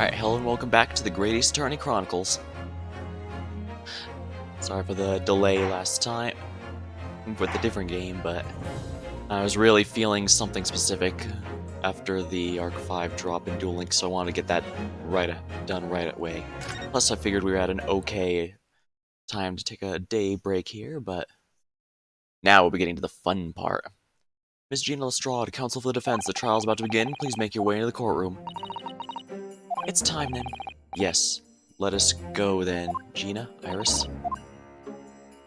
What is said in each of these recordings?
Alright, hello and welcome back to the Greatest Attorney Chronicles. Sorry for the delay last time with a different game, but I was really feeling something specific after the Arc 5 drop in Duel Links, so I wanted to get that done right away. Plus, I figured we were at an okay time to take a day break here, but now we'll be getting to the fun part. Miss Gina Lestrade, Counsel for the Defense, the trial's about to begin. Please make your way into the courtroom. It's time then. Yes, let us go then. Gina, Iris.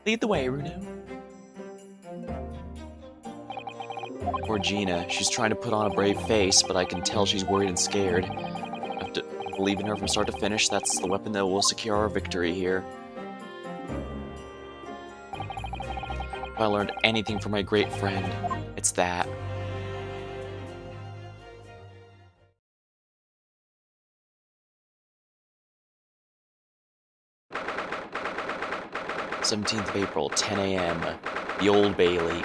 Lead the way, Runo. Poor Gina, she's trying to put on a brave face, but I can tell she's worried and scared. I have to believe in her from start to finish. That's the weapon that will secure our victory here. If I learned anything from my great friend, it's that. th of April, 10 a.m. The Old Bailey.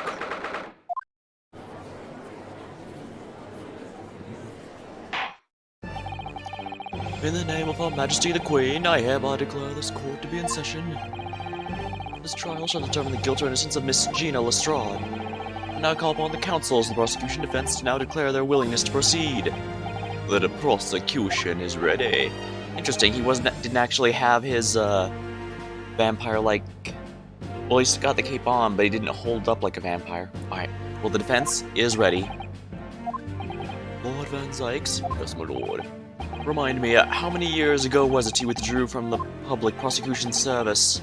In the name of Her Majesty the Queen, I hereby declare this court to be in session. This trial shall determine the guilt or innocence of Miss Gina Lestrade. I now call upon the counsels of the prosecution defense to now declare their willingness to proceed. The prosecution is ready. Interesting, he didn't actually have his vampire-like. Well, he's got the cape on, but he didn't hold up like a vampire. Alright, well, the defense is ready. Lord Van Zykes? Yes, my lord. Remind me, how many years ago was it he withdrew from the public prosecution service?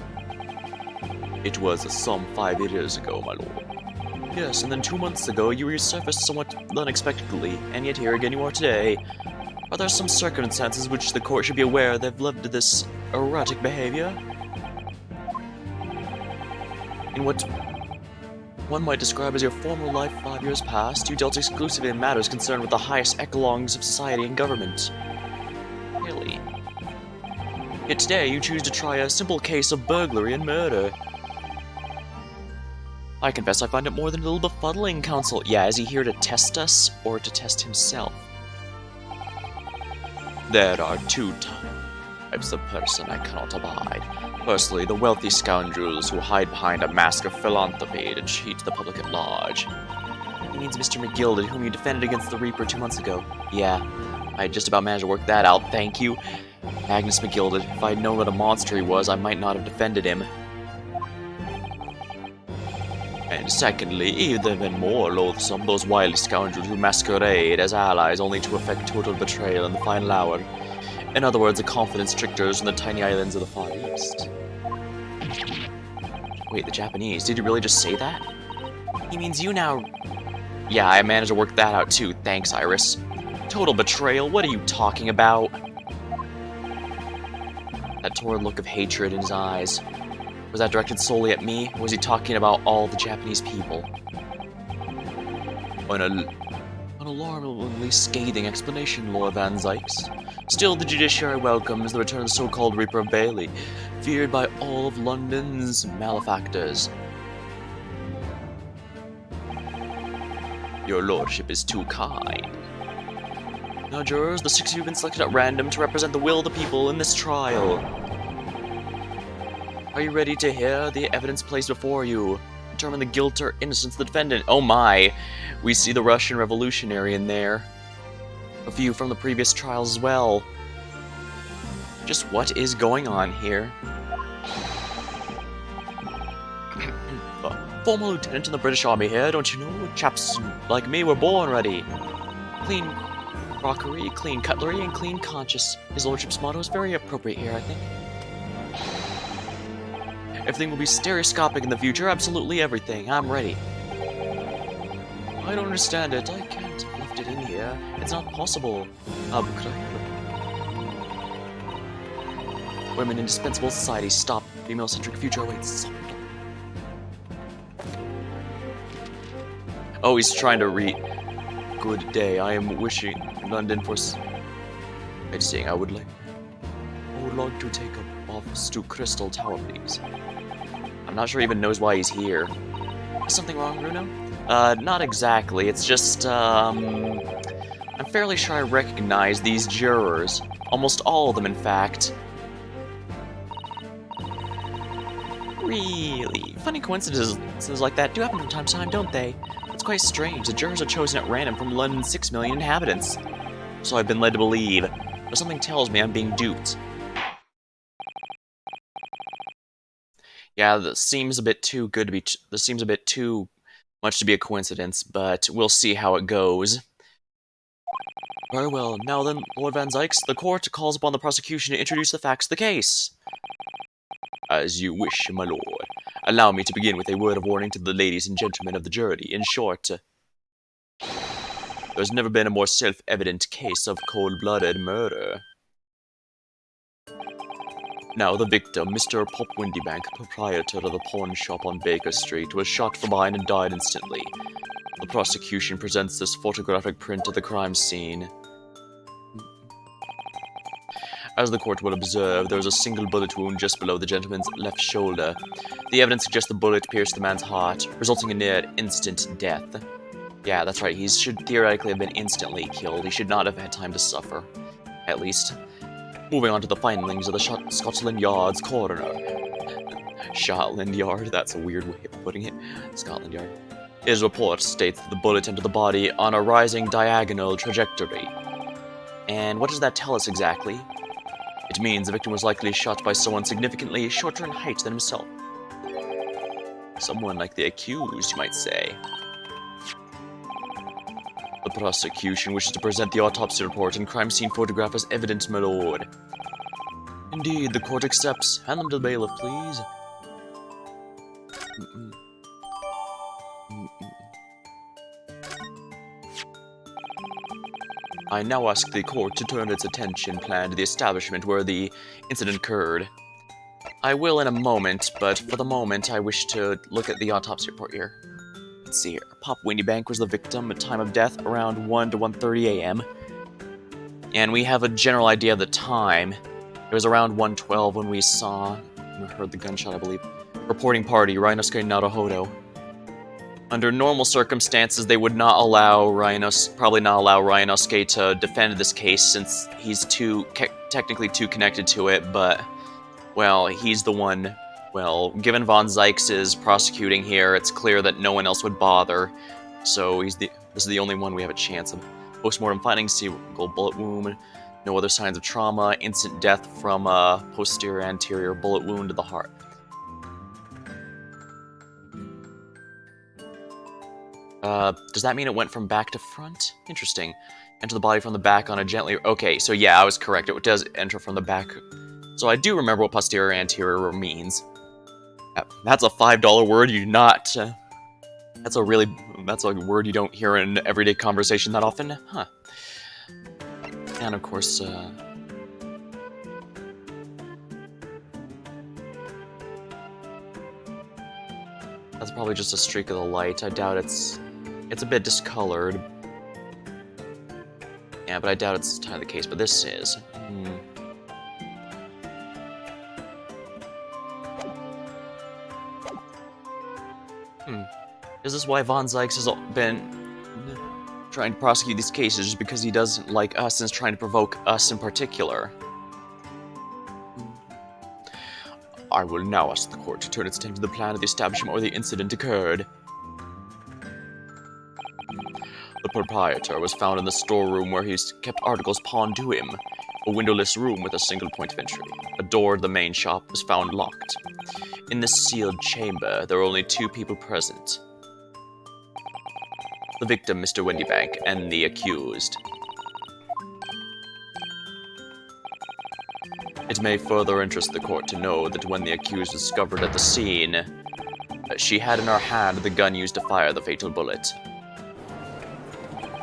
It was some 5 years ago, my lord. Yes, and then 2 months ago you resurfaced somewhat unexpectedly, and yet here again you are today. Are there some circumstances which the court should be aware that have led to this erratic behavior? In what one might describe as your former life 5 years past, you dealt exclusively in matters concerned with the highest echelons of society and government. Really? Yet today you choose to try a simple case of burglary and murder. I confess I find it more than a little befuddling, counsel. Yeah, is he here to test us, or to test himself? There are two types of person I cannot abide. Firstly, the wealthy scoundrels who hide behind a mask of philanthropy to cheat the public at large. He means Mr. McGilded, whom you defended against the Reaper 2 months ago. Yeah, I just about managed to work that out, thank you. Agnes McGilded. If I had known what a monster he was, I might not have defended him. And secondly, even more loathsome, those wily scoundrels who masquerade as allies only to effect total betrayal in the final hour. In other words, the confidence tricksters from the tiny islands of the Far East. Wait, the Japanese? Did he really just say that? He means you now. Yeah, I managed to work that out too, thanks, Iris. Total betrayal? What are you talking about? That torrid look of hatred in his eyes. Was that directed solely at me, or was he talking about all the Japanese people? An alarmingly scathing explanation, Lord Van Zykes. Still, the judiciary welcomes the return of the so-called Reaper of Bailey, feared by all of London's malefactors. Your lordship is too kind. Now, jurors, the 6 of you have been selected at random to represent the will of the people in this trial. Are you ready to hear the evidence placed before you? Determine the guilt or innocence of the defendant. Oh my! We see the Russian revolutionary in there. A few from the previous trials as well. Just what is going on here? Former lieutenant in the British Army here, don't you know? Chaps like me were born ready. Clean crockery, clean cutlery, and clean conscience. His lordship's motto is very appropriate here, I think. Everything will be stereoscopic in the future, absolutely everything. I'm ready. I don't understand it. I can't have left it in here. It's not possible. Women indispensable society. Stop. Female-centric future awaits. Oh, he's trying to read. Good day. I am wishing London for. I would like to take up office to Crystal Tower, please. I'm not sure he even knows why he's here. Is something wrong, Bruno? Not exactly. It's just, I'm fairly sure I recognize these jurors. Almost all of them, in fact. Really? Funny coincidences like that do happen from time to time, don't they? It's quite strange. The jurors are chosen at random from London's 6 million inhabitants. So I've been led to believe. But something tells me I'm being duped. Yeah, this seems a bit too good to be... This seems a bit too much to be a coincidence, but we'll see how it goes. Very well. Now then, Lord Van Zykes, the court calls upon the prosecution to introduce the facts of the case. As you wish, my lord. Allow me to begin with a word of warning to the ladies and gentlemen of the jury. In short, there's never been a more self-evident case of cold-blooded murder. Now, the victim, Mr. Pop Windybank, proprietor of the pawn shop on Baker Street, was shot from behind and died instantly. The prosecution presents this photographic print of the crime scene. As the court will observe, there was a single bullet wound just below the gentleman's left shoulder. The evidence suggests the bullet pierced the man's heart, resulting in near instant death. Yeah, that's right, he should theoretically have been instantly killed. He should not have had time to suffer. At least. Moving on to the findings of the Scotland Yard's coroner. Scotland Yard, that's a weird way of putting it. Scotland Yard. His report states that the bullet entered the body on a rising diagonal trajectory. And what does that tell us exactly? It means the victim was likely shot by someone significantly shorter in height than himself. Someone like the accused, you might say. The prosecution wishes to present the autopsy report and crime scene photograph as evidence, my lord. Indeed, the court accepts. Hand them to the bailiff, please. I now ask the court to turn its attention plan to the establishment where the incident occurred. I will in a moment, but for the moment I wish to look at the autopsy report here. Let's see here. Pop Windybank was the victim at time of death around 1 to 1:30 a.m. And we have a general idea of the time. It was around 1:12 when we heard the gunshot, I believe. Reporting party, Rhinosuke Naruhodo. Under normal circumstances, they would not allow probably not allow Rhinosuke to defend this case since he's technically too connected to it, but, well, he's the one. Well, given Von Zykes is prosecuting here, it's clear that no one else would bother, so this is the only one we have a chance of. Postmortem findings, single bullet wound, no other signs of trauma, instant death from a posterior anterior bullet wound to the heart. Does that mean it went from back to front? Interesting. Enter the body from the back on a gently... Okay, so yeah, I was correct. It does enter from the back. So I do remember what posterior anterior means. That's a $5 word you do not... that's a word you don't hear in everyday conversation that often. Huh. And of course, that's probably just a streak of the light. I doubt it's a bit discolored. Yeah, but I doubt it's entirely the case, but this is. Is this why Von Zykes has been trying to prosecute these cases, just because he doesn't like us and is trying to provoke us in particular? I will now ask the court to turn its attention to the plan of the establishment where the incident occurred. The proprietor was found in the storeroom where he kept articles pawned to him, a windowless room with a single point of entry. A door to the main shop was found locked. In this sealed chamber, there were only two people present. The victim, Mr. Windybank, and the accused. It may further interest the court to know that when the accused was discovered at the scene, she had in her hand the gun used to fire the fatal bullet.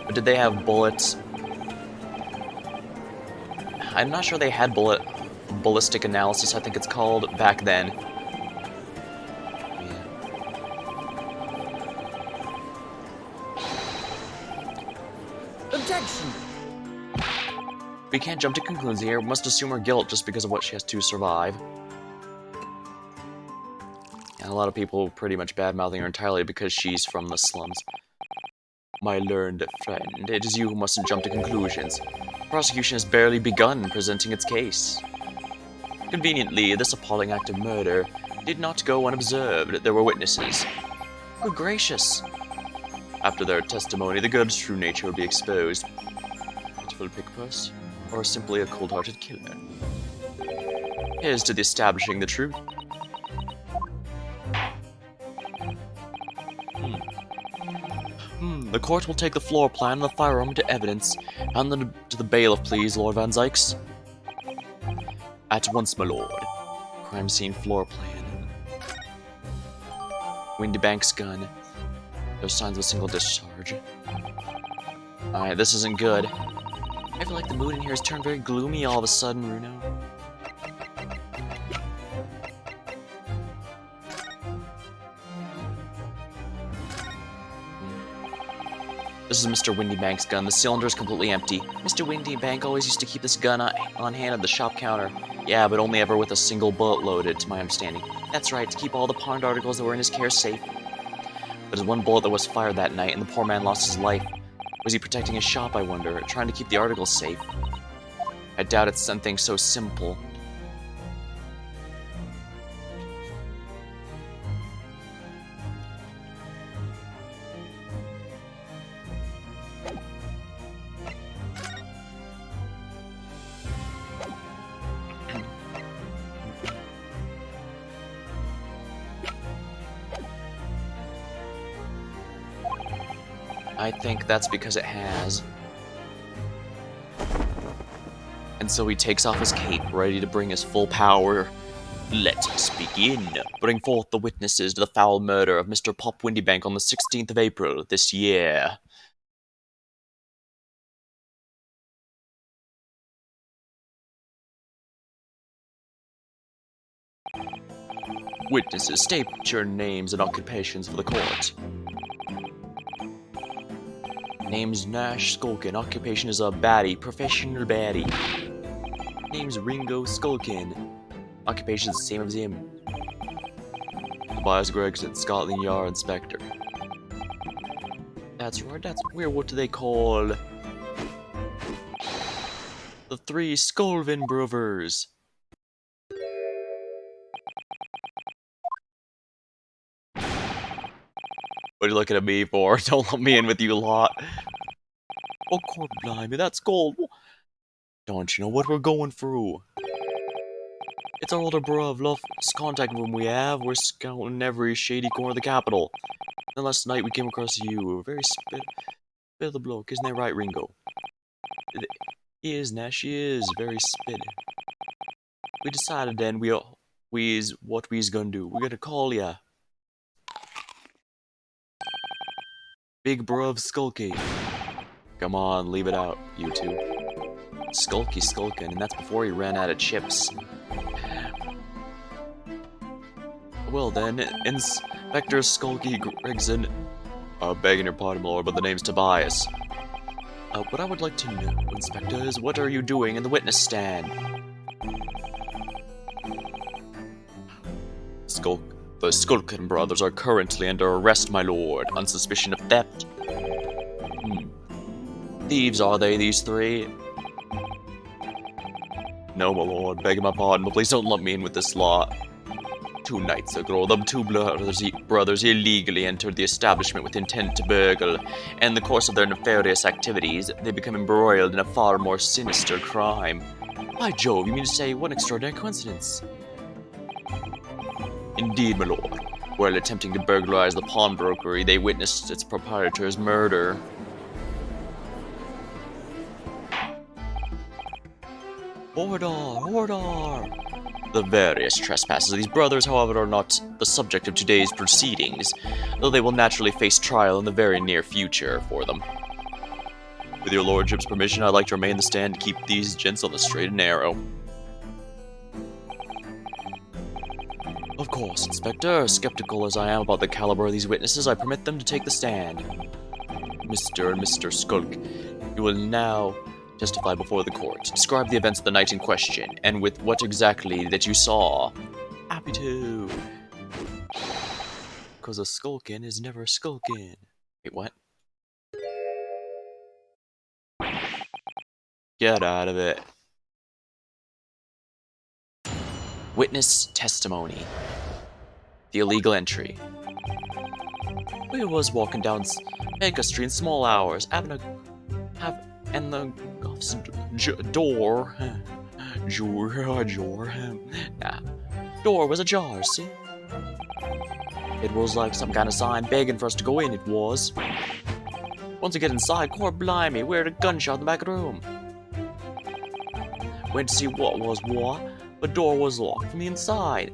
But did they have bullets? I'm not sure they had ballistic analysis, I think it's called, back then. Objection! We can't jump to conclusions here. We must assume her guilt just because of what she has to survive. And a lot of people pretty much bad-mouthing her entirely because she's from the slums. My learned friend, it is you who mustn't jump to conclusions. The prosecution has barely begun presenting its case. Conveniently, this appalling act of murder did not go unobserved. There were witnesses. Good gracious! After their testimony, the girl's true nature would be exposed. Pitiful pickpocket, or simply a cold-hearted killer. Here's to the establishing the truth. The court will take the floor plan and the firearm into evidence. Hand them to the bailiff, please, Lord Van Zykes. At once, my lord. Crime scene floor plan. Windy Bank's gun. There's signs of a single discharge. Alright, this isn't good. I feel like the mood in here has turned very gloomy all of a sudden, Runo. This is Mr. Windybank's gun. The cylinder is completely empty. Mr. Windybank always used to keep this gun on hand at the shop counter. Yeah, but only ever with a single bullet loaded, to my understanding. That's right, to keep all the pawned articles that were in his care safe. There's one bullet that was fired that night, and the poor man lost his life. Was he protecting his shop, I wonder, trying to keep the articles safe? I doubt it's something so simple. I think that's because it has. And so he takes off his cape, ready to bring his full power. Let us begin. Bring forth the witnesses to the foul murder of Mr. Pop Windybank on the 16th of April this year. Witnesses, state your names and occupations for the court. Name's Nash Skulkin. Occupation is a baddie. Professional baddie. Name's Ringo Skulkin. Occupation is the same as him. Tobias Gregson, Scotland Yard Inspector. That's right, that's weird. What do they call the three Skolvin brothers? What are you looking at me for? Don't let me in with you lot. Oh, God blimey, that's gold. Don't you know what we're going through? It's our older bruv, lost contact with him we have. We're scouting every shady corner of the capital. Then last night we came across you. Very spit of the bloke, isn't that right, Ringo? He is, Nash, he is. Very spit. We decided then what we's gonna do. We're gonna call ya Big Bruv Skulky. Come on, leave it out, you two. Skulky Skulkin, and that's before he ran out of chips. Well then, Inspector Skulky Gregson, begging your pardon, my lord, but the name's Tobias. What I would like to know, Inspector, is what are you doing in the witness stand? The Skulkin brothers are currently under arrest, my lord, on suspicion of theft. Thieves, are they, these three? No, my lord, begging my pardon, but please don't lump me in with this lot. 2 nights ago, the two brothers illegally entered the establishment with intent to burgle, and in the course of their nefarious activities, they become embroiled in a far more sinister crime. By Jove, you mean to say, what an extraordinary coincidence. Indeed, my lord. While attempting to burglarize the pawnbrokery, they witnessed its proprietor's murder. Order! The various trespasses of these brothers, however, are not the subject of today's proceedings, though they will naturally face trial in the very near future for them. With your lordship's permission, I'd like to remain in the stand to keep these gents on the straight and narrow. Of course, Inspector. Skeptical as I am about the caliber of these witnesses, I permit them to take the stand. Mr. and Mr. Skulk, you will now testify before the court. Describe the events of the night in question, and with what exactly that you saw. Happy to. Because a skulkin is never skulkin. Wait, what? Get out of it. Witness testimony. The illegal entry. We was walking down Baker Street in small hours, and the door was ajar, see? It was like some kind of sign begging for us to go in, it was. Once we get inside, Court blimey, we heard a gunshot in the back of the room. Went to see what was what, but the door was locked from the inside.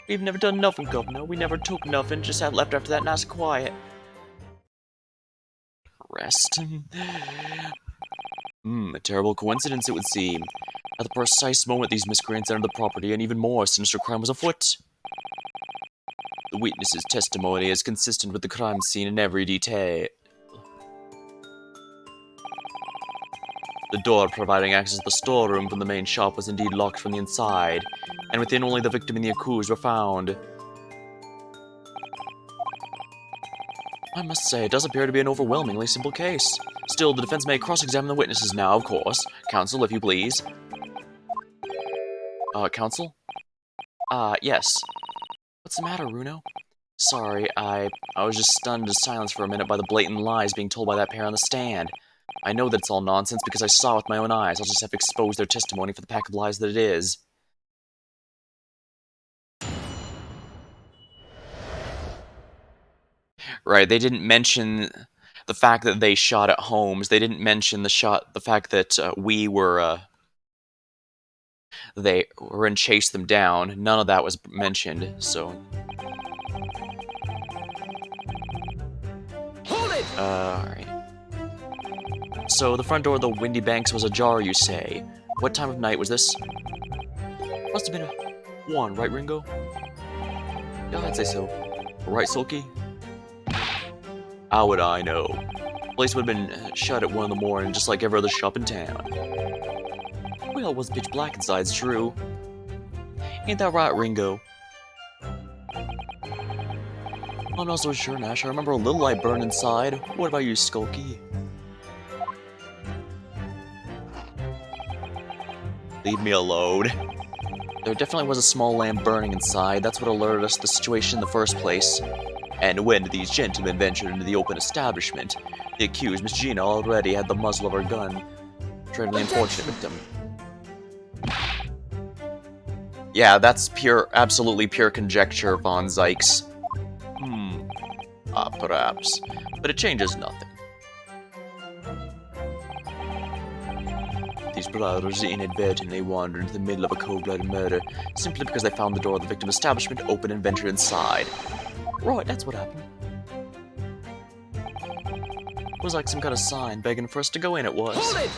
We've never done nothing, Governor. We never took nothing, just had left after that nice and quiet. Rest. A terrible coincidence it would seem. At the precise moment these miscreants entered the property, an even more sinister crime was afoot. The witness's testimony is consistent with the crime scene in every detail. The door providing access to the storeroom from the main shop was indeed locked from the inside, and within only the victim and the accused were found. I must say, it does appear to be an overwhelmingly simple case. Still, the defense may cross-examine the witnesses now, of course. Counsel, if you please. Counsel? Yes. What's the matter, Runo? Sorry, I was just stunned to silence for a minute by the blatant lies being told by that pair on the stand. I know that it's all nonsense because I saw it with my own eyes. I'll just have to expose their testimony for the pack of lies that it is. Right, they didn't mention the fact that they shot at homes. They didn't mention the fact that they were and chased them down. None of that was mentioned, so... Hold it! Alright. So, the front door of the Windy Banks was ajar, you say. What time of night was this? Must have been a 1, right, Ringo? Yeah, I'd say so. Right, Sulky? How would I know? The place would have been shut at 1 in the morning, just like every other shop in town. Well, it was pitch black inside, it's true. Ain't that right, Ringo? I'm not so sure, Nash. I remember a little light burned inside. What about you, Skulky? Leave me alone. There definitely was a small lamp burning inside. That's what alerted us to the situation in the first place. And when these gentlemen ventured into the open establishment, the accused, Miss Gina, already had the muzzle of her gun trailing the unfortunate victim. Yeah, that's absolutely pure conjecture, Von Zykes. Perhaps. But it changes nothing. These brothers inadvertently wandered into the middle of a cold-blooded murder, simply because they found the door of the victim's establishment open and ventured inside. Right, that's what happened. It was like some kind of sign begging for us to go in, it was. Hold it!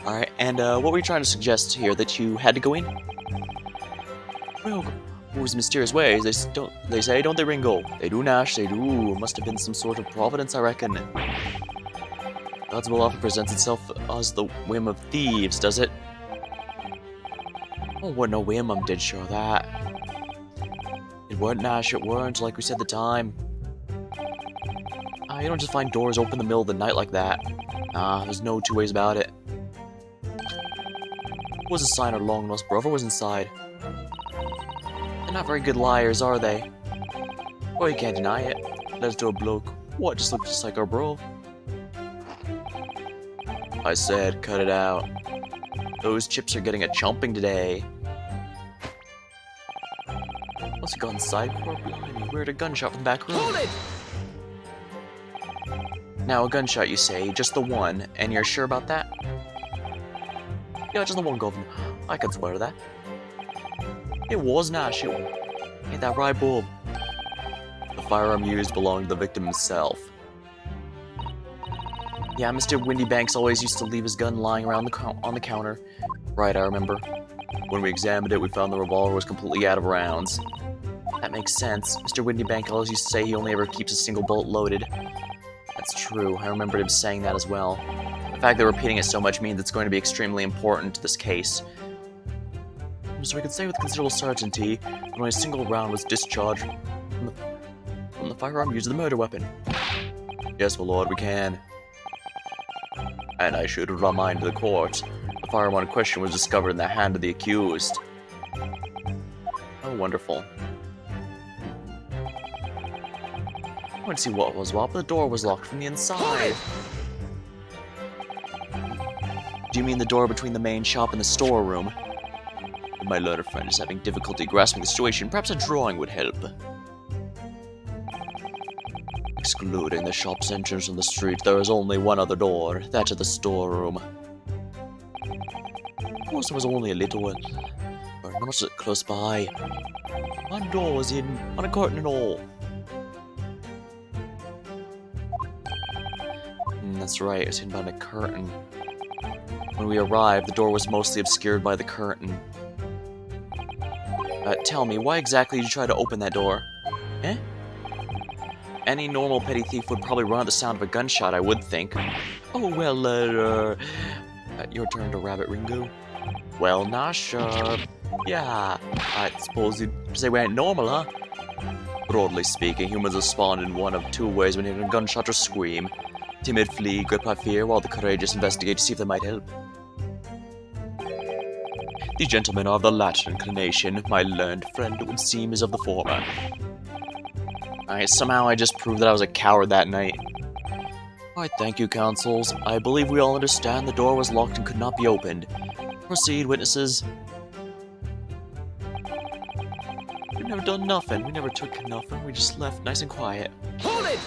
Alright, and what were you trying to suggest here? That you had to go in? Well, wars mysterious ways, they say, don't they, Ringo? They do, Nash, they do. Must have been some sort of providence, I reckon. God's will often presents itself as the whim of thieves, does it? Oh, what no whim, I'm dead sure of that. It weren't, Nash, it weren't, like we said at the time. You don't just find doors open in the middle of the night like that. There's no two ways about it. It was a sign our long-lost brother was inside. They're not very good liars, are they? Well, you can't deny it. Led us to a bloke. What, just looked just like our bro? I said, cut it out. Those chips are getting a chomping today. What's it got inside? Poor blimey, we heard a gunshot from the back room. Hold it! Now, a gunshot, you say, just the one, and you're sure about that? Yeah, just the one, Governor. I can swear to that. It was Nash, ain't that right, Bob? The firearm used belonged to the victim himself. Yeah, Mr. Windy Banks always used to leave his gun lying around on the counter. Right, I remember. When we examined it, we found the revolver was completely out of rounds. That makes sense. Mr. Windy Banks always used to say he only ever keeps a single bullet loaded. That's true. I remember him saying that as well. The fact that repeating it so much means it's going to be extremely important to this case. So we can say with considerable certainty that only a single round was discharged from the firearm used as the murder weapon. Yes, my lord, we can. And I should remind the court, the firearm in question was discovered in the hand of the accused. Oh, wonderful. I want to see what was what, but the door was locked from the inside. Do you mean the door between the main shop and the storeroom? My learned friend is having difficulty grasping the situation. Perhaps a drawing would help. Excluding the shop's entrance from the street, there is only one other door, that of the storeroom. Of course, there was only a little one, or not so close by. One door was hidden, on a curtain and all. That's right, it was hidden behind a curtain. When we arrived, the door was mostly obscured by the curtain. Tell me, why exactly did you try to open that door? Eh? Any normal petty thief would probably run at the sound of a gunshot, I would think. Oh, well, your turn to Rabbit Ringo. Well, nah, sure. Yeah, I suppose you'd say we ain't normal, huh? Broadly speaking, humans respond in one of two ways when hearing a gunshot or scream. Timid flee, gripped by fear, while the courageous investigate to see if they might help. These gentlemen are of the latter inclination. My learned friend, it would seem, is of the former. Alright, somehow I just proved that I was a coward that night. Alright, thank you, counsels. I believe we all understand the door was locked and could not be opened. Proceed, witnesses. We've never done nothing. We never took nothing. We just left nice and quiet. Hold it!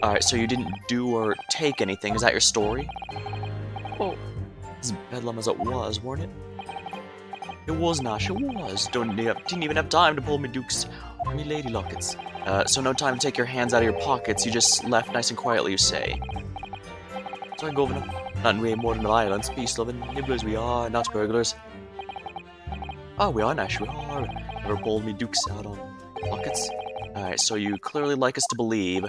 Alright, so you didn't do or take anything. Is that your story? Oh, as bedlam as it was, weren't it? It was, Nash, it was. Didn't even have time to pull me dukes, me lady lockets. So no time to take your hands out of your pockets. You just left nice and quietly, you say. Sorry, Governor. Not way more than violence. Peace-loving nibblers we are, not burglars. Oh, we are, Nash, we are. Never pulled me dukes out on pockets. Alright, so you clearly like us to believe.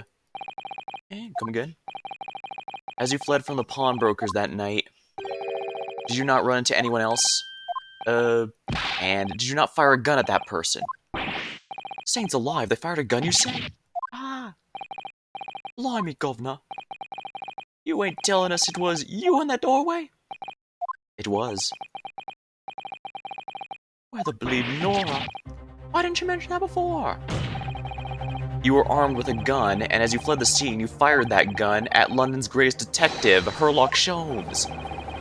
Come again. As you fled from the pawnbrokers that night, did you not run into anyone else? And did you not fire a gun at that person? Saints alive, they fired a gun, you say? Ah. Blimey, governor. You ain't telling us it was you in that doorway? It was. Where the bleeding Nora? Why didn't you mention that before? You were armed with a gun, and as you fled the scene, you fired that gun at London's greatest detective, Sherlock Sholmes.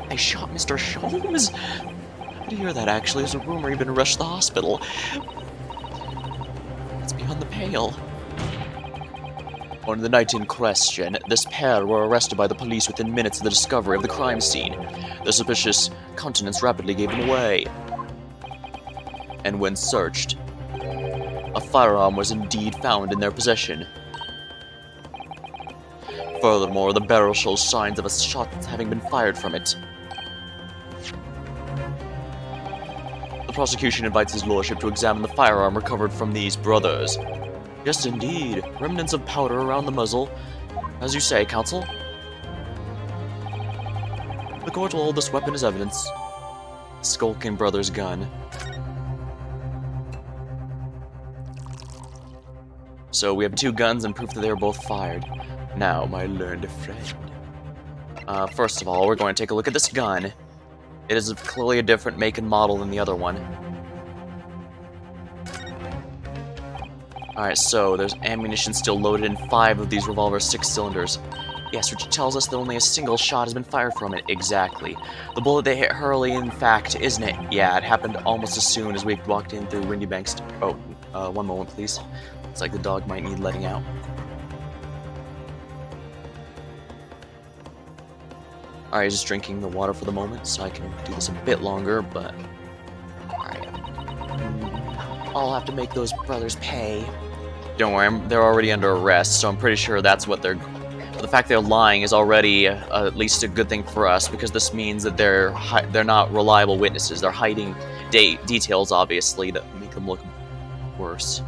They shot Mr. Sholmes? I did hear that, actually. There's a rumor he'd been rushed to the hospital. It's beyond the pale. On the night in question, this pair were arrested by the police within minutes of the discovery of the crime scene. Their suspicious countenance rapidly gave them away. And when searched, a firearm was indeed found in their possession. Furthermore, the barrel shows signs of a shot having been fired from it. The prosecution invites his lordship to examine the firearm recovered from these brothers. Yes, indeed. Remnants of powder around the muzzle. As you say, counsel. The court will hold this weapon as evidence. Skulking brother's gun. So we have two guns and proof that they were both fired. Now, my learned friend. First of all, we're going to take a look at this gun. It is clearly a different make and model than the other one. Alright, so there's ammunition still loaded in 5 of these revolver 6 cylinders. Yes, which tells us that only a single shot has been fired from it. Exactly. The bullet that hit Hurley, in fact, isn't it? Yeah, it happened almost as soon as we walked in through Windy Bank's... Oh, one moment, please. It's like the dog might need letting out. Alright, just drinking the water for the moment, so I can do this a bit longer, but... Alright. I'll have to make those brothers pay. Don't worry, they're already under arrest, so I'm pretty sure that's what they're... But the fact they're lying is already at least a good thing for us, because this means that they're not reliable witnesses. They're hiding details, obviously, that make them look worse.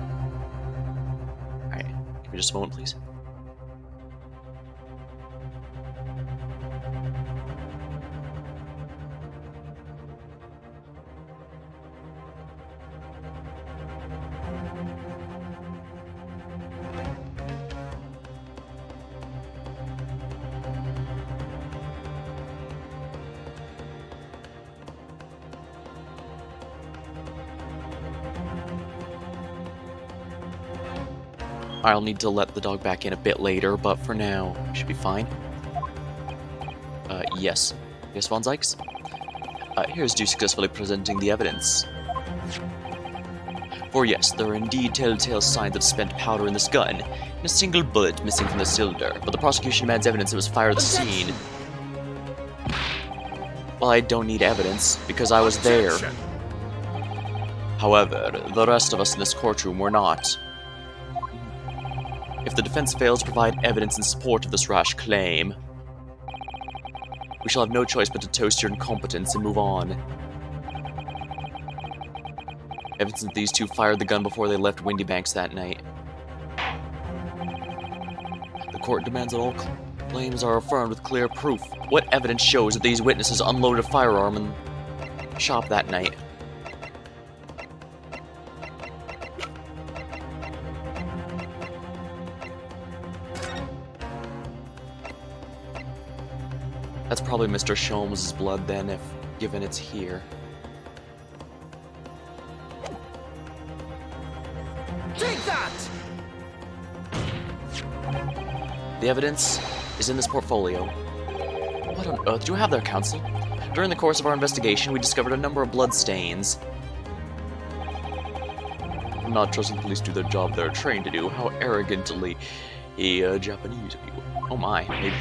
Alright, give me just a moment, please. I'll need to let the dog back in a bit later, but for now, should be fine. Yes. Yes, Von Zykes? Here's to successfully presenting the evidence. For yes, there are indeed telltale signs of spent powder in this gun, and a single bullet missing from the cylinder, but the prosecution demands evidence it was fired at the scene. Well, I don't need evidence, because I was there. However, the rest of us in this courtroom were not. If the defense fails to provide evidence in support of this rash claim, we shall have no choice but to toast your incompetence and move on. Evidence that these two fired the gun before they left Windy Banks that night. The court demands that all claims are affirmed with clear proof. What evidence shows that these witnesses unloaded a firearm in the shop that night? That's probably Mr. Sholmes' blood then, if given it's here. Take that! The evidence is in this portfolio. What on earth do you have there, counsel? During the course of our investigation, we discovered a number of blood stains. I'm not trusting the police do their job they're trained to do. How arrogantly Japanese of you. Oh my, maybe.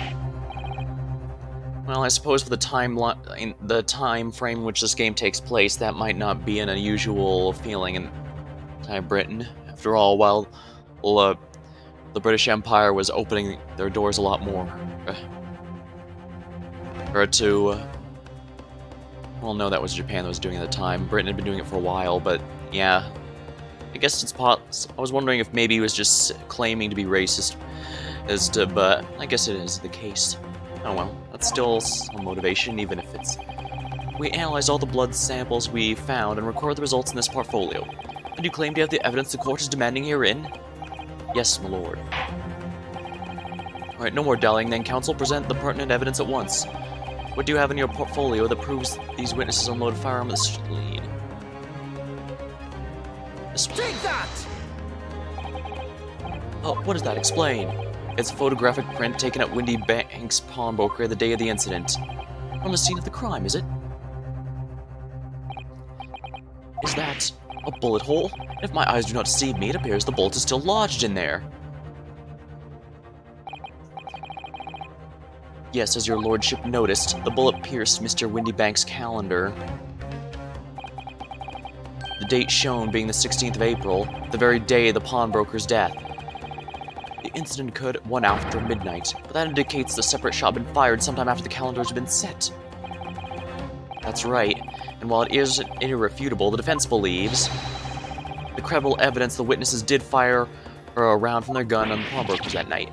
Well, I suppose for the time frame in which this game takes place, that might not be an unusual feeling in Britain. After all, while the British Empire was opening their doors a lot more. Well, no, that was Japan that was doing it at the time. Britain had been doing it for a while, but yeah. I guess it's I was wondering if maybe he was just claiming to be racist, but I guess it is the case. Oh well, that's still some motivation, even if it's... We analyzed all the blood samples we found and recorded the results in this portfolio. And you claim to have the evidence the court is demanding herein? Yes, my lord. Alright, no more dallying then, counsel. Present the pertinent evidence at once. What do you have in your portfolio that proves these witnesses unloaded a firearm at the scene? Take that! Oh, what does that explain? It's a photographic print taken at Windy Banks pawnbroker the day of the incident. From the scene of the crime, is it? Is that a bullet hole? If my eyes do not deceive me, it appears the bolt is still lodged in there. Yes, as your lordship noticed, the bullet pierced Mr. Windy Banks' calendar. The date shown being the 16th of April, the very day of the pawnbroker's death. The incident occurred 1 after midnight, but that indicates the separate shot had been fired sometime after the calendars had been set. That's right, and while it is irrefutable, the defense believes the credible evidence the witnesses did fire a round from their gun on the pawnbrokers that night.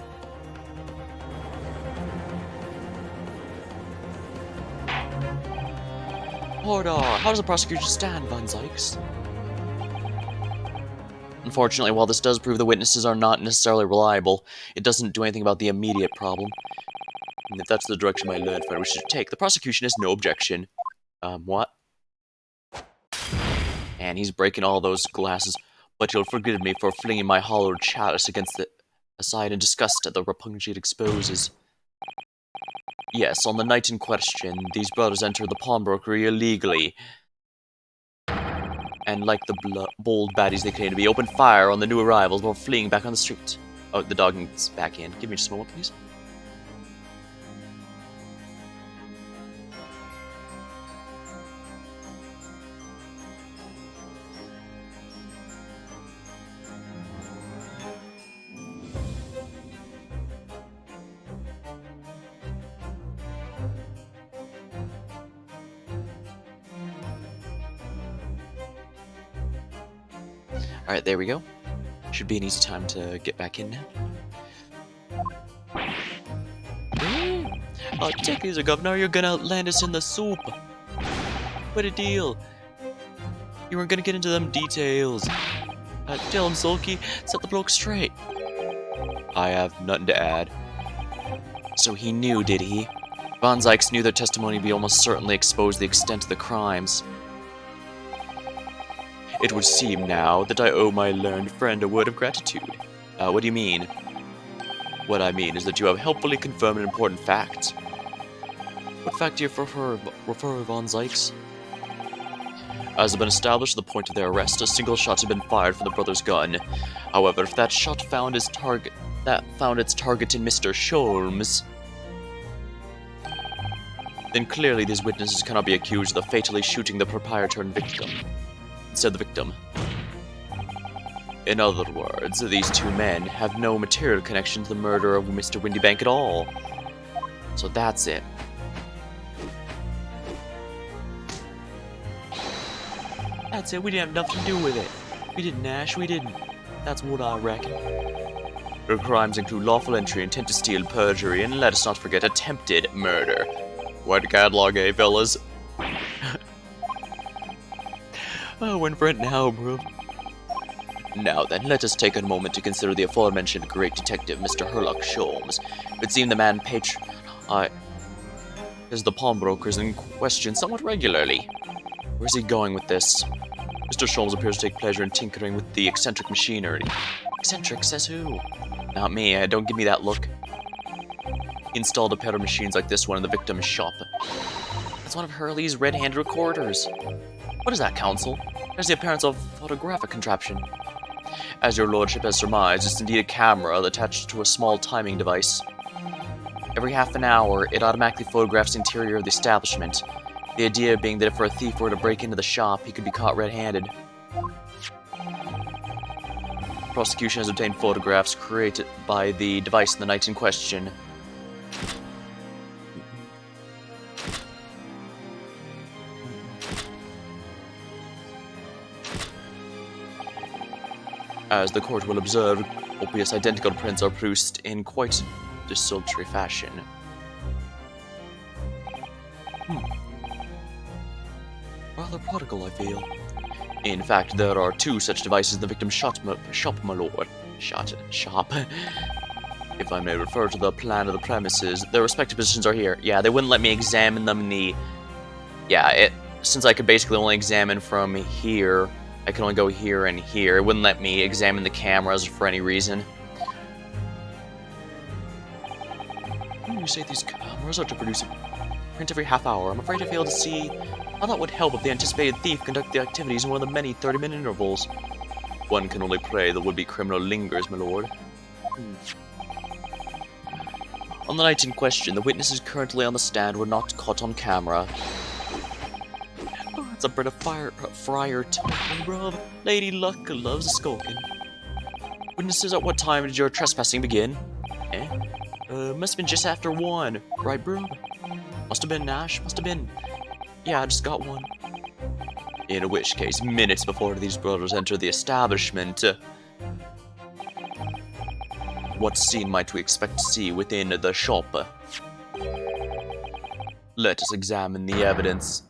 Order! How does the prosecution stand, Von Zykes? Unfortunately, while this does prove the witnesses are not necessarily reliable, it doesn't do anything about the immediate problem. And if that's the direction my learned friend wishes to take, the prosecution has no objection. What? And he's breaking all those glasses, but you'll forgive me for flinging my hollowed chalice against the side in disgust at the repugnance it exposes. Yes, on the night in question, these brothers entered the pawnbrokery illegally, and like the bold baddies they claim to be, opened fire on the new arrivals while fleeing back on the street. Oh, the dog is back in. Give me just a moment, please. Alright, there we go. Should be an easy time to get back in now. Take it easy, Governor. You're gonna land us in the soup. What a deal. You weren't gonna get into them details. Tell him, Sulky. Set the bloke straight. I have nothing to add. So he knew, did he? Von Zykes knew their testimony would be almost certainly expose the extent of the crimes. It would seem now that I owe my learned friend a word of gratitude. What do you mean? What I mean is that you have helpfully confirmed an important fact. What fact do you refer Von Zykes? As has been established at the point of their arrest, a single shot had been fired from the brother's gun. However, if that shot found its target in Mr. Sholmes, then clearly these witnesses cannot be accused of fatally shooting the proprietor and victim. Instead, the victim. In other words, these two men have no material connection to the murder of Mr. Windybank at all. So that's it. That's it, we didn't have nothing to do with it. We didn't, Nash, we didn't. That's what I reckon. Their crimes include lawful entry, intent to steal, perjury, and let us not forget attempted murder. Quite a catalog, eh, fellas? Oh, win for it now, bro. Now then, let us take a moment to consider the aforementioned great detective, Mr. Herlock Sholmes. It would seem the man is the pawnbrokers in question somewhat regularly. Where's he going with this? Mr. Sholmes appears to take pleasure in tinkering with the eccentric machinery. Eccentric, says who? Not me, don't give me that look. He installed a pair of machines like this one in the victim's shop. That's one of Hurley's red-handed recorders. What is that, counsel? There's the appearance of a photographic contraption. As your lordship has surmised, it's indeed a camera attached to a small timing device. Every half an hour, it automatically photographs the interior of the establishment. The idea being that if a thief were to break into the shop, he could be caught red-handed. Prosecution has obtained photographs created by the device in the night in question. As the court will observe, obvious identical prints are produced in quite desultory fashion. Rather prodigal, I feel. In fact, there are two such devices in the victim's shop, my lord. Shop. If I may refer to the plan of the premises, their respective positions are here. Yeah, they wouldn't let me examine them in the... Yeah, since I could basically only examine from here, I can only go here and here. It wouldn't let me examine the cameras for any reason. You say these cameras are to produce a print every half hour. I'm afraid I fail to see how that would help if the anticipated thief conducted the activities in one of the many 30-minute intervals. One can only pray the would-be criminal lingers, my lord. On the night in question, the witnesses currently on the stand were not caught on camera. Oh, it's a bit of friar talking, bruv. Lady Luck loves a skulking. Witnesses, at what time did your trespassing begin? Must have been just after 1, right, bruv? Must have been, Nash, must have been. Yeah, I just got one. In which case, minutes before these brothers entered the establishment, what scene might we expect to see within the shop? Let us examine the evidence.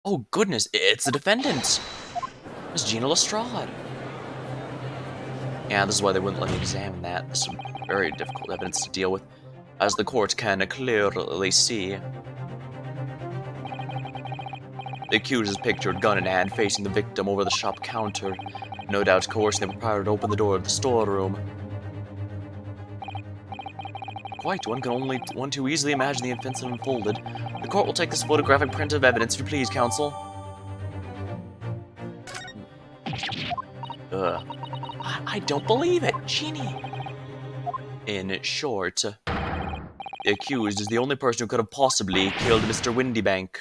Oh goodness, it's the defendant! It's Gina Lestrade. Yeah, this is why they wouldn't let me examine that. This is some very difficult evidence to deal with, as the court can clearly see. The accused is pictured, gun in hand, facing the victim over the shop counter, no doubt coercing the proprietor to open the door of the storeroom. Quite, one can too easily imagine the offense unfolded. The court will take this photographic print of evidence, if you please, counsel. I don't believe it, Jeannie. In short, the accused is the only person who could have possibly killed Mr. Windybank.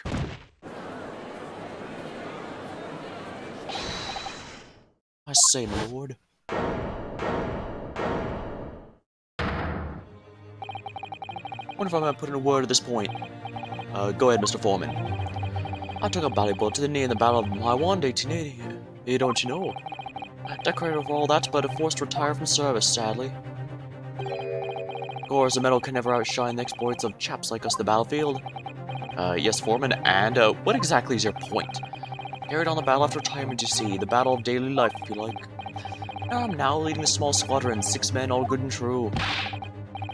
I say, my lord. Wonder if I might put in a word at this point. Go ahead, Mr. Foreman. I took a valuable to the knee in the Battle of Maiwand, 1880. Don't you know? Decorated for all that, but forced to retire from service, sadly. Of course, the medal can never outshine the exploits of chaps like us on the battlefield. Yes, Foreman, and what exactly is your point? Carried on the battle after retirement, you see, the battle of daily life, if you like. I'm now leading a small squadron, 6 men, all good and true.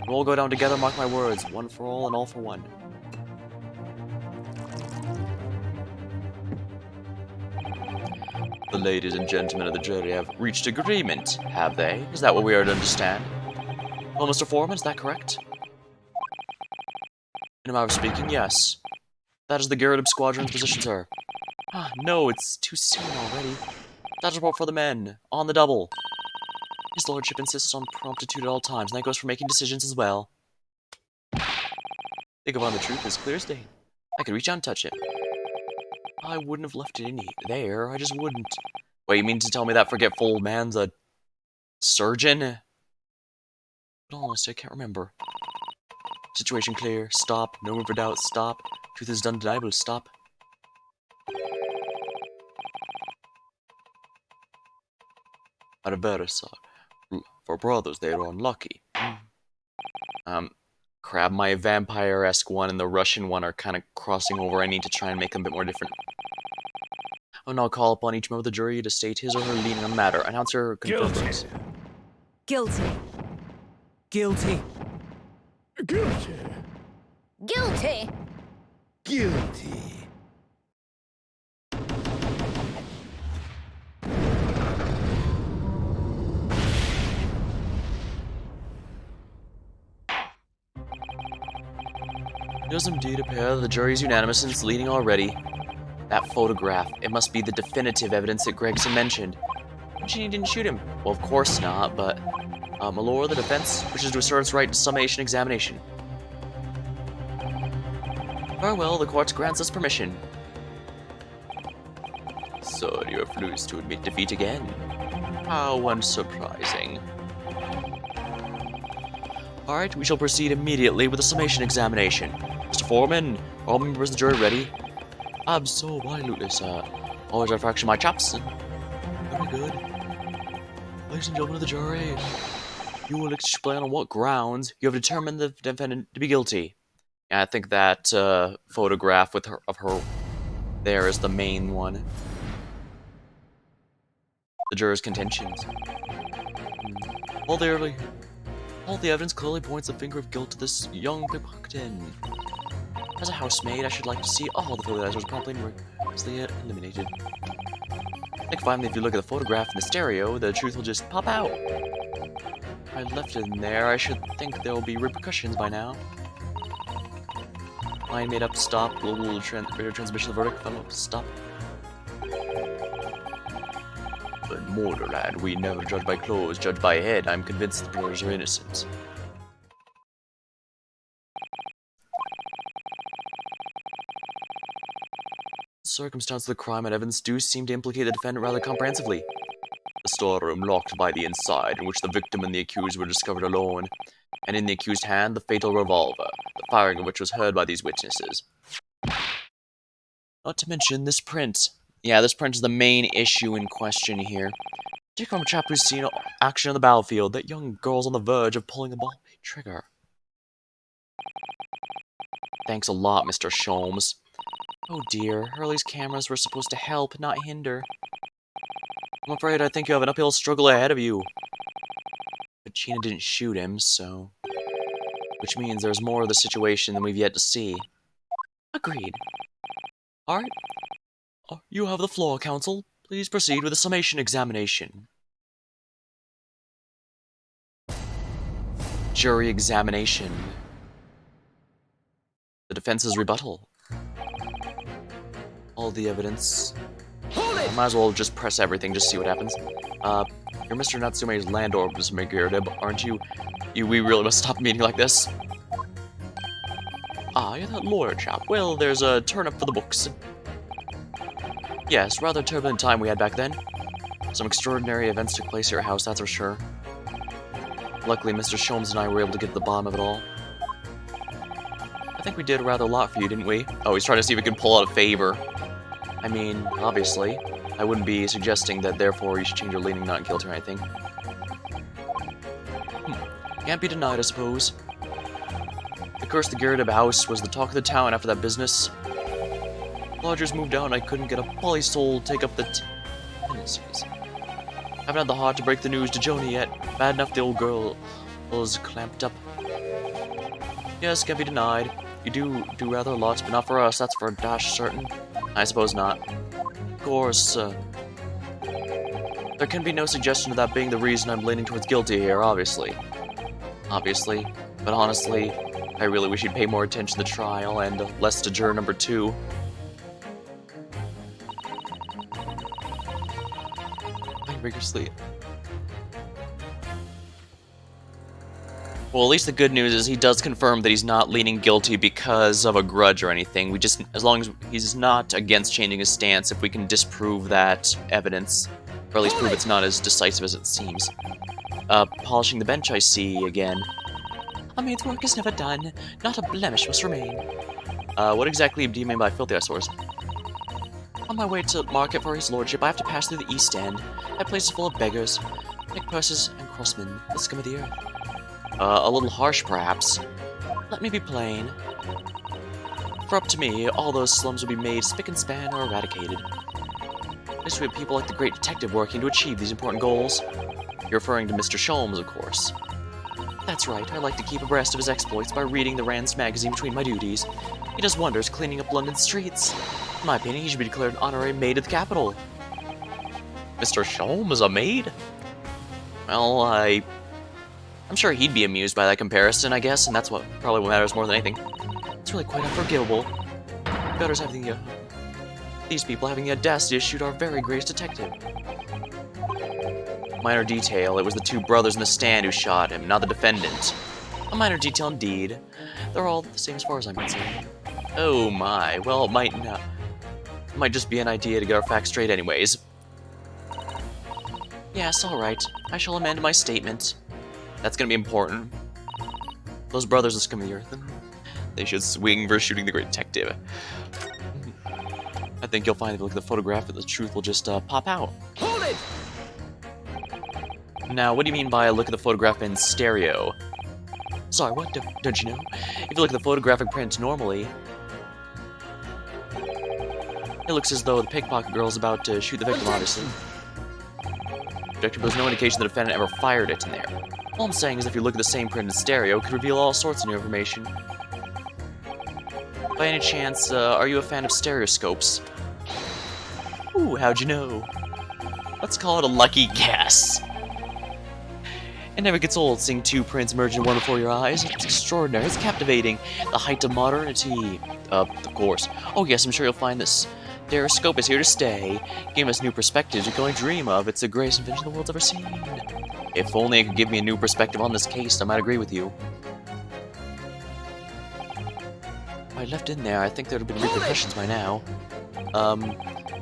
We'll all go down together, mark my words, one for all and all for one. The ladies and gentlemen of the jury have reached agreement, have they? Is that what we are to understand? Well, Mr. Foreman, is that correct? In a matter of speaking, yes. That is the Garrett Squadron's position, sir. Ah, no, it's too soon already. That's a report for the men, on the double. His lordship insists on promptitude at all times, and that goes for making decisions as well. Think of on the truth as clear as day. I could reach out and touch it. I wouldn't have left it in there, I just wouldn't. Wait, you mean to tell me that forgetful man's a surgeon? But honestly, I can't remember. Situation clear, stop, no room for doubt, stop. Truth is undeniable, stop. I'd have better, sir. For brothers, they are unlucky. Crab, my vampire-esque one and the Russian one are kind of crossing over. I need to try and make them a bit more different. I'll now call upon each member of the jury to state his or her leaning on the matter. Announcer confirms. Guilty. Guilty. Guilty. Guilty. Guilty. It does indeed appear that the jury is unanimous in its leaning already. That photograph, it must be the definitive evidence that Gregson mentioned. He didn't shoot him. Well, of course not, but... my lord, the defense wishes to assert its right to summation examination. Very well, the court grants us permission. So, you refuse to admit defeat again? How unsurprising. Alright, we shall proceed immediately with the summation examination. Mr. Foreman, all members of the jury ready? Absolutely, sir. Always a fraction of my chaps. Very good. Ladies and gentlemen of the jury, you will explain on what grounds you have determined the defendant to be guilty. And I think that photograph with her there is the main one. The jurors' contentions. All the evidence clearly points the finger of guilt to this young pickpocket. As a housemaid, I should like to see all the fertilizers promptly and rigorously eliminated. I think finally, if you look at the photograph in the stereo, the truth will just pop out. If I left it in there, I should think there will be repercussions by now. Line made up, stop. Global radio transmission of the verdict, follow, stop. But mortar lad, we never judge by clothes, judge by head. I'm convinced the brothers are innocent. The circumstance of the crime and evidence do seem to implicate the defendant rather comprehensively. The storeroom locked by the inside, in which the victim and the accused were discovered alone, and in the accused's hand the fatal revolver, the firing of which was heard by these witnesses. Not to mention this print. Yeah, this print is the main issue in question here. Take from a chap who's seen action on the battlefield, that young girl's on the verge of pulling a ball trigger. Thanks a lot, Mr. Sholmes. Oh dear, Hurley's cameras were supposed to help, not hinder. I'm afraid I think you have an uphill struggle ahead of you. But Gina didn't shoot him, so... Which means there's more of the situation than we've yet to see. Agreed. Alright. You have the floor, counsel. Please proceed with the summation examination. Jury examination. The defense's rebuttal. All the evidence. I might as well just press everything, just see what happens. You're Mr. Natsume's landlord, Mr. McGirdib, aren't you? We really must stop a meeting like this. Ah, you're that lawyer chap. Well, there's a turn-up for the books. Yes, rather turbulent time we had back then. Some extraordinary events took place at your house, that's for sure. Luckily, Mr. Sholmes and I were able to get to the bottom of it all. I think we did rather a lot for you, didn't we? Oh, he's trying to see if we can pull out a favor. I mean, obviously. I wouldn't be suggesting that therefore you should change your leaning not guilty or anything. Can't be denied, I suppose. Of course, the Garrett house was the talk of the town after that business. Lodgers moved out and I couldn't get a poly soul to take up the tenancies. Haven't had the heart to break the news to Joni yet. Bad enough the old girl was clamped up. Yes, can't be denied. You do rather a lot, but not for us, that's for a dash certain. I suppose not. Of course, There can be no suggestion of that being the reason I'm leaning towards guilty here, obviously. But honestly, I really wish you'd pay more attention to the trial and less to juror number 2. I rigorously... Well, at least the good news is he does confirm that he's not leaning guilty because of a grudge or anything. As long as he's not against changing his stance, if we can disprove that evidence, or at least prove it's not as decisive as it seems. Polishing the bench, I see, again. A maid's work is never done. Not a blemish must remain. What exactly do you mean by filthy eyesores? On my way to market for his lordship, I have to pass through the East End. That place is full of beggars, pickpurses, and crossmen, the scum of the earth. A little harsh, perhaps. Let me be plain. For up to me, all those slums will be made spick and span or eradicated. This way, people like the great detective working to achieve these important goals. You're referring to Mr. Sholmes, of course. That's right, I like to keep abreast of his exploits by reading the Rand's magazine between my duties. He does wonders cleaning up London streets. In my opinion, he should be declared an honorary maid of the capital. Mr. Sholmes, a maid? Well, I'm sure he'd be amused by that comparison, I guess, and that's probably what matters more than anything. It's really quite unforgivable. These people having the audacity to shoot our very greatest detective. Minor detail, it was the 2 brothers in the stand who shot him, not the defendant. A minor detail indeed. They're all the same as far as I'm concerned. Oh my, well, it might just be an idea to get our facts straight anyways. Yes, alright. I shall amend my statement. That's gonna be important. Those brothers are scum of the earth. They should swing for shooting the great detective. I think you'll find if you look at the photograph that the truth will just pop out. Hold it! Now, what do you mean by look at the photograph in stereo? Sorry, what? Don't you know? If you look at the photographic print normally, it looks as though the pickpocket girl is about to shoot the victim, obviously. There's no indication the defendant ever fired it in there. All I'm saying is if you look at the same print in stereo, it could reveal all sorts of new information. By any chance, are you a fan of stereoscopes? Ooh, how'd you know? Let's call it a lucky guess. It never gets old seeing 2 prints merge in one before your eyes. It's extraordinary, it's captivating. The height of modernity. Of course. Oh yes, I'm sure you'll find this Stereoscope is here to stay, giving us new perspectives you can only dream of. It's the greatest invention the world's ever seen. If only it could give me a new perspective on this case, I might agree with you. If I left in there, I think there'd have been repercussions by now.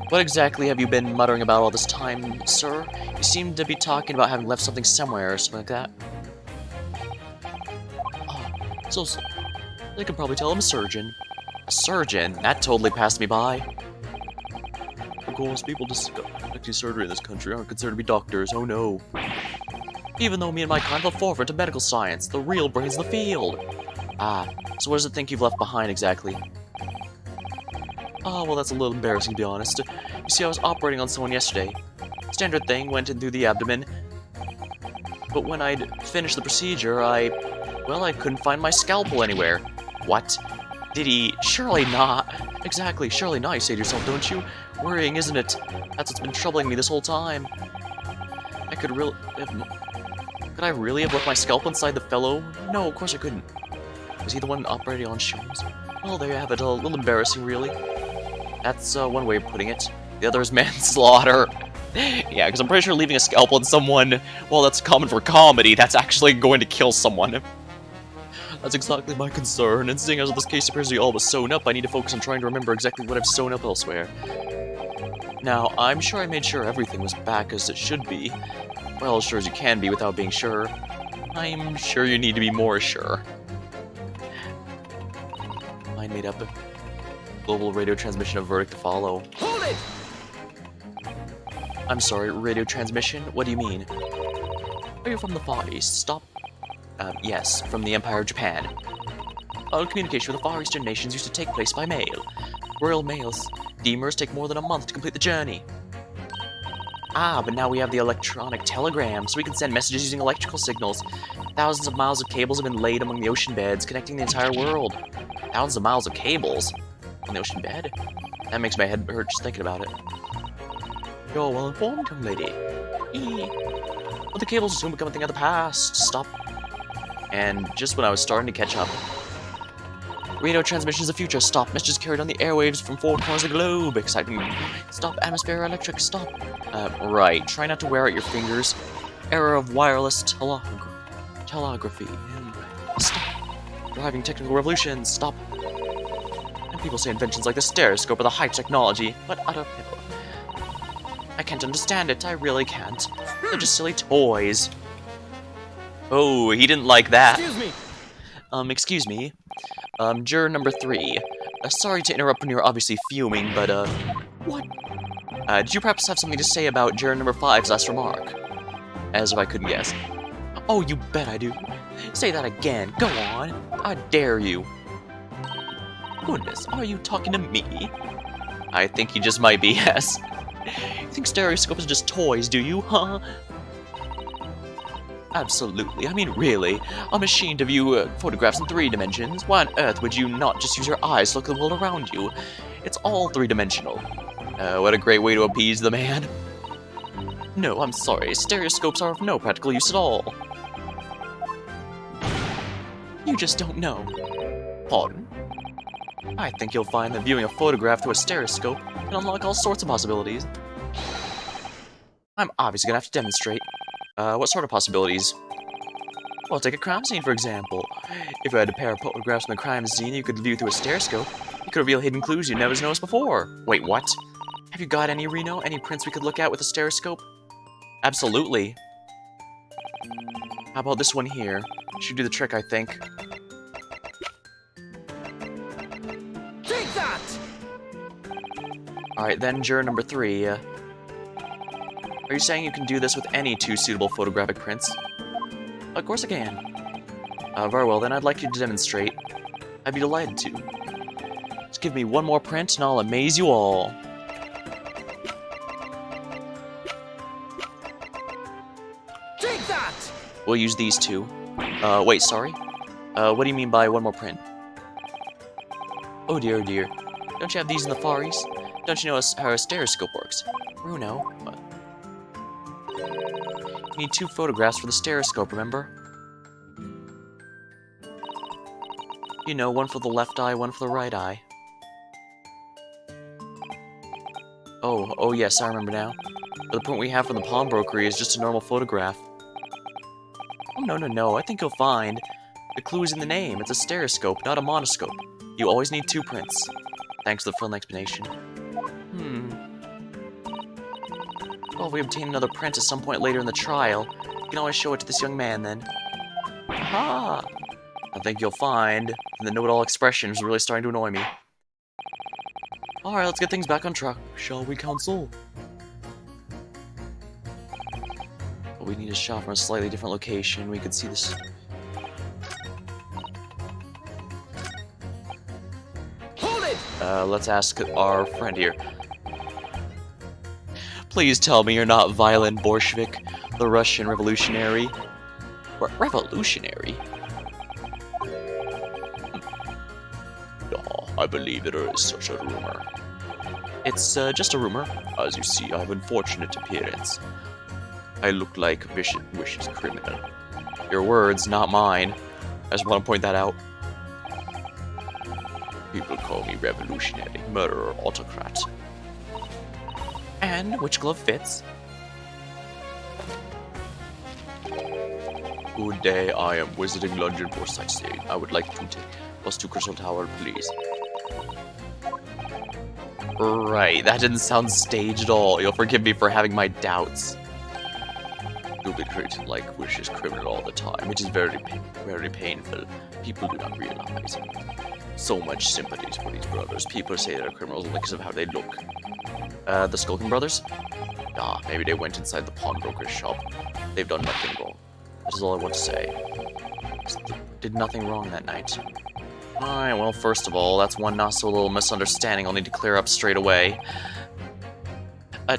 What exactly have you been muttering about all this time, sir? You seem to be talking about having left something somewhere or something like that. Oh, so they can probably tell I'm a surgeon. A surgeon? That totally passed me by. Of course, people conducting surgery in this country aren't considered to be doctors, oh no. Even though me and my kind are forward to medical science, the real brains of the field. Ah, so what does it think you've left behind exactly? Oh, well that's a little embarrassing to be honest. You see, I was operating on someone yesterday. Standard thing, went in through the abdomen. But when I'd finished the procedure, I couldn't find my scalpel anywhere. What? Did he? Surely not. Exactly, surely not, you say to yourself, don't you? Worrying, isn't it? That's what's been troubling me this whole time. Could I really have left my scalpel inside the fellow? No, of course I couldn't. Was he the one operating on Sholmes? Well, there you have it. A little embarrassing, really. That's one way of putting it. The other is manslaughter. Yeah, because I'm pretty sure leaving a scalpel in someone, well, that's common for comedy. That's actually going to kill someone. That's exactly my concern, and seeing as this case appears to be all but sewn up, I need to focus on trying to remember exactly what I've sewn up elsewhere. Now, I'm sure I made sure everything was back as it should be. Well, as sure as you can be without being sure. I'm sure you need to be more sure. Mind made up. Global radio transmission of verdict to follow. Hold it! I'm sorry, radio transmission? What do you mean? Are you from the Far East? Stop. Yes, from the Empire of Japan. All communication with the Far Eastern nations used to take place by mail. Royal Mail steamers take more than a month to complete the journey. Ah, but now we have the electronic telegram, so we can send messages using electrical signals. Thousands of miles of cables have been laid among the ocean beds, connecting the entire world. Thousands of miles of cables? On the ocean bed? That makes my head hurt just thinking about it. You're well informed, young lady. But the cables soon become a thing of the past. Stop. And just when I was starting to catch up. Radio transmissions of the future. Stop. Messages carried on the airwaves from four corners of the globe. Exciting. Stop. Atmosphere electric. Stop. Right. Try not to wear out your fingers. Error of wireless telegraphy. Stop. Driving technical revolution. Stop. And people say inventions like the Stereoscope are the high technology, but I can't understand it. I really can't. They're just silly toys. Oh, he didn't like that. Excuse me. Excuse me. Juror number 3. Sorry to interrupt when you're obviously fuming, but, what? Did you perhaps have something to say about juror number 5's last remark? As if I couldn't guess. Oh, you bet I do. Say that again. Go on. I dare you. Goodness, are you talking to me? I think you just might be, yes. You think Stereoscope is just toys, do you, huh? Absolutely. I mean, really. A machine to view photographs in 3 dimensions. Why on earth would you not just use your eyes to look at the world around you? It's all 3-dimensional. What a great way to appease the man. No, I'm sorry. Stereoscopes are of no practical use at all. You just don't know. Pardon? I think you'll find that viewing a photograph through a stereoscope can unlock all sorts of possibilities. I'm obviously gonna have to demonstrate. What sort of possibilities? Well, take a crime scene, for example. If you had a pair of photographs from the crime scene you could view through a stereoscope, you could reveal hidden clues you'd never noticed before. Wait, what? Have you got any, Reno? Any prints we could look at with a stereoscope? Absolutely. How about this one here? Should do the trick, I think. Take that! Alright, then juror number 3. Are you saying you can do this with any 2 suitable photographic prints? Of course I can. Very well, then I'd like you to demonstrate. I'd be delighted to. Just give me one more print and I'll amaze you all. Take that! We'll use these 2. Wait, sorry? What do you mean by one more print? Oh dear, oh dear. Don't you have these in the Far East? Don't you know how a stereoscope works? Bruno, you need 2 photographs for the stereoscope, remember? You know, one for the left eye, one for the right eye. Oh yes, I remember now. But the print we have from the pawnbrokery is just a normal photograph. Oh, no, I think you'll find the clue is in the name. It's a stereoscope, not a monoscope. You always need 2 prints. Thanks for the friendly explanation. Well, if we obtain another print at some point later in the trial, you can always show it to this young man then. Aha! I think you'll find the know-it-all expression is really starting to annoy me. Alright, let's get things back on track, shall we, counsel? But we need a shot from a slightly different location. We could see this. Hold it! Let's ask our friend here. Please tell me you're not Violent Bolshevik, the Russian revolutionary. Revolutionary? I believe there is such a rumor. It's just a rumor. As you see, I have unfortunate appearance. I look like vicious criminal. Your words, not mine. I just want to point that out. People call me revolutionary, murderer, autocrat. And which glove fits? Good day, I am visiting London for sightseeing. I would like to take +2 Crystal Tower, please. Right, that didn't sound staged at all. You'll forgive me for having my doubts. You'll be treated like vicious criminal all the time. It is very painful. People do not realize it. So much sympathy for these brothers. People say they're criminals because of how they look. The Skulkin brothers? Ah, maybe they went inside the pawnbroker's shop. They've done nothing wrong. That is all I want to say. Did nothing wrong that night. Alright, well, first of all, that's one not-so-little misunderstanding I'll need to clear up straight away.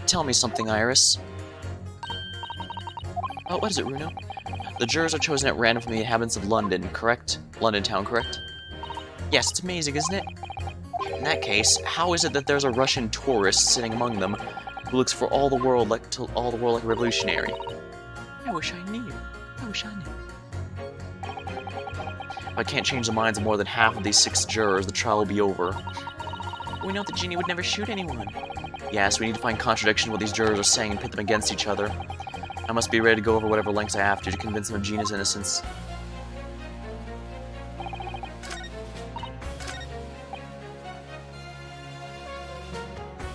Tell me something, Iris. Oh, what is it, Runo? The jurors are chosen at random from the inhabitants of London, correct? London town, correct? Yes, it's amazing, isn't it? In that case, how is it that there's a Russian tourist sitting among them? who looks for all the world like a revolutionary. I wish I knew. I wish I knew. If I can't change the minds of more than half of these 6 jurors, the trial will be over. We know the genie would never shoot anyone. Yes, we need to find contradiction in what these jurors are saying and pit them against each other. I must be ready to go over whatever lengths I have to convince them of Gina's innocence.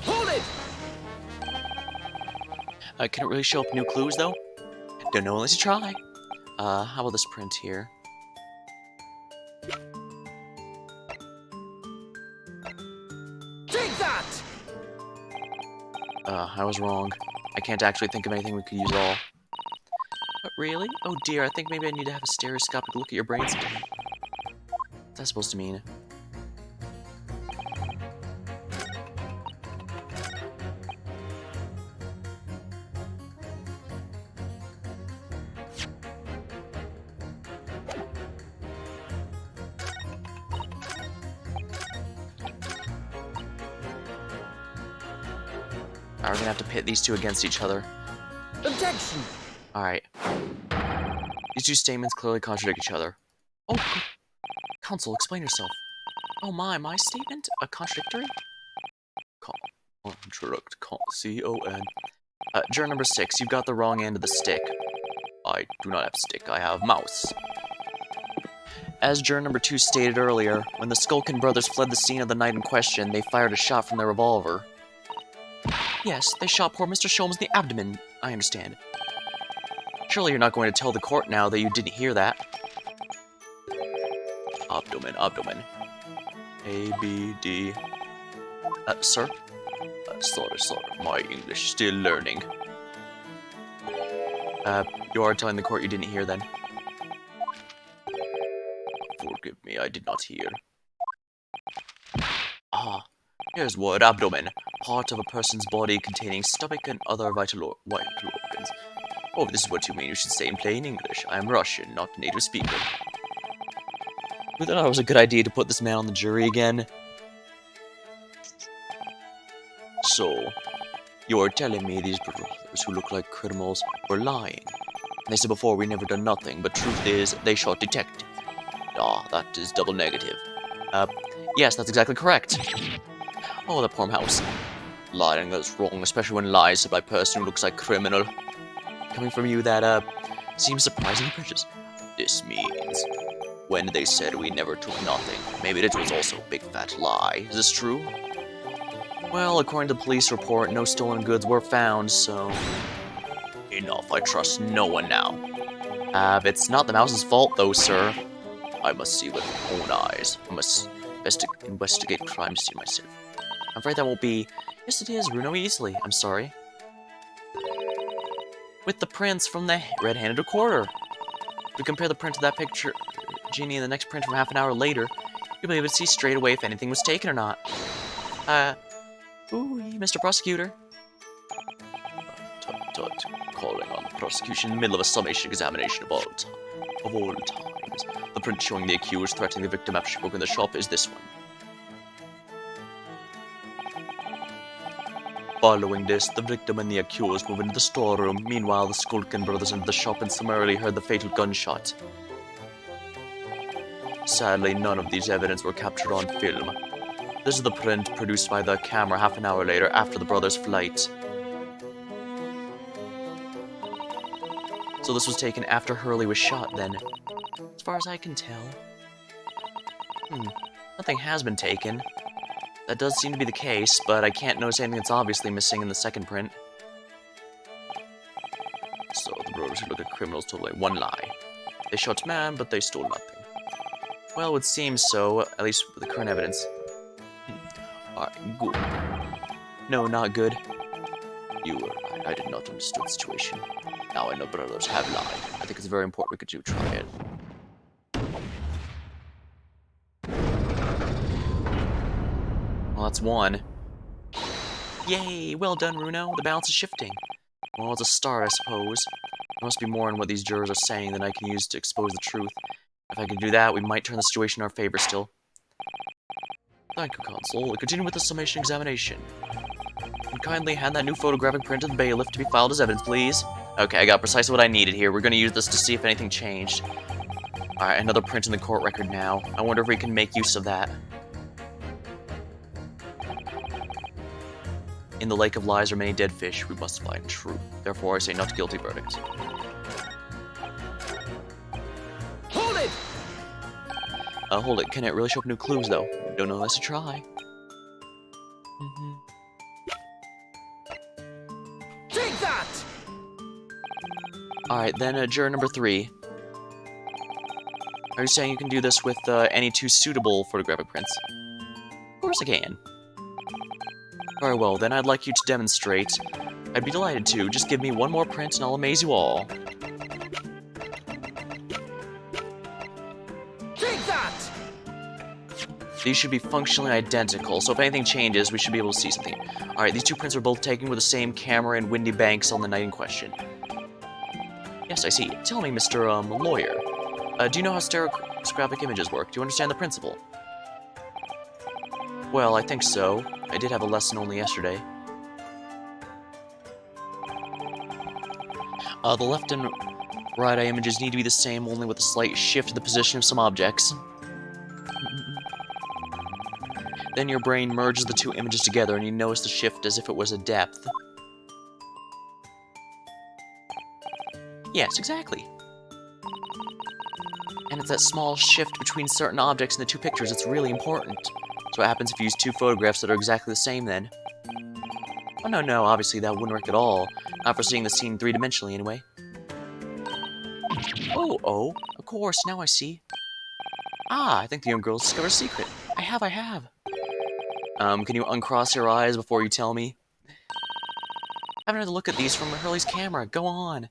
Hold it! Can it really show up new clues, though? Don't know unless you try. How about this print here? Take that! I was wrong. I can't actually think of anything we could use at all. But really? Oh dear, I think maybe I need to have a stereoscopic look at your brains again. What's that supposed to mean? Alright, we're gonna have to pit these two against each other. Objection! Alright. These two statements clearly contradict each other. Oh, counsel, explain yourself. Oh my statement? A contradictory? Contradict, C-O-N. Juror number 6, you've got the wrong end of the stick. I do not have stick, I have mouse. As juror number 2 stated earlier, when the Skulkin brothers fled the scene of the night in question, they fired a shot from their revolver. Yes, they shot poor Mr. Sholmes in the abdomen, I understand. Surely you're not going to tell the court now that you didn't hear that. Abdomen. A, B, D. Sir? Sorry, my English still learning. You are telling the court you didn't hear then? Forgive me, I did not hear. Here's word abdomen. Part of a person's body containing stomach and other vital organs. Oh, if this is what you mean, you should say in plain English. I am Russian, not a native speaker. We thought it was a good idea to put this man on the jury again. So, you're telling me these brothers who look like criminals were lying? They said before we never done nothing, but truth is, they shot detective. That is double negative. Yes, that's exactly correct. Oh, that poor mouse. Lying is wrong, especially when lies said by a person who looks like criminal. Coming from you, that, seems surprisingly precious. This means, when they said we never took nothing, maybe it was also a big fat lie. Is this true? Well, according to the police report, no stolen goods were found, so... Enough, I trust no one now. It's not the mouse's fault, though, sir. I must see with my own eyes. I must investigate crime scene myself. I'm afraid that won't be... Yes, it is, Runo, easily. I'm sorry. With the prints from the red-handed recorder. If we compare the print to that picture, Genie, and the next print from half an hour later, you'll be able to see straight away if anything was taken or not. Ooh, Mr. Prosecutor. Tut, calling on the prosecution in the middle of a summation examination of all times. The print showing the accused threatening the victim after she broke in the shop is this one. Following this, the victim and the accused move into the storeroom. Meanwhile, the Skulkin brothers entered the shop and summarily heard the fatal gunshot. Sadly, none of these evidence were captured on film. This is the print produced by the camera half an hour later after the brothers' flight. So this was taken after Hurley was shot, then. As far as I can tell. Nothing has been taken. That does seem to be the case, but I can't notice anything that's obviously missing in the second print. So, the brothers who look at criminals told like one lie. They shot man, but they stole nothing. Well, it would seem so, at least with the current evidence. Alright, good. No, not good. You were right, I did not understand the situation. Now I know brothers have lied. I think it's very important we could try it. Well, that's one. Yay! Well done, Runo. The balance is shifting. Well, it's a start, I suppose. There must be more in what these jurors are saying than I can use to expose the truth. If I can do that, we might turn the situation in our favor still. Thank you, Consul. We'll continue with the summation examination. kindly hand that new photographic print to the bailiff to be filed as evidence, please? Okay, I got precisely what I needed here. We're gonna use this to see if anything changed. Alright, another print in the court record now. I wonder if we can make use of that. In the lake of lies are many dead fish. We must find truth. Therefore, I say not guilty verdict. Hold it! Hold it. Can it really show up new clues, though? Don't know unless you try. Take that! Alright, then, juror number 3. Are you saying you can do this with any 2 suitable photographic prints? Of course I can. Very well, then I'd like you to demonstrate. I'd be delighted to. Just give me one more print and I'll amaze you all. Take that! These should be functionally identical, so if anything changes, we should be able to see something. Alright, these 2 prints were both taken with the same camera in windy banks on the night in question. Yes, I see. Tell me, Mr. Lawyer. Do you know how stereographic images work? Do you understand the principle? Well, I think so. I did have a lesson only yesterday. The left and right eye images need to be the same, only with a slight shift in the position of some objects. Then your brain merges the 2 images together and you notice the shift as if it was a depth. Yes, exactly. And it's that small shift between certain objects in the 2 pictures that's really important. So what happens if you use 2 photographs that are exactly the same then? Oh no, obviously that wouldn't work at all. Not for seeing the scene 3-dimensionally anyway. Oh, of course, now I see. Ah, I think the young girl's discovered a secret. I have. Can you uncross your eyes before you tell me? I haven't had a look at these from Hurley's camera. Go on.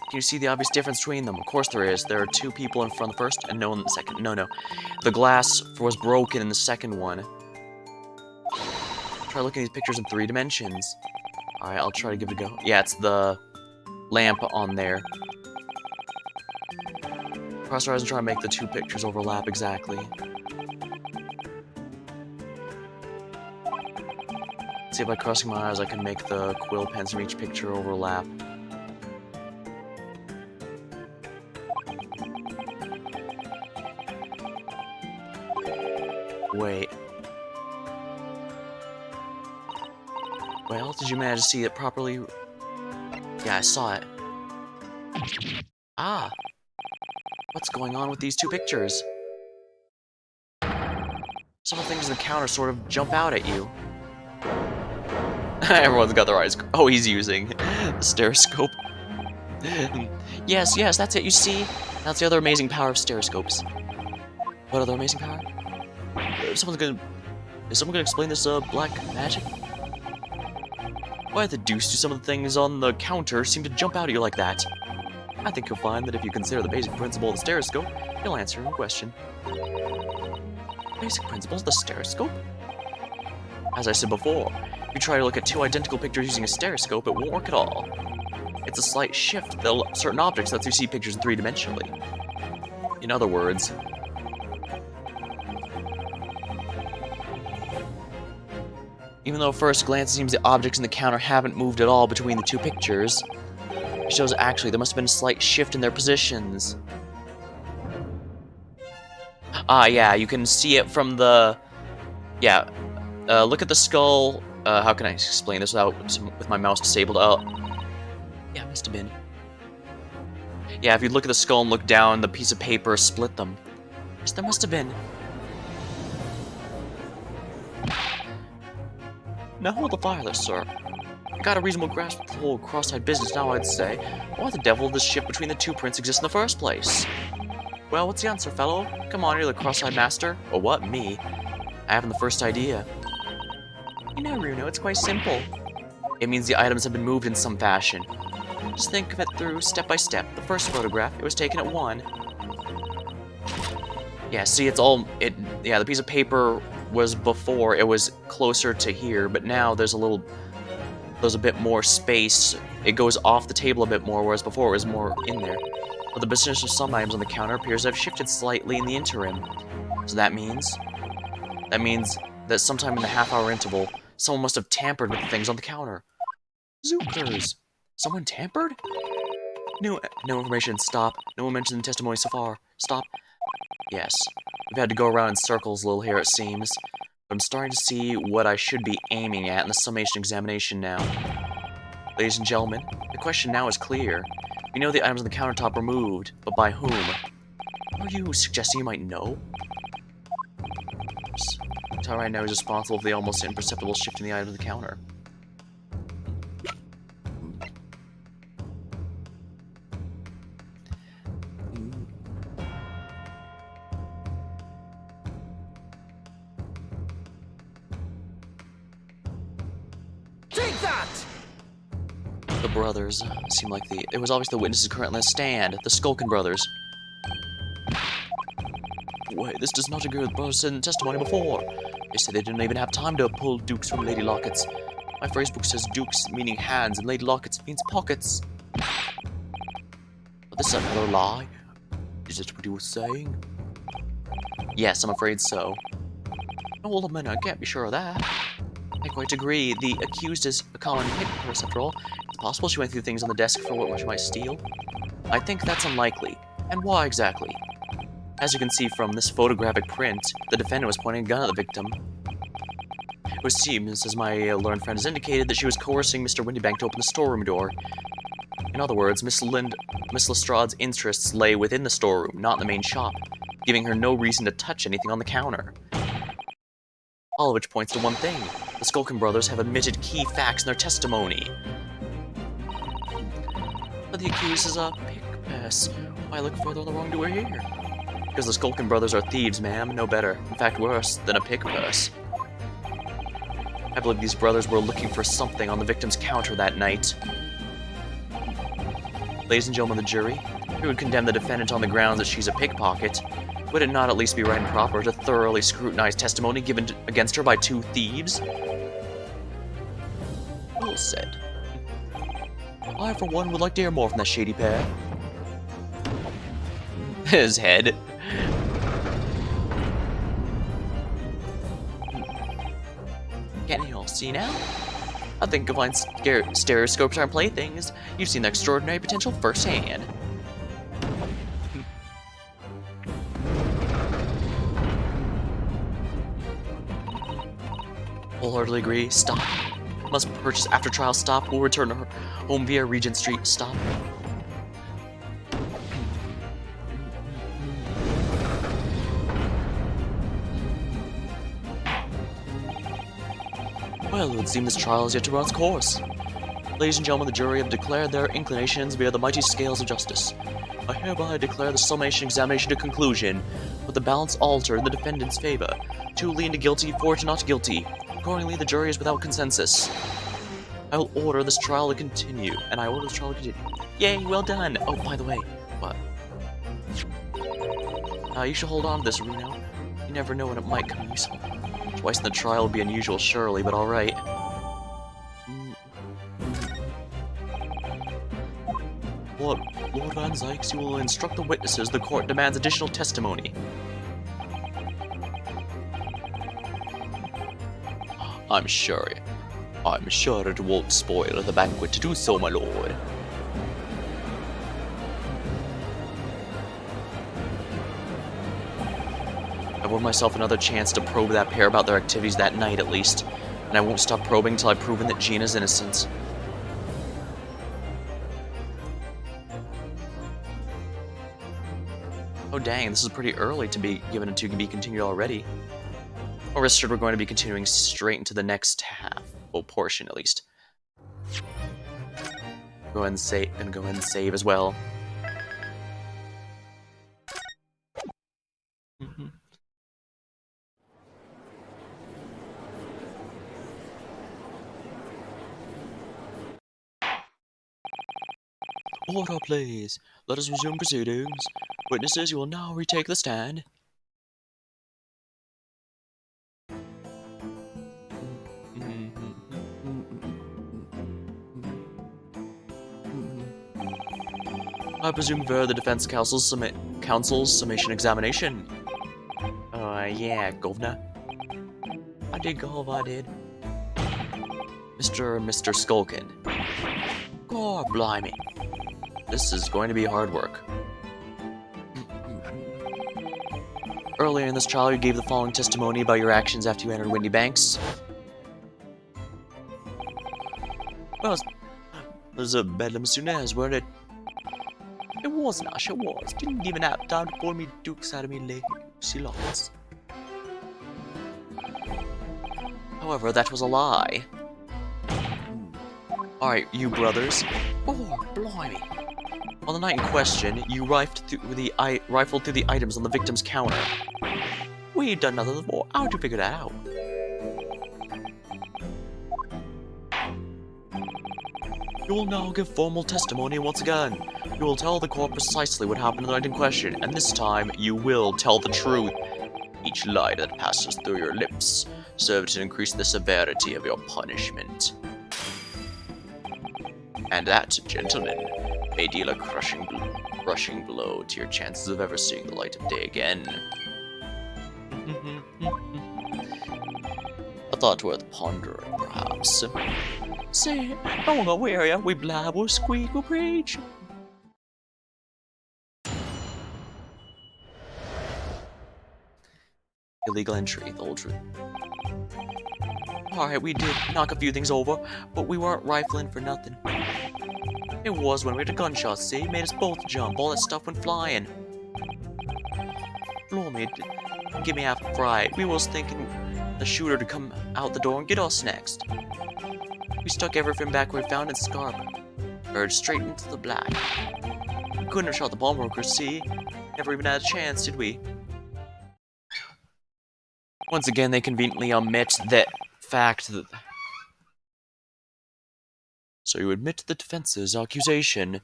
Can you see the obvious difference between them? Of course there is. There are 2 people in front of the first and no one in the second. No. The glass was broken in the second one. Try looking at these pictures in 3 dimensions. Alright, I'll try to give it a go. Yeah, it's the lamp on there. Cross your eyes and try to make the 2 pictures overlap exactly. See if by crossing my eyes I can make the quill pens from each picture overlap. Wait. Well, did you manage to see it properly? Yeah, I saw it. Ah! What's going on with these 2 pictures? Some of the things in the counter sort of jump out at you. Everyone's got their eyes. Oh, he's using the Stereoscope. Yes, that's it, you see? That's the other amazing power of Stereoscopes. What other amazing power? Is someone gonna explain this, black magic? Why the deuce do some of the things on the counter seem to jump out at you like that? I think you'll find that if you consider the basic principle of the Stereoscope, you'll answer your own question. Basic principles of the Stereoscope? As I said before, if you try to look at 2 identical pictures using a Stereoscope, it won't work at all. It's a slight shift that certain objects lets you see pictures 3-dimensionally. In other words, even though at first glance it seems the objects in the counter haven't moved at all between the 2 pictures, it shows actually there must have been a slight shift in their positions. Ah, yeah, you can see it from the... Yeah, look at the skull. How can I explain this with my mouse disabled? Yeah, it must have been. Yeah, if you look at the skull and look down, the piece of paper split them. Yes, there must have been. Now hold the fire there, sir. I got a reasonable grasp of the whole cross-eyed business now, I'd say. Why the devil does this shift between the 2 prints exist in the first place? Well, what's the answer, fellow? Come on, you're the cross-eyed master. Or what, me? I haven't the first idea. You know, Runo, it's quite simple. It means the items have been moved in some fashion. Just think of it through step by step. The first photograph, it was taken at 1. Yeah, see, yeah, the piece of paper was before, it was closer to here, but now there's a bit more space. It goes off the table a bit more, whereas before it was more in there. But the position of some items on the counter appears to have shifted slightly in the interim. So that means That means that sometime in the half-hour interval, someone must have tampered with the things on the counter. Zookers! Someone tampered? No information. Stop. No one mentioned the testimony so far. Stop. Yes. We've had to go around in circles a little here, it seems. But I'm starting to see what I should be aiming at in the summation examination now. Ladies and gentlemen, the question now is clear. We know the items on the countertop were moved, but by whom? Are you suggesting you might know? Tell right now is responsible for the almost imperceptible shift in the item of the counter. Take that! The brothers seem like it was obvious the witnesses currently on the stand. The Skulkin brothers. Wait, this does not agree with the brothers said in testimony before. They said they didn't even have time to pull dukes from Lady Lockets. My phrasebook says dukes meaning hands and Lady Lockets means pockets. But this is another lie. Is it what he was saying? Yes, I'm afraid so. Oh, well, a minute, I can't be sure of that. I quite agree. The accused is a common pickpurse, after all. It's possible she went through things on the desk for what she might steal. I think that's unlikely. And why exactly? As you can see from this photographic print, the defendant was pointing a gun at the victim. It seems, as my learned friend has indicated, that she was coercing Mr. Windybank to open the storeroom door. In other words, Miss Lestrade's interests lay within the storeroom, not in the main shop, giving her no reason to touch anything on the counter. All of which points to one thing. The Skulkin brothers have admitted key facts in their testimony. But the accused is a pickpurse. Why look further on the wrongdoer here? Because the Skulkin brothers are thieves, ma'am, no better. In fact, worse than a pickpurse. I believe these brothers were looking for something on the victim's counter that night. Ladies and gentlemen of the jury, who would condemn the defendant on the grounds that she's a pickpocket? Would it not at least be right and proper to thoroughly scrutinize testimony given against her by two thieves? Well said. I, for one, would like to hear more from that shady pair. His head. Can you all see now? I think you'll find stereoscopes aren't playthings. You've seen the extraordinary potential firsthand. Wholeheartedly agree. Stop. Must purchase after trial. Stop. Will return to her home via Regent Street. Stop. Well, it would seem this trial is yet to run its course. Ladies and gentlemen, the jury have declared their inclinations via the mighty scales of justice. I hereby declare the summation examination to conclusion, with the balance altered in the defendant's favor. 2 lean to guilty, 4 to not guilty. Accordingly, the jury is without consensus. I will order this trial to continue, and I order this trial to continue. Yay, well done! Oh, by the way, what? You should hold on to this, Reno. You never know when it might come useful. Twice in the trial would be unusual, surely, but alright. Lord Van Zykes, you will instruct the witnesses. The court demands additional testimony. I'm sure it won't spoil the banquet to do so, my lord. I won myself another chance to probe that pair about their activities that night, at least, and I won't stop probing until I've proven that Gina's innocent. Oh dang, this is pretty early to be given to be continued already. Or rest assured, we're going to be continuing straight into the next half. Well, portion at least. Go ahead and save as well. Order, please. Let us resume proceedings. Witnesses, you will now retake the stand. I presume for the defense counsel's summation examination. Yeah, governor. did go, I did. Mr. and Mr. Skulkin. God blimey. This is going to be hard work. Earlier in this trial, you gave the following testimony about your actions after you entered Windy Banks. Well, it was a bedlam as soon as, weren't it? It was, Nash, it was. Didn't even have time to pull me dukes out of me lately. She lost. However, that was a lie. Alright, you brothers. Oh, blimey. On the night in question, you rifled through the items on the victim's counter. We've done nothing more. How'd you figure that out? You will now give formal testimony once again. You will tell the court precisely what happened on the night in question, and this time you will tell the truth. Each lie that passes through your lips serves to increase the severity of your punishment. And that, gentlemen, may deal a crushing blow to your chances of ever seeing the light of day again. A thought worth pondering, perhaps. Say, don't go weary, we blab, we'll squeak, we'll preach. Illegal entry, the whole truth. Alright, we did knock a few things over, but we weren't rifling for nothing. It was when we had a gunshot, see? Made us both jump, all that stuff went flying. Blimey, give me half a fright. We was thinking the shooter to come out the door and get us next. We stuck everything back where we found in Scarp. Urged straight into the black. We couldn't have shot the bomb broker, see? Never even had a chance, did we? Once again, they conveniently omit that fact that... So you admit the defense's accusation.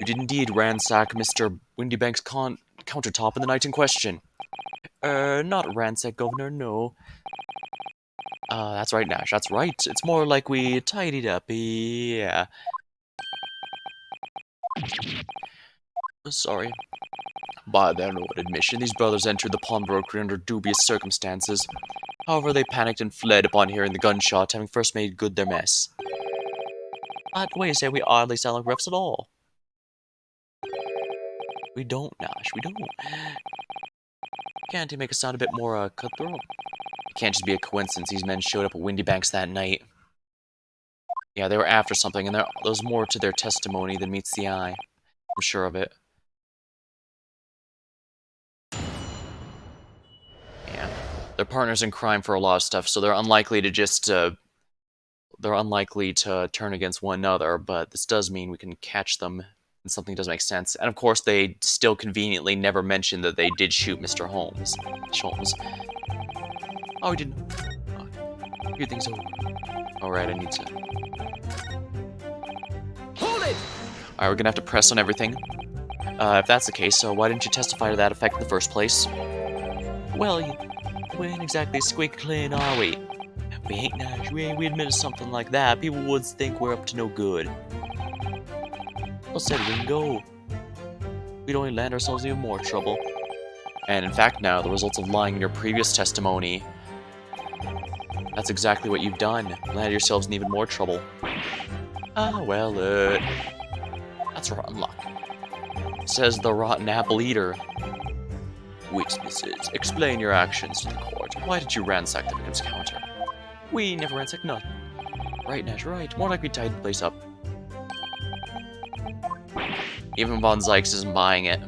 You did indeed ransack Mr. Windybank's countertop in the night in question. Not ransack, Governor, no. That's right, Nash, that's right. It's more like we tidied up, yeah. Sorry. By their own admission, these brothers entered the pawnbrokery under dubious circumstances. However, they panicked and fled upon hearing the gunshot, having first made good their mess. Not the way you say we oddly sound like refs at all. We don't, Nash, we don't. Can't he make us sound a bit more, cutthroat? It can't just be a coincidence these men showed up at Windy Banks that night. Yeah, they were after something, and there's more to their testimony than meets the eye. I'm sure of it. Yeah. They're partners in crime for a lot of stuff, so they're unlikely to just, they're unlikely to turn against one another, but this does mean we can catch them when something doesn't make sense. And of course, they still conveniently never mention that they did shoot Mr. Holmes. Oh, we didn't. Oh, few things over. Alright, I need to... Hold it! Alright, we're gonna have to press on everything. If that's the case, so why didn't you testify to that effect in the first place? Well, we ain't exactly squeak clean, are we? We ain't, Nash. We admitted something like that, people would think we're up to no good. I said we can go. We'd only land ourselves in even more trouble. And in fact now, the results of lying in your previous testimony, that's exactly what you've done. Landed yourselves in even more trouble. Ah, well, that's rotten luck. Says the rotten apple eater. Witnesses, explain your actions to the court. Why did you ransack the victim's counter? We never ransacked nothing. Right, Nash, right. More like we tied the place up. Even Von Zykes isn't buying it.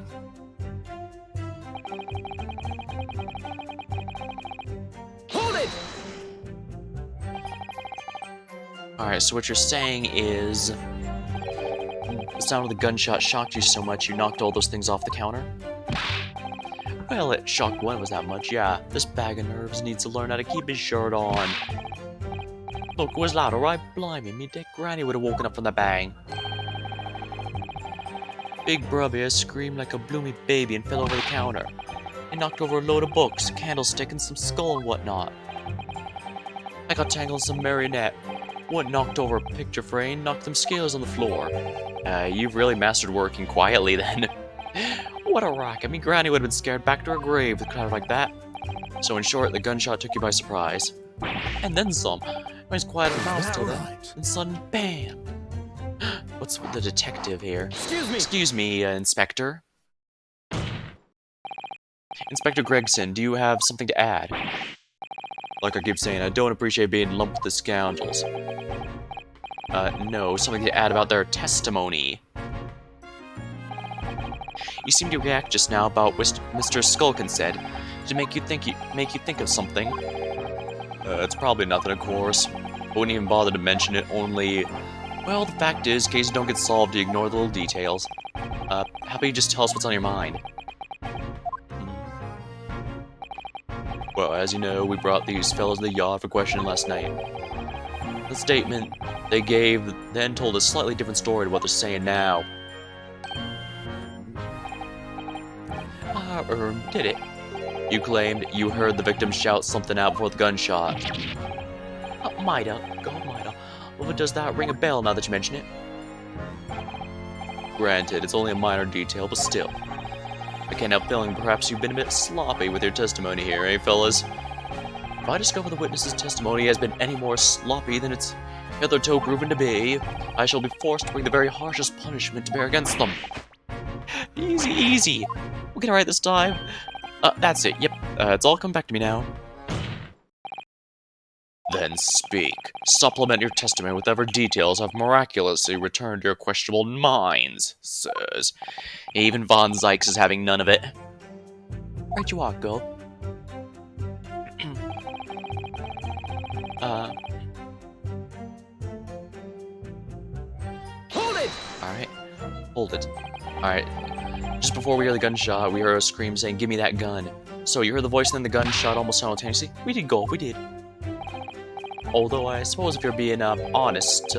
Hold it! Alright, so what you're saying is... the sound of the gunshot shocked you so much you knocked all those things off the counter? Well, it shocked one was that much, yeah. This bag of nerves needs to learn how to keep his shirt on. Look, it was loud, alright? Blimey, me dead granny would have woken up from the bang. Big brother screamed like a bloomy baby and fell over the counter. He knocked over a load of books, a candlestick, and some skull and whatnot. I got tangled in some marionette. One knocked over a picture frame, knocked them scales on the floor. You've really mastered working quietly then. What a racket. I mean, Granny would have been scared back to her grave with a crowd like that. So in short, the gunshot took you by surprise. And then some. Nice quiet as a mouse till then. Right. And sudden bam! What's with the detective here? Excuse me. Excuse me, Inspector. Inspector Gregson, do you have something to add? Like I keep saying, I don't appreciate being lumped with the scoundrels. No, something to add about their testimony. You seemed to react just now about what Mr. Skulkin said to make you think of something. It's probably nothing, of course. I wouldn't even bother to mention it, only... Well, the fact is, cases don't get solved, you ignore the little details. How about you just tell us what's on your mind? Well, as you know, we brought these fellows to the yard for questioning last night. The statement they gave then told a slightly different story to what they're saying now. Did it? You claimed you heard the victim shout something out before the gunshot. Mida. God, Mida. Well, does that ring a bell now that you mention it? Granted, it's only a minor detail, but still. I can't help feeling perhaps you've been a bit sloppy with your testimony here, eh, fellas? If I discover the witness's testimony has been any more sloppy than it's hitherto proven to be, I shall be forced to bring the very harshest punishment to bear against them. Easy, easy. We'll get it right this time. That's it, yep. It's all come back to me now. Then speak. Supplement your testimony with whatever details have miraculously returned to your questionable minds, sirs. Even Von Zykes is having none of it. Right you are, girl. Hold it! Alright. Hold it. Alright. Just before we hear the gunshot, we heard a scream saying, "Give me that gun." So you heard the voice and then the gunshot almost simultaneously? We did go, we did. Although I suppose if you're being honest,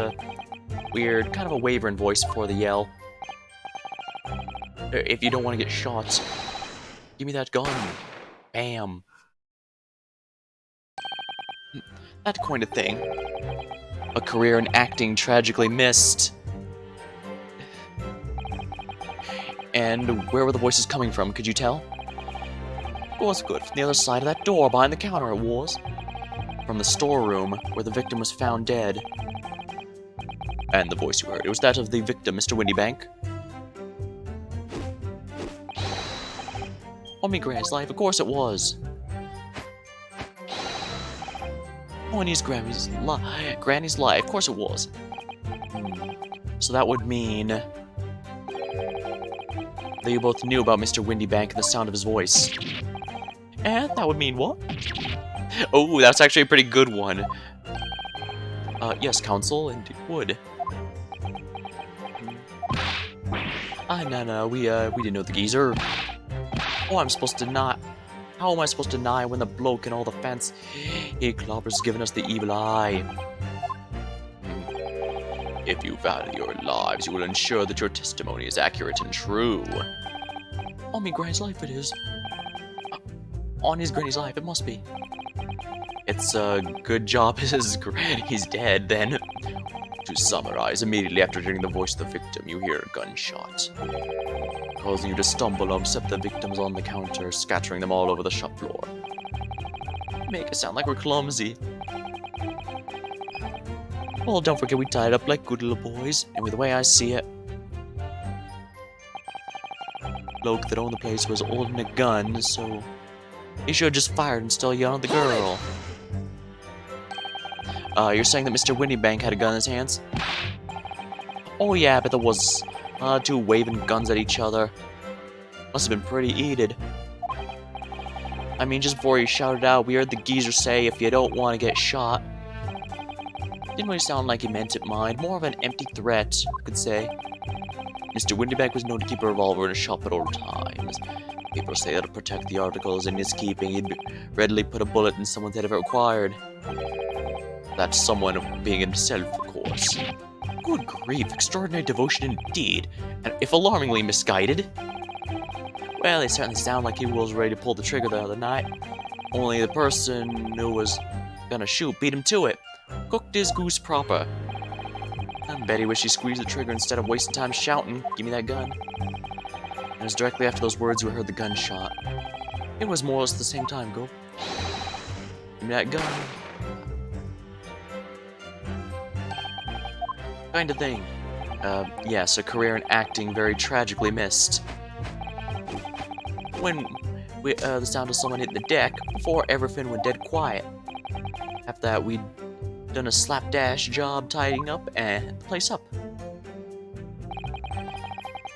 weird, kind of a wavering voice before the yell. If you don't want to get shot, give me that gun. Bam. That kind of thing. A career in acting tragically missed. And where were the voices coming from, could you tell? Of course, good. From the other side of that door, behind the counter, it was. From the storeroom, where the victim was found dead. And the voice you heard, it was that of the victim, Mr. Windybank. On me Granny's life, of course it was. On his Granny's life, of course it was. So that would mean that you both knew about Mr. Windybank and the sound of his voice. And that would mean what? Oh, that's actually a pretty good one. Yes, counsel, and it would. No, we didn't know the geezer. Oh, I'm supposed to not. How am I supposed to deny when the bloke and all the fence he clobber's giving us the evil eye? If you value your lives, you will ensure that your testimony is accurate and true. On me Granny's life it is. On his Granny's life, it must be. It's a good job he's dead, then. To summarize, immediately after hearing the voice of the victim, you hear a gunshot, causing you to stumble and upset the victims on the counter, scattering them all over the shop floor. Make it sound like we're clumsy. Well, don't forget we tied up like good little boys, and with the way I see it, bloke that owned the place was holding a gun, so he should have just fired instead of yelling at the girl. You're saying that Mr. Windybank had a gun in his hands? Oh yeah, but there was two waving guns at each other. Must have been pretty heated. I mean, just before he shouted out, we heard the geezer say, "If you don't want to get shot." Didn't really sound like he meant it, mind. More of an empty threat, you could say. Mr. Windybank was known to keep a revolver in his shop at all times. People say that to protect the articles in his keeping, he'd readily put a bullet in someone's head if it required. That someone being himself, of course. Good grief, extraordinary devotion indeed, and if alarmingly misguided. Well, it certainly sounded like he was ready to pull the trigger the other night. Only the person who was gonna shoot beat him to it. Cooked his goose proper. I bet he wished he squeezed the trigger instead of wasting time shouting, "Give me that gun." And it was directly after those words we heard the gunshot. It was more or less at the same time, go. Give me that gun. Kind of thing. Yes, a career in acting very tragically missed. When the sound of someone hit the deck, before everything went dead quiet. After that, we'd done a slapdash job tidying up and the place up.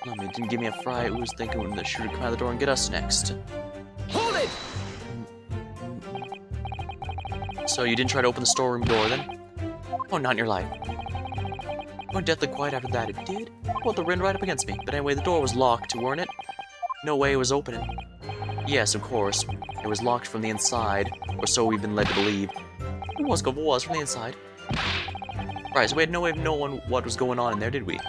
I mean, it didn't give me a fright. Who was thinking when the shooter come out the door and get us next? Hold it! So you didn't try to open the storeroom door then? Oh, not in your life. Went deathly quiet after that. It did? Well, the wind right up against me. But anyway, the door was locked, weren't it? No way it was opening. Yes, of course. It was locked from the inside, or so we've been led to believe. It was from the inside. Right, so we had no way of knowing what was going on in there, did we?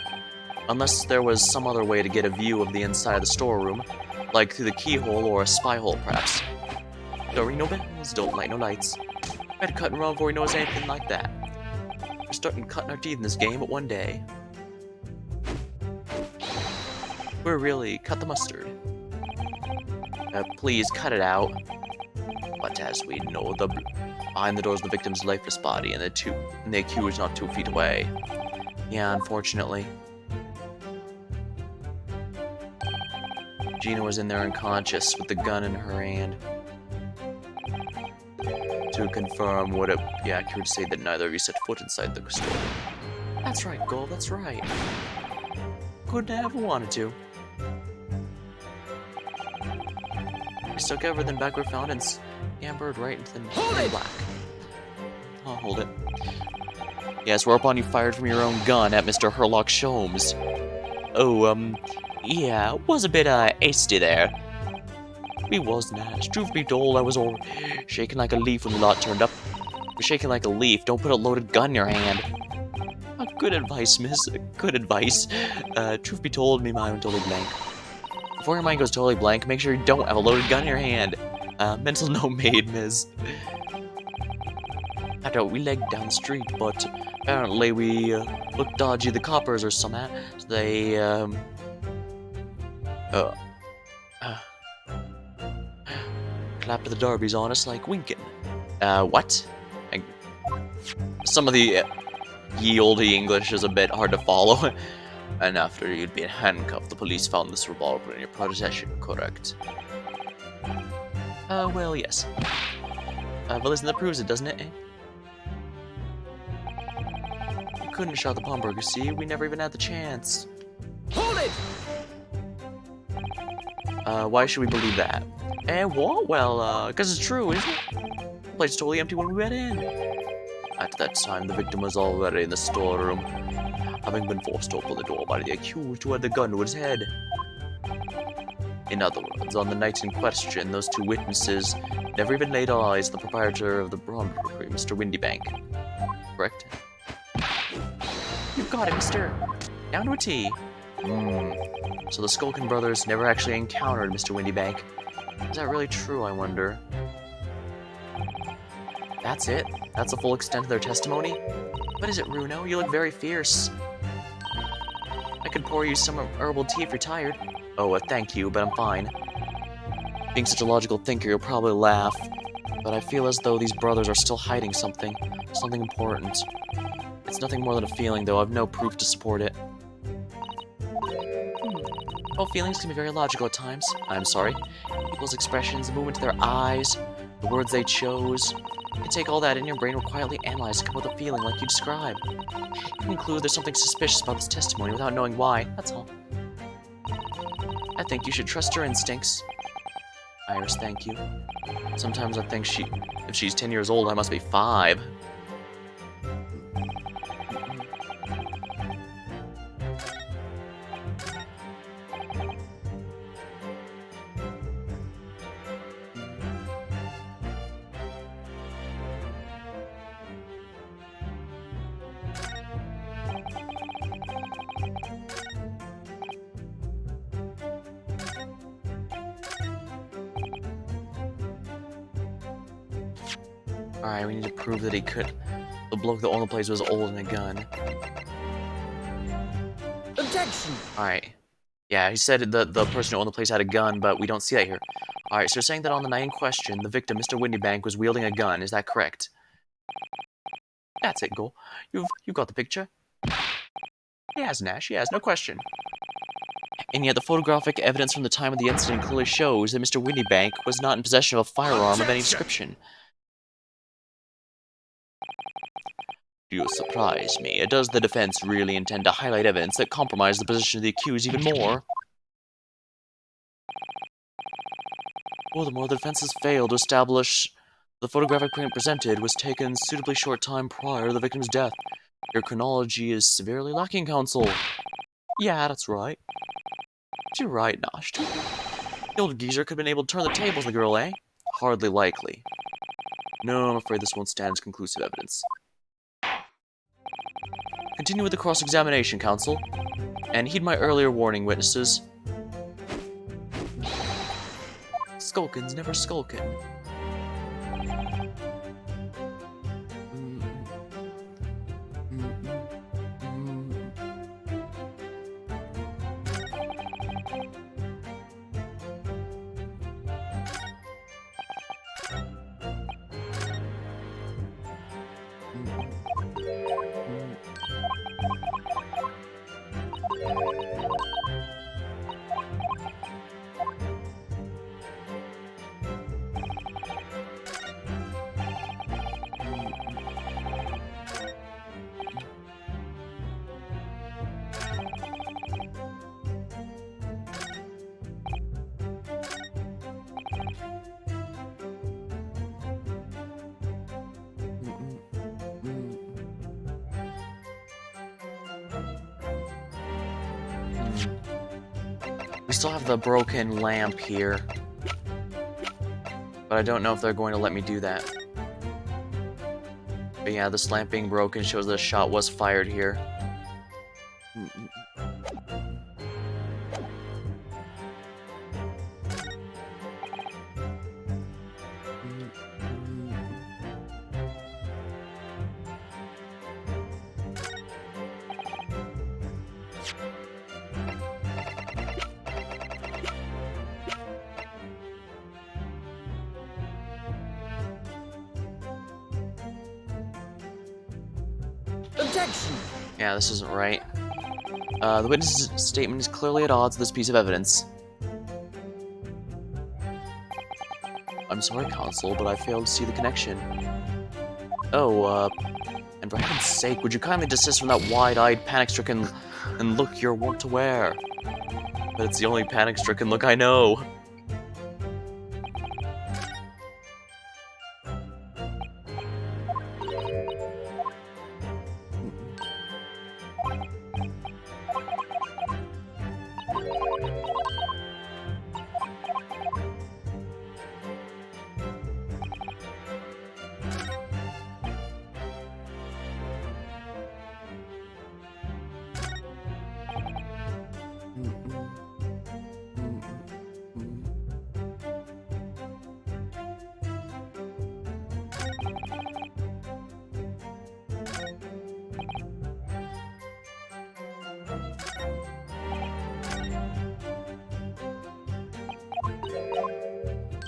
Unless there was some other way to get a view of the inside of the storeroom, like through the keyhole or a spy hole, perhaps. Don't ring no bells, don't light no lights. We had to cut and run before we noticed anything like that. We're starting cutting our teeth in this game, but one day... we're really cut the mustard. Please, cut it out. But as we know, behind the door is the victim's lifeless body, and the accused not 2 feet away. Yeah, unfortunately. Gina was in there unconscious with the gun in her hand. To confirm, would it be accurate to say that neither of you set foot inside the store? That's right, Gold, that's right. Couldn't have wanted to. We stuck everything back we found and scampered right into the black. I'll hold it. Yes, we're up on you fired from your own gun at Mr. Herlock Sholmes. Oh, yeah, was a bit, hasty there. We wasn't as. Truth be told, I was all shaking like a leaf when the lot turned up. You're shaking like a leaf, don't put a loaded gun in your hand. Good advice, miss, good advice. Truth be told, me mind went totally blank. Before your mind goes totally blank, make sure you don't have a loaded gun in your hand. Mental note made, miss. After we legged down the street, but apparently we looked dodgy the coppers or something, so they, clapped the darbies on us like winking. What? Some of the ye olde English is a bit hard to follow. And after you'd been handcuffed, the police found this revolver in your possession, correct? Well, yes. But listen, that proves it, doesn't it, eh? You couldn't have shot the pawnbroker, see? We never even had the chance. Hold it! Why should we believe that? What? Well, because it's true, isn't it? The place was totally empty when we went in. At that time, the victim was already in the storeroom, having been forced to open the door by the accused who had the gun to his head. In other words, on the night in question, those two witnesses never even laid eyes on the proprietor of the pawnbrokery, Mr. Windybank. Correct? You got it, mister. Down to a T. So the Skulkin brothers never actually encountered Mr. Windybank. Is that really true, I wonder? That's it? That's the full extent of their testimony? What is it, Runo? You look very fierce. I could pour you some herbal tea if you're tired. Oh, thank you, but I'm fine. Being such a logical thinker, you'll probably laugh. But I feel as though these brothers are still hiding something. Something important. It's nothing more than a feeling, though. I've no proof to support it. Well, feelings can be very logical at times. I'm sorry. People's expressions, the movement of their eyes, the words they chose. You can take all that in your brain and quietly analyze to come up with a feeling like you describe. You can conclude there's something suspicious about this testimony without knowing why, that's all. I think you should trust your instincts. Iris, thank you. Sometimes I think if she's 10 years old, I must be 5. Alright, we need to prove that he could. The bloke that owned the place was old and a gun. Objection! Alright. Yeah, he said the person who owned the place had a gun, but we don't see that here. Alright, so you're saying that on the night in question, the victim, Mr. Windybank, was wielding a gun. Is that correct? That's it, Go. You've got the picture. He has, Nash, he has, no question. And yet the photographic evidence from the time of the incident clearly shows that Mr. Whitneybank was not in possession of a firearm of any description. You surprise me. Does the defense really intend to highlight evidence that compromises the position of the accused even more? Furthermore, the defense has failed to establish the photographic print presented was taken suitably short time prior to the victim's death. Your chronology is severely lacking, counsel. Yeah, that's right. You're right, Nosh. The old geezer could have been able to turn the tables on the girl, eh? Hardly likely. No, I'm afraid this won't stand as conclusive evidence. Continue with the cross-examination, counsel. And heed my earlier warning, witnesses. Skulkin's never skulkin'. We still have the broken lamp here. But I don't know if they're going to let me do that. But yeah, this lamp being broken shows that a shot was fired here. Objection! Yeah, this isn't right. The witness's statement is clearly at odds with this piece of evidence. I'm sorry, counsel, but I failed to see the connection. Oh, and for heaven's sake, would you kindly desist from that wide-eyed, panic-stricken and look you're wont to wear? But it's the only panic-stricken look I know.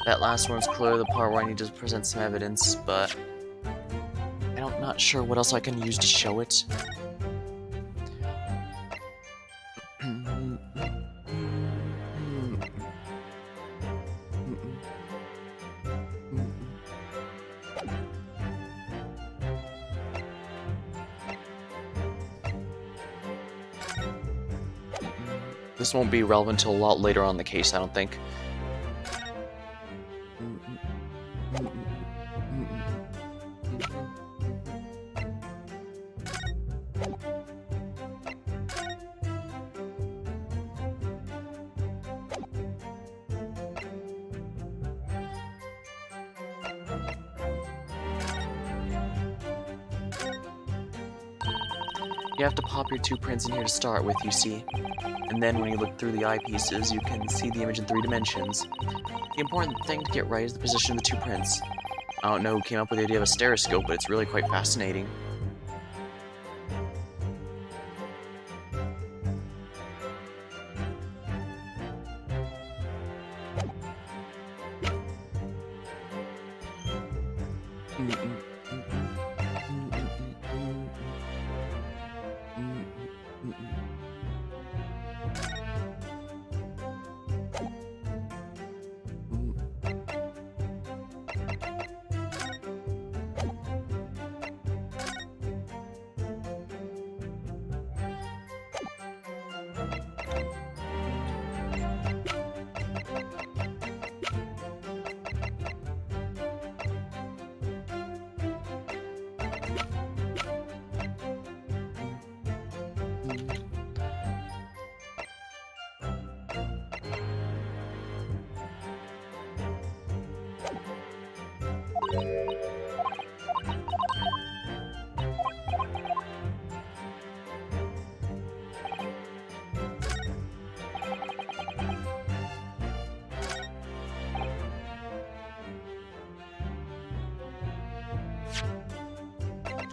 That last one's clearly the part where I need to present some evidence, but I'm not sure what else I can use to show it. This won't be relevant until a lot later on in the case, I don't think. You have to pop your two prints in here to start with, you see. And then when you look through the eyepieces, you can see the image in 3 dimensions. The important thing to get right is the position of the 2 prints. I don't know who came up with the idea of a stereoscope, but it's really quite fascinating. Mm-mm.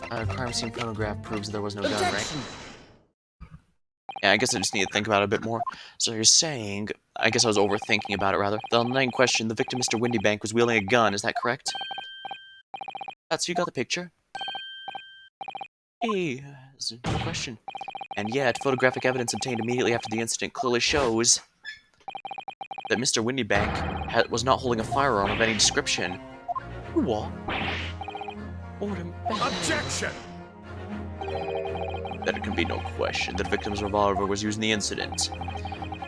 Crime scene photograph proves there was no gun, right? Objection! Yeah, I guess I just need to think about it a bit more. So you're saying, I guess I was overthinking about it rather. On the night in question, the victim, Mr. Windybank, was wielding a gun, is that correct? That's you got the picture. Hey, that's no question. And yet, photographic evidence obtained immediately after the incident clearly shows that Mr. Windybank was not holding a firearm of any description. What? Objection! There can be no question that the victim's revolver was used in the incident.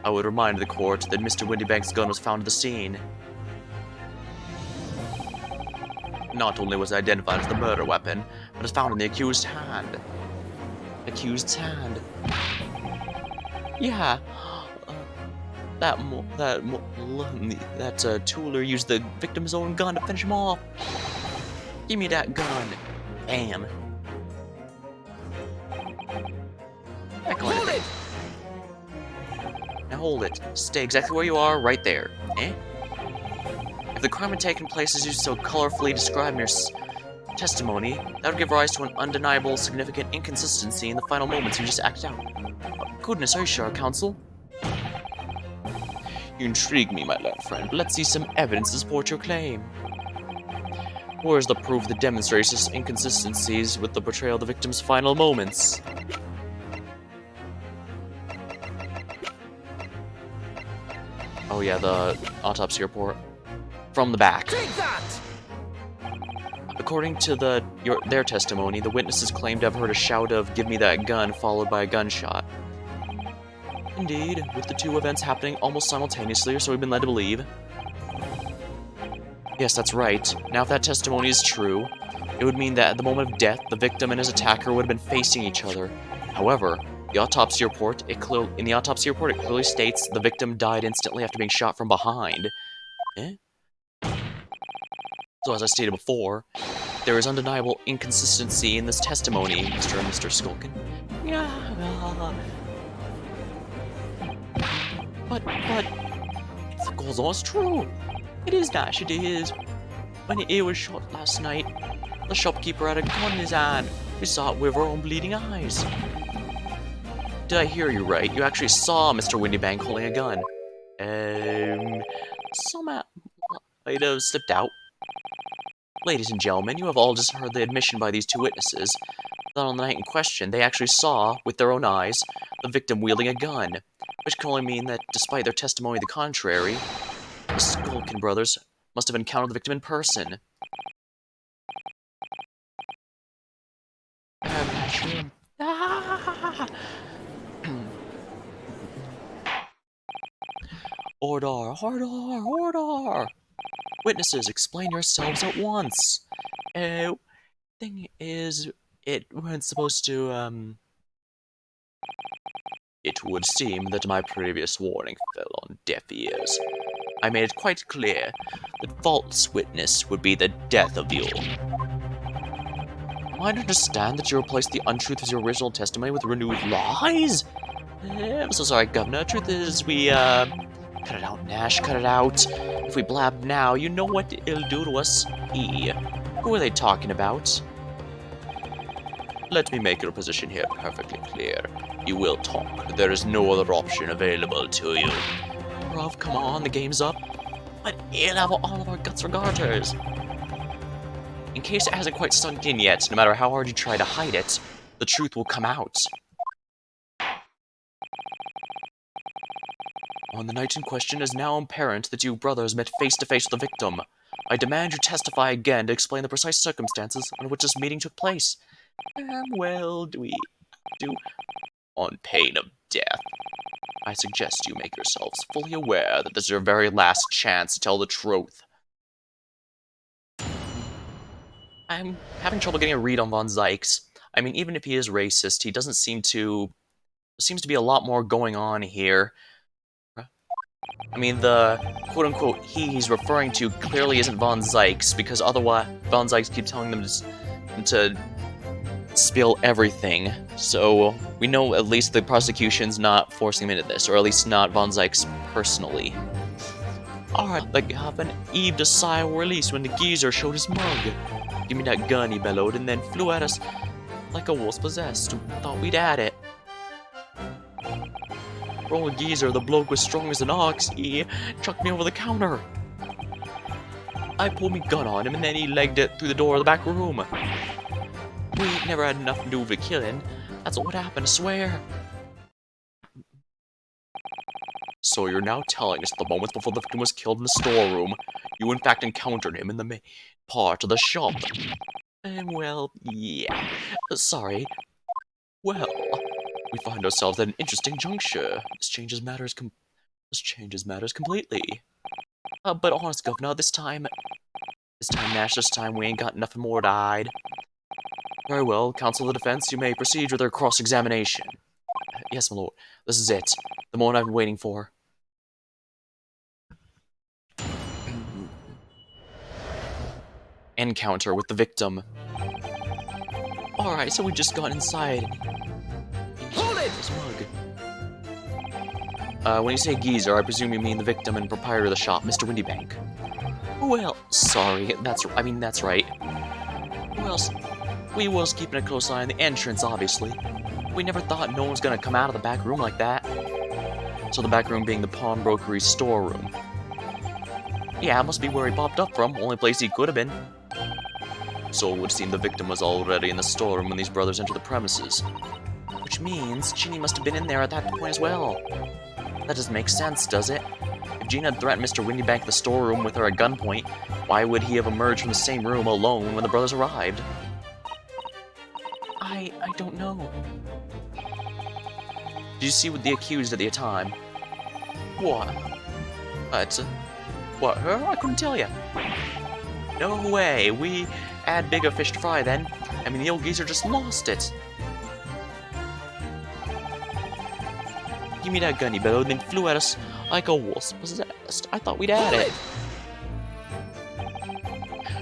I would remind the court that Mr. Windybank's gun was found at the scene. Not only was it identified as the murder weapon, but was found in the accused's hand. Yeah. That tooler used the victim's own gun to finish him off. Give me that gun. Bam. Hold it! Now hold it. Stay exactly where you are, right there. Eh? If the crime had taken place as you so colorfully described in your testimony, that would give rise to an undeniable, significant inconsistency in the final moments you just acted out. Goodness, are you sure, counsel? You intrigue me, my lad friend, but let's see some evidence to support your claim. Where's the proof that demonstrates this inconsistencies with the portrayal of the victim's final moments? Oh yeah, the autopsy report. From the back. Take that! According to their testimony, the witnesses claimed to have heard a shout of "Give me that gun," followed by a gunshot. Indeed, with the two events happening almost simultaneously, or so we've been led to believe. Yes, that's right. Now, if that testimony is true, it would mean that at the moment of death, the victim and his attacker would have been facing each other. However, in the autopsy report, it clearly states the victim died instantly after being shot from behind. Eh? So, as I stated before, there is undeniable inconsistency in this testimony, Mr. Skulkin. Yeah. But, if the goes on is true. It is Nash, it is. When he was shot last night, the shopkeeper had a gun in his hand. We saw it with our own bleeding eyes. Did I hear you right? You actually saw Mr. Windybank holding a gun. Somehow might have slipped out. Ladies and gentlemen, you have all just heard the admission by these two witnesses that on the night in question, they actually saw, with their own eyes, the victim wielding a gun, which can only mean that, despite their testimony to the contrary, the Skulkin brothers must have encountered the victim in person. Order! Witnesses, explain yourselves at once. Thing is, it weren't supposed to, It would seem that my previous warning fell on deaf ears. I made it quite clear that false witness would be the death of you. Am I to understand that you replaced the untruth of your original testimony with renewed lies? I'm so sorry, Governor. Truth is, cut it out, Nash, cut it out. If we blab now, you know what it'll do to us. Who are they talking about? Let me make your position here perfectly clear. You will talk. There is no other option available to you. Bruv, come on, the game's up. But it'll have all of our guts for garters. In case it hasn't quite sunk in yet, no matter how hard you try to hide it, the truth will come out. On the night in question, it is now apparent that you brothers met face-to-face with the victim. I demand you testify again to explain the precise circumstances under which this meeting took place. Well, on pain of death. I suggest you make yourselves fully aware that this is your very last chance to tell the truth. I'm having trouble getting a read on Von Zykes. I mean, even if he is racist, he doesn't seem to... There seems to be a lot more going on here. I mean, the quote-unquote he's referring to clearly isn't Von Zykes, because otherwise Von Zykes keeps telling them to spill everything. So we know at least the prosecution's not forcing him into this, or at least not Von Zykes personally. Alright, the Gavin heaved a sigh of release when the geezer showed his mug. Give me that gun, he bellowed, and then flew at us like a wolf's possessed. Thought we'd had it. Old geezer, the bloke was strong as an ox. He chucked me over the counter. I pulled me gun on him, and then he legged it through the door of the back room. We never had enough to do with the killing. That's what happened, I swear. So you're now telling us the moments before the victim was killed in the storeroom, you in fact encountered him in the main part of the shop. Well, yeah. Sorry. Well, we find ourselves at an interesting juncture. This changes matters completely. But honest, Governor, this time, Nash, this time we ain't got nothing more to hide. Very well, counsel of the defense, you may proceed with your cross-examination. Yes, my lord. This is it. The moment I've been waiting for. Encounter with the victim. Alright, so we just got inside. Hold it! When you say geezer, I presume you mean the victim and proprietor of the shop, Mr. Windybank. Well, sorry, that's right. Well, we was keeping a close eye on the entrance, obviously. We never thought no one was gonna come out of the back room like that. So the back room being the pawnbrokery storeroom. Yeah, it must be where he popped up from, only place he could have been. So it would seem the victim was already in the storeroom when these brothers entered the premises. Which means Ginny must have been in there at that point as well. That doesn't make sense, does it? If Gina had threatened Mr. Windybank in the storeroom with her at gunpoint, why would he have emerged from the same room alone when the brothers arrived? I don't know. Did you see with the accused at the time? What? What, her? I couldn't tell you. No way, we had bigger fish to fry then. I mean, the old geezer just lost it. Give me that gun, he bellowed, and then flew at us like a wolf possessed. I thought we'd had it.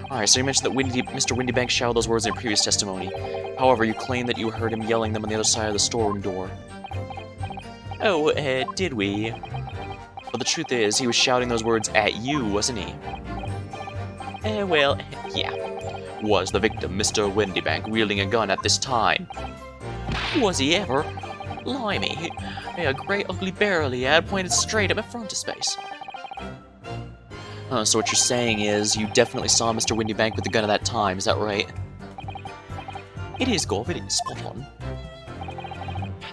Alright, so you mentioned that Mr. Windybank shouted those words in your previous testimony. However, you claim that you heard him yelling them on the other side of the storeroom door. Oh, did we? But the truth is, he was shouting those words at you, wasn't he? Well, yeah. Was the victim Mr. Windybank wielding a gun at this time? Was he ever? Blimey, a great ugly barrel he had pointed straight at my frontispiece. So what you're saying is, you definitely saw Mr. Windybank with the gun at that time, is that right? It is, Gov, it is spot on.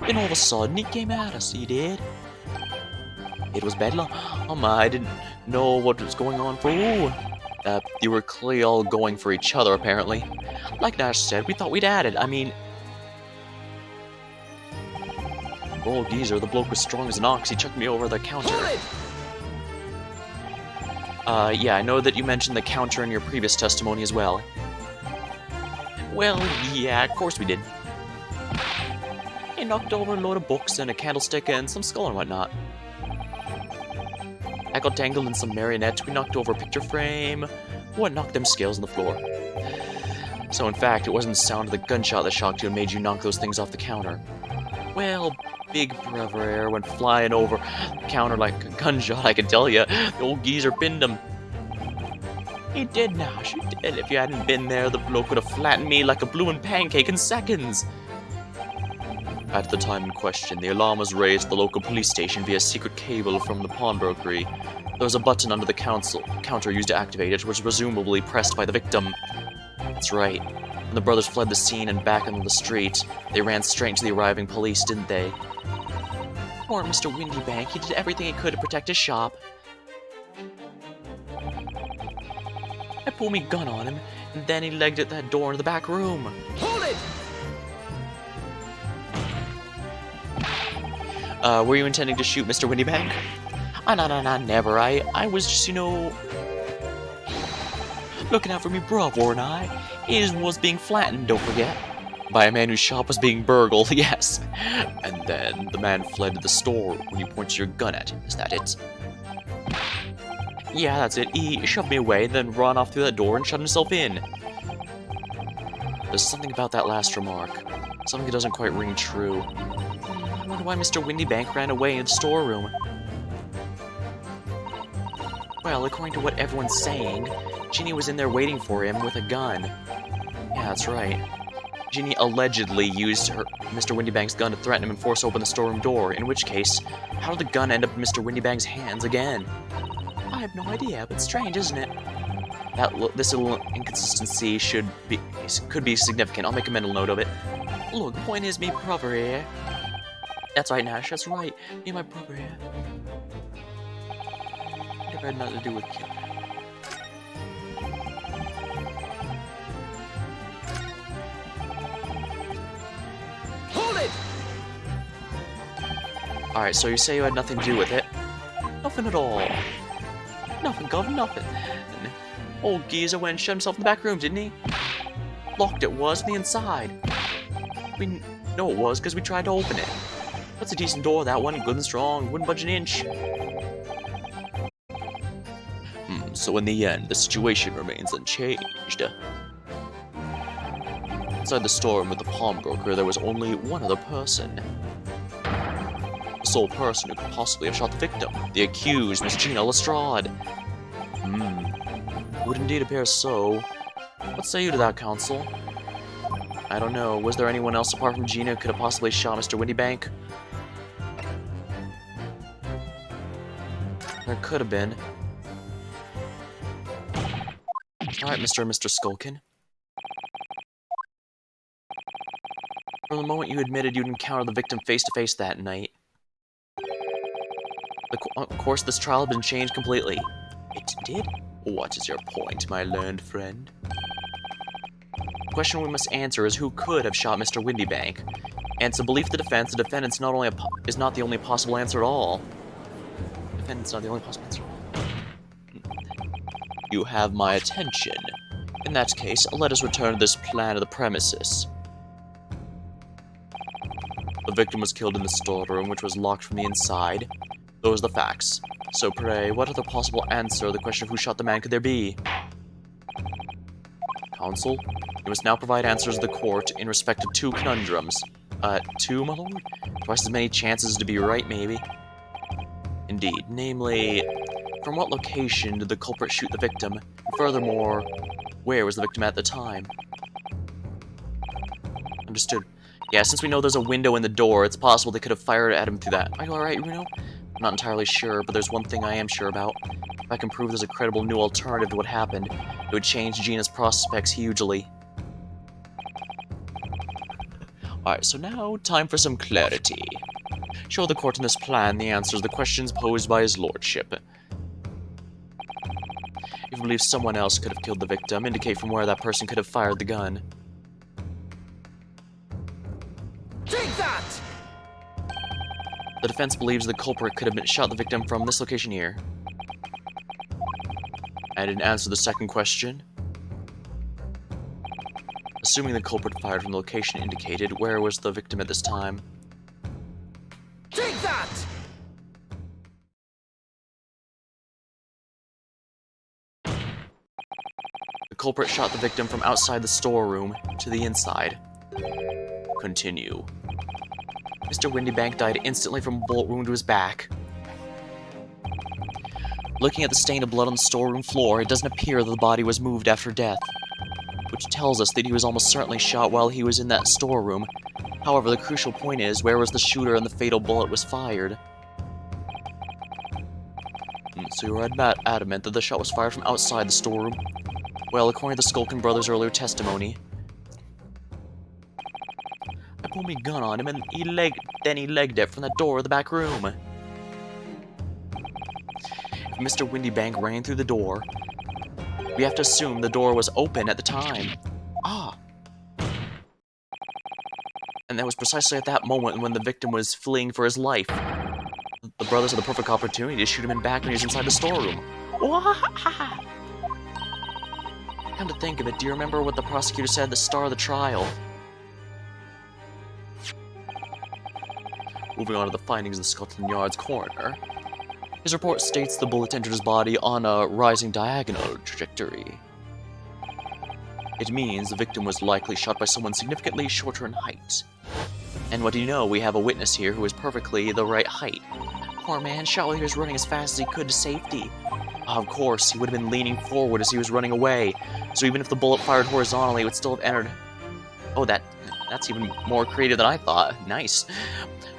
Then all of a sudden, he came at us, he did. It was bad luck. I didn't know what was going on for you were clearly all going for each other, apparently. Like Nash said, we thought we'd had it. I mean... Old geezer, the bloke was strong as an ox. He chucked me over the counter. Yeah, I know that you mentioned the counter in your previous testimony as well. Well, yeah, of course we did. He knocked over a load of books and a candlestick and some skull and whatnot. I got tangled in some marionettes, we knocked over a picture frame, what knocked them scales on the floor. So in fact, it wasn't the sound of the gunshot that shocked you and made you knock those things off the counter. Well, big brother air went flying over the counter like a gunshot, I can tell you. The old geezer pinned him. He did, Nash, he did. If you hadn't been there, the bloke would have flattened me like a bloomin' pancake in seconds. At the time in question, the alarm was raised at the local police station via secret cable from the pawnbrokery. There was a button under the counter used to activate it, which was presumably pressed by the victim. That's right. When the brothers fled the scene and back onto the street, they ran straight into the arriving police, didn't they? Poor Mr. Windybank, he did everything he could to protect his shop. I pulled me gun on him, and then he legged at that door into the back room. Hold it! Were you intending to shoot Mr. Windybank? No, never. I was just, looking out for me bruv, weren't I? He was being flattened, don't forget. By a man whose shop was being burgled, yes. And then the man fled to the store when you pointed your gun at him, is that it? Yeah, that's it. He shoved me away, then ran off through that door and shut himself in. There's something about that last remark. Something that doesn't quite ring true. I wonder why Mr. Windybank ran away in the storeroom. Well, according to what everyone's saying, Ginny was in there waiting for him with a gun. Yeah, that's right. Jeannie allegedly used Mr. Windybank's gun to threaten him and force open the storeroom door, in which case, how did the gun end up in Mr. Windybank's hands again? I have no idea, but strange, isn't it? This little inconsistency could be significant. I'll make a mental note of it. Look, the point is, me brother here. That's right, Nash, that's right. Me and my brother here. Never had nothing to do with killing. Hold it! Alright, so you say you had nothing to do with it? Nothing at all. Nothing, Gov, nothing. Old geezer went and shut himself in the back room, didn't he? Locked it was on the inside. We know it was because we tried to open it. That's a decent door, that one, good and strong, wouldn't budge an inch. So in the end, the situation remains unchanged. Inside the storeroom with the pawnbroker, there was only one other person. The sole person who could possibly have shot the victim, the accused, Miss Gina Lestrade. Would indeed appear so. What say you to that, Counsel? I don't know. Was there anyone else apart from Gina who could have possibly shot Mr. Windybank? There could have been. Alright, Mr. and Mr. Skulkin. From the moment you admitted you'd encountered the victim face-to-face that night, of course, this trial had been changed completely. It did? What is your point, my learned friend? The question we must answer is who could have shot Mr. Windybank. And it's a belief of the defense, the defendant's is not the only possible answer at all. The defendant's not the only possible answer at all. You have my attention. In that case, let us return to this plan of the premises. The victim was killed in the storeroom, which was locked from the inside. Those are the facts. So pray, what other possible answer to the question of who shot the man could there be? Counsel, you must now provide answers to the court in respect of two conundrums. Two, my lord? Twice as many chances to be right, maybe. Indeed, namely, from what location did the culprit shoot the victim? And furthermore, where was the victim at the time? Understood. Yeah, since we know there's a window in the door, it's possible they could have fired at him through that. Are you alright, Runo? I'm not entirely sure, but there's one thing I am sure about. If I can prove there's a credible new alternative to what happened, it would change Gina's prospects hugely. Alright, so now, time for some clarity. Show the court in this plan the answers to the questions posed by his lordship. If you believe someone else could have killed the victim, indicate from where that person could have fired the gun. Take that! The defense believes the culprit could have shot the victim from this location here. And in answer to the second question, assuming the culprit fired from the location indicated, where was the victim at this time? Take that! The culprit shot the victim from outside the storeroom to the inside. Continue. Mr. Windybank died instantly from a bullet wound to his back. Looking at the stain of blood on the storeroom floor, it doesn't appear that the body was moved after death, which tells us that he was almost certainly shot while he was in that storeroom. However, the crucial point is, where was the shooter and the fatal bullet was fired? So you were adamant that the shot was fired from outside the storeroom? Well, according to the Skulkin brothers' earlier testimony, I pulled my gun on him and he legged it from that door of the back room. If Mr. Windybank ran through the door, we have to assume the door was open at the time. Ah. And that was precisely at that moment when the victim was fleeing for his life. The brothers had the perfect opportunity to shoot him in back when he was inside the storeroom. Come to think of it, do you remember what the prosecutor said at the start of the trial? Moving on to the findings of the Scotland Yard's coroner. His report states the bullet entered his body on a rising diagonal trajectory. It means the victim was likely shot by someone significantly shorter in height. And what do you know, we have a witness here who is perfectly the right height. Poor man shot while he was running as fast as he could to safety. Of course, he would have been leaning forward as he was running away, so even if the bullet fired horizontally, it would still have entered... Oh, that That's even more creative than I thought. Nice.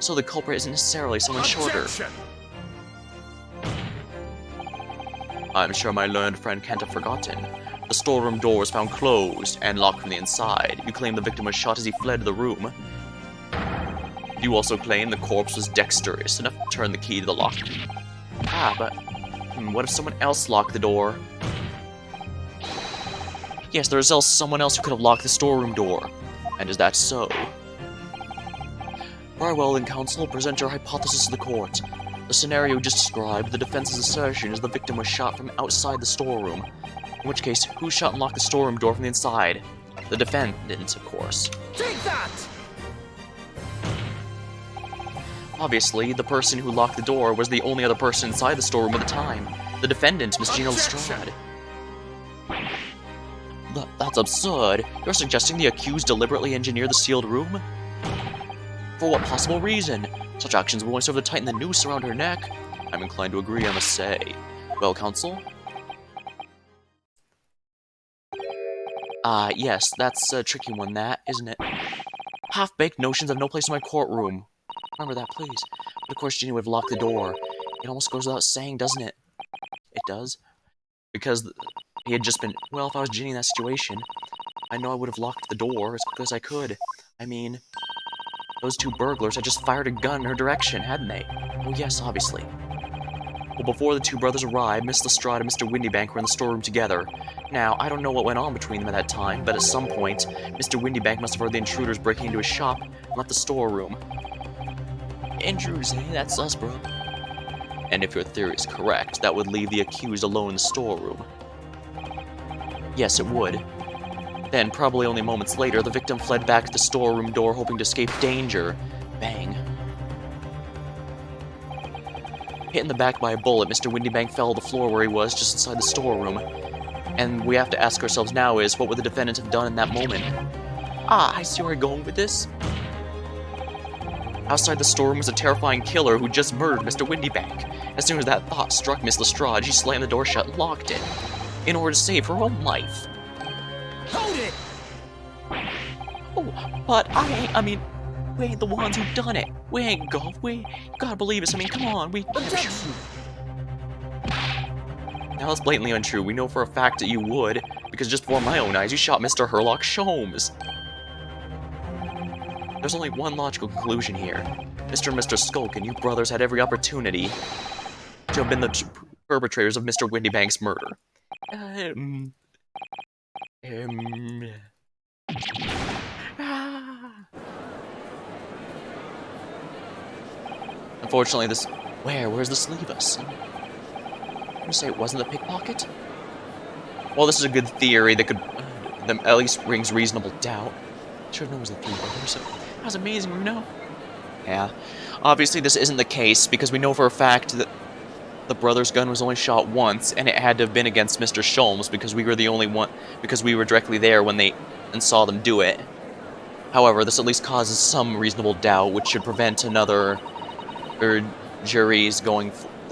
So the culprit isn't necessarily someone shorter. Objection! I'm sure my learned friend can't have forgotten. The storeroom door was found closed and locked from the inside. You claim the victim was shot as he fled the room. You also claim the corpse was dexterous enough to turn the key to the lock. But what if someone else locked the door? Yes, there is also someone else who could have locked the storeroom door. And is that so? Very well, then, counsel, present your hypothesis to the court. The scenario you just described, the defense's assertion is the victim was shot from outside the storeroom. In which case, who shot and locked the storeroom door from the inside? The defendant, of course. Take that! Obviously, the person who locked the door was the only other person inside the storeroom at the time. The defendant, Miss Gina Lestrade. That's absurd. You're suggesting the accused deliberately engineered the sealed room? For what possible reason? Such actions would only serve to tighten the noose around her neck. I'm inclined to agree, I must say. Well, counsel? Yes, that's a tricky one, that, isn't it? Half-baked notions have no place in my courtroom. Remember that, please. But of course Ginny would have locked the door. It almost goes without saying, doesn't it? It does? Because he had just been... Well, if I was Ginny in that situation, I know I would have locked the door as quick as I could. I mean, those two burglars had just fired a gun in her direction, hadn't they? Oh yes, obviously. Well, before the two brothers arrived, Miss Lestrade and Mr. Windybank were in the storeroom together. Now, I don't know what went on between them at that time, but at some point, Mr. Windybank must have heard the intruders breaking into his shop and left the storeroom. Intruders, eh? That's us, bro. And if your theory is correct, that would leave the accused alone in the storeroom. Yes, it would. Then, probably only moments later, the victim fled back to the storeroom door hoping to escape danger. Bang. Hit in the back by a bullet, Mr. Windybank fell to the floor where he was, just inside the storeroom. And we have to ask ourselves now is, what would the defendant have done in that moment? I see where you're going with this. Outside the storeroom was a terrifying killer who just murdered Mr. Windybank. As soon as that thought struck Miss Lestrade, she slammed the door shut and locked it, in order to save her own life. Hold it! Oh, but I mean, we ain't the ones who done it. We ain't golf. You gotta believe us. I mean, come on, Objection! Now that's blatantly untrue. We know for a fact that you would, because just before my own eyes, you shot Mr. Herlock Sholmes. There's only one logical conclusion here. Mr. and Mr. Skulkin, you brothers had every opportunity to have been the perpetrators of Mr. Windybank's murder. Unfortunately, where's this leave us? You say it wasn't the pickpocket? Well, this is a good theory that could, at least brings reasonable doubt. Should have known it was the three brothers, so that was amazing, you know? Yeah. Obviously, this isn't the case, because we know for a fact that the brother's gun was only shot once, and it had to have been against Mr. Sholmes, because we were the only one, because we were directly there when and saw them do it. However, this at least causes some reasonable doubt, which should prevent the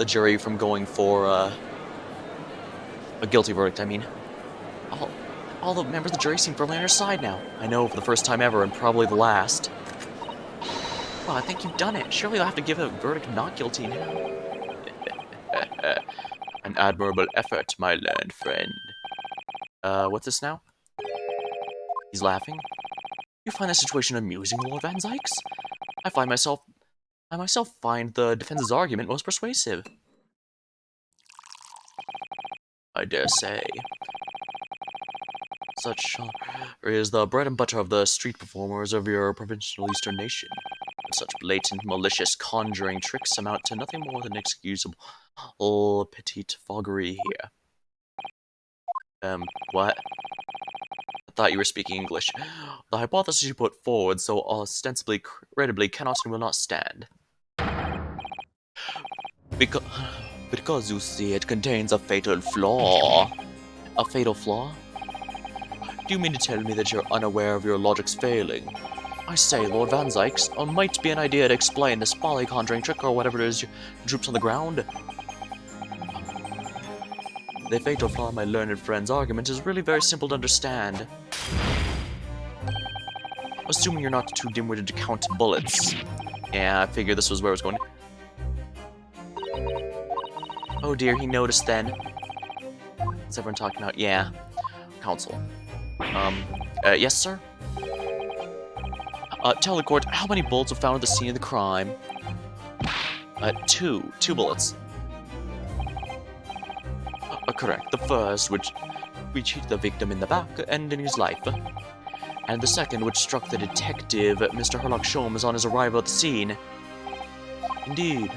jury from going for a guilty verdict. I mean, all the members of the jury seem firmly on our side now. I know, for the first time ever, and probably the last. Well, I think you've done it. Surely they'll have to give a verdict not guilty now. An admirable effort, my learned friend. What's this now? He's laughing. You find this situation amusing, Lord Van Zykes? I myself find the defense's argument most persuasive. I dare say. Such is the bread and butter of the street performers of your provincial eastern nation. Such blatant, malicious, conjuring tricks amount to nothing more than inexcusable petite foggery here. What? I thought you were speaking English. The hypothesis you put forward so ostensibly credibly cannot and will not stand. Because you see, it contains a fatal flaw. A fatal flaw? Do you mean to tell me that you're unaware of your logic's failing? I say, Lord Van Zykes, it might be an idea to explain this folly conjuring trick or whatever it is droops on the ground. The fatal flaw in my learned friend's argument is really very simple to understand. Assuming you're not too dim-witted to count bullets. Yeah, I figured this was where I was going. Oh dear, he noticed then. What's everyone talking about? Yeah. Counsel. Yes, sir? Tell the court, how many bullets were found at the scene of the crime? Two. 2 bullets. Correct. The first, which hit the victim in the back, ending his life. And the second, which struck the detective, Mr. Sherlock Holmes, on his arrival at the scene. Indeed.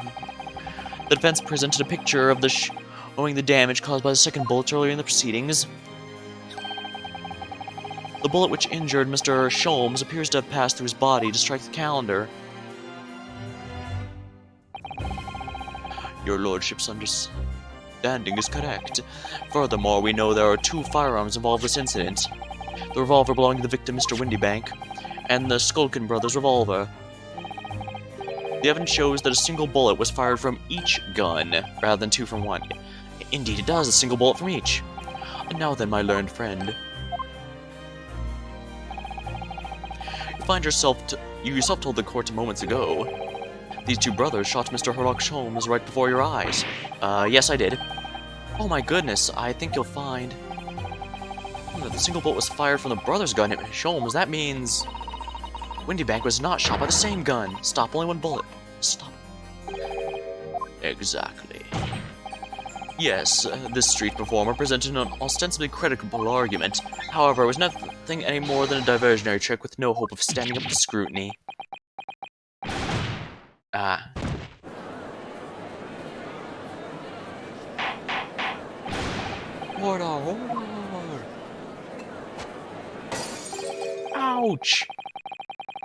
The defense presented a picture of showing the damage caused by the second bullet earlier in the proceedings. The bullet which injured Mr. Sholmes appears to have passed through his body to strike the calendar. Your lordship's understanding is correct. Furthermore, we know there are 2 firearms involved in this incident. The revolver belonging to the victim, Mr. Windybank, and the Skulkin brothers' revolver. The evidence shows that a single bullet was fired from each gun, rather than 2 from one. Indeed it does, a single bullet from each. And now then, my learned friend. You yourself told the court moments ago. These 2 brothers shot Mr. Sherlock Holmes right before your eyes. Yes, I did. Oh my goodness, I think you'll find that the single bullet was fired from the brother's gun at Holmes. That means Windybank was not shot by the same gun. Stop, only 1 bullet. Stop. Exactly. Yes, this street performer presented an ostensibly credible argument. However, it was nothing any more than a diversionary trick with no hope of standing up to scrutiny. Order! Ouch!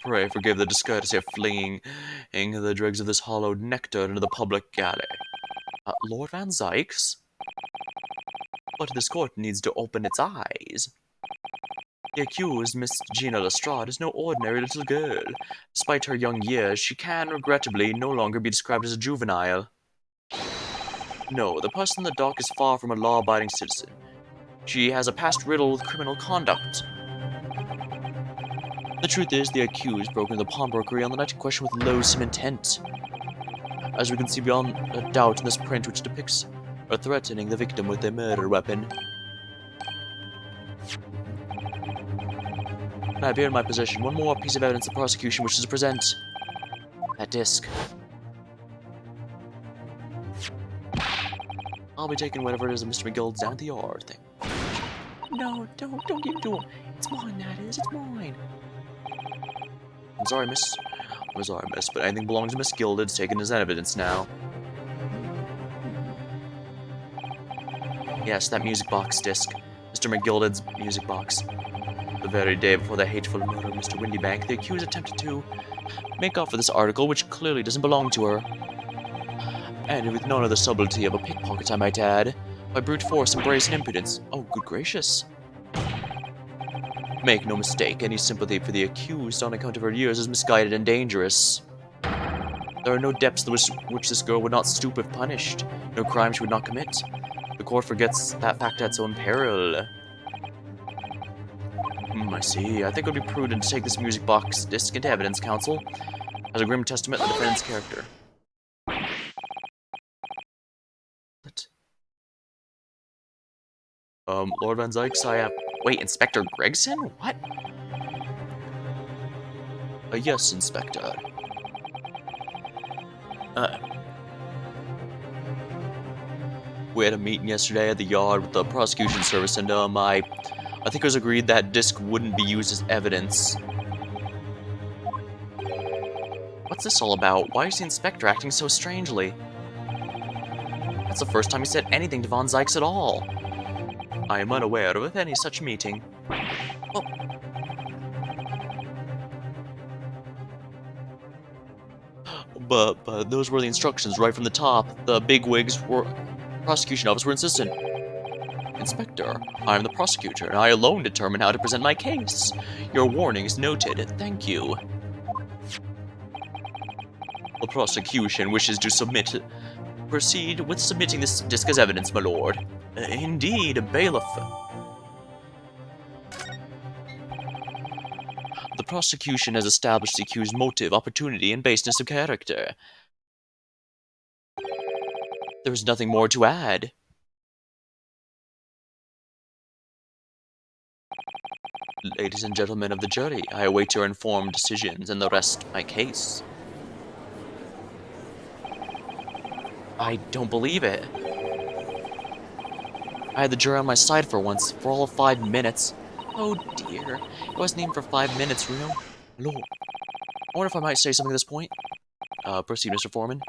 Pray forgive the discourtesy of flinging the dregs of this hollowed nectar into the public galley. Lord Van Zykes? But this court needs to open its eyes. The accused, Miss Gina Lestrade, is no ordinary little girl. Despite her young years, she can, regrettably, no longer be described as a juvenile. No, the person in the dock is far from a law-abiding citizen. She has a past riddled with criminal conduct. The truth is, the accused broke into the pawnbrokery on the night in question with loathsome intent. As we can see beyond a doubt in this print which depicts her threatening the victim with a murder weapon. I have here in my possession one more piece of evidence the prosecution wishes to present. That disc. I'll be taking whatever it is that Mr. McGill's down at the yard thing. No, don't give it to him. It's mine, that is, it's mine. I'm sorry, miss, but anything belonging to Miss Gilded's taken as evidence now. Yes, that music box disc. Mr. McGilded's music box. The very day before the hateful murder of Mr. Windybank, the accused attempted to make off with this article, which clearly doesn't belong to her. And with none of the subtlety of a pickpocket, I might add, by brute force and brazen impudence. Oh, good gracious. Make no mistake, any sympathy for the accused on account of her years is misguided and dangerous. There are no depths to which this girl would not stoop if punished, no crime she would not commit. The court forgets that fact at its own peril. I see. I think it would be prudent to take this music box disc into evidence, counsel, as a grim testament to the defendant's character. Lord Van Zykes, wait, Inspector Gregson? What? Yes, Inspector. We had a meeting yesterday at the yard with the prosecution service, and, I think it was agreed that disc wouldn't be used as evidence. What's this all about? Why is the Inspector acting so strangely? That's the first time he said anything to Von Zykes at all. I am unaware of any such meeting. Oh. But those were the instructions right from the top. The bigwigs prosecution office were insistent. Inspector, I am the prosecutor, and I alone determine how to present my case. Your warning is noted. Thank you. The prosecution wishes to proceed with submitting this disc as evidence, my lord. Indeed, bailiff. The prosecution has established the accused's motive, opportunity, and baseness of character. There is nothing more to add. Ladies and gentlemen of the jury, I await your informed decisions and the rest my case. I don't believe it. I had the jury on my side for once, for all of 5 minutes. Oh dear, it wasn't even for 5 minutes, Reno. Lord. I wonder if I might say something at this point. Proceed, Mr. Foreman.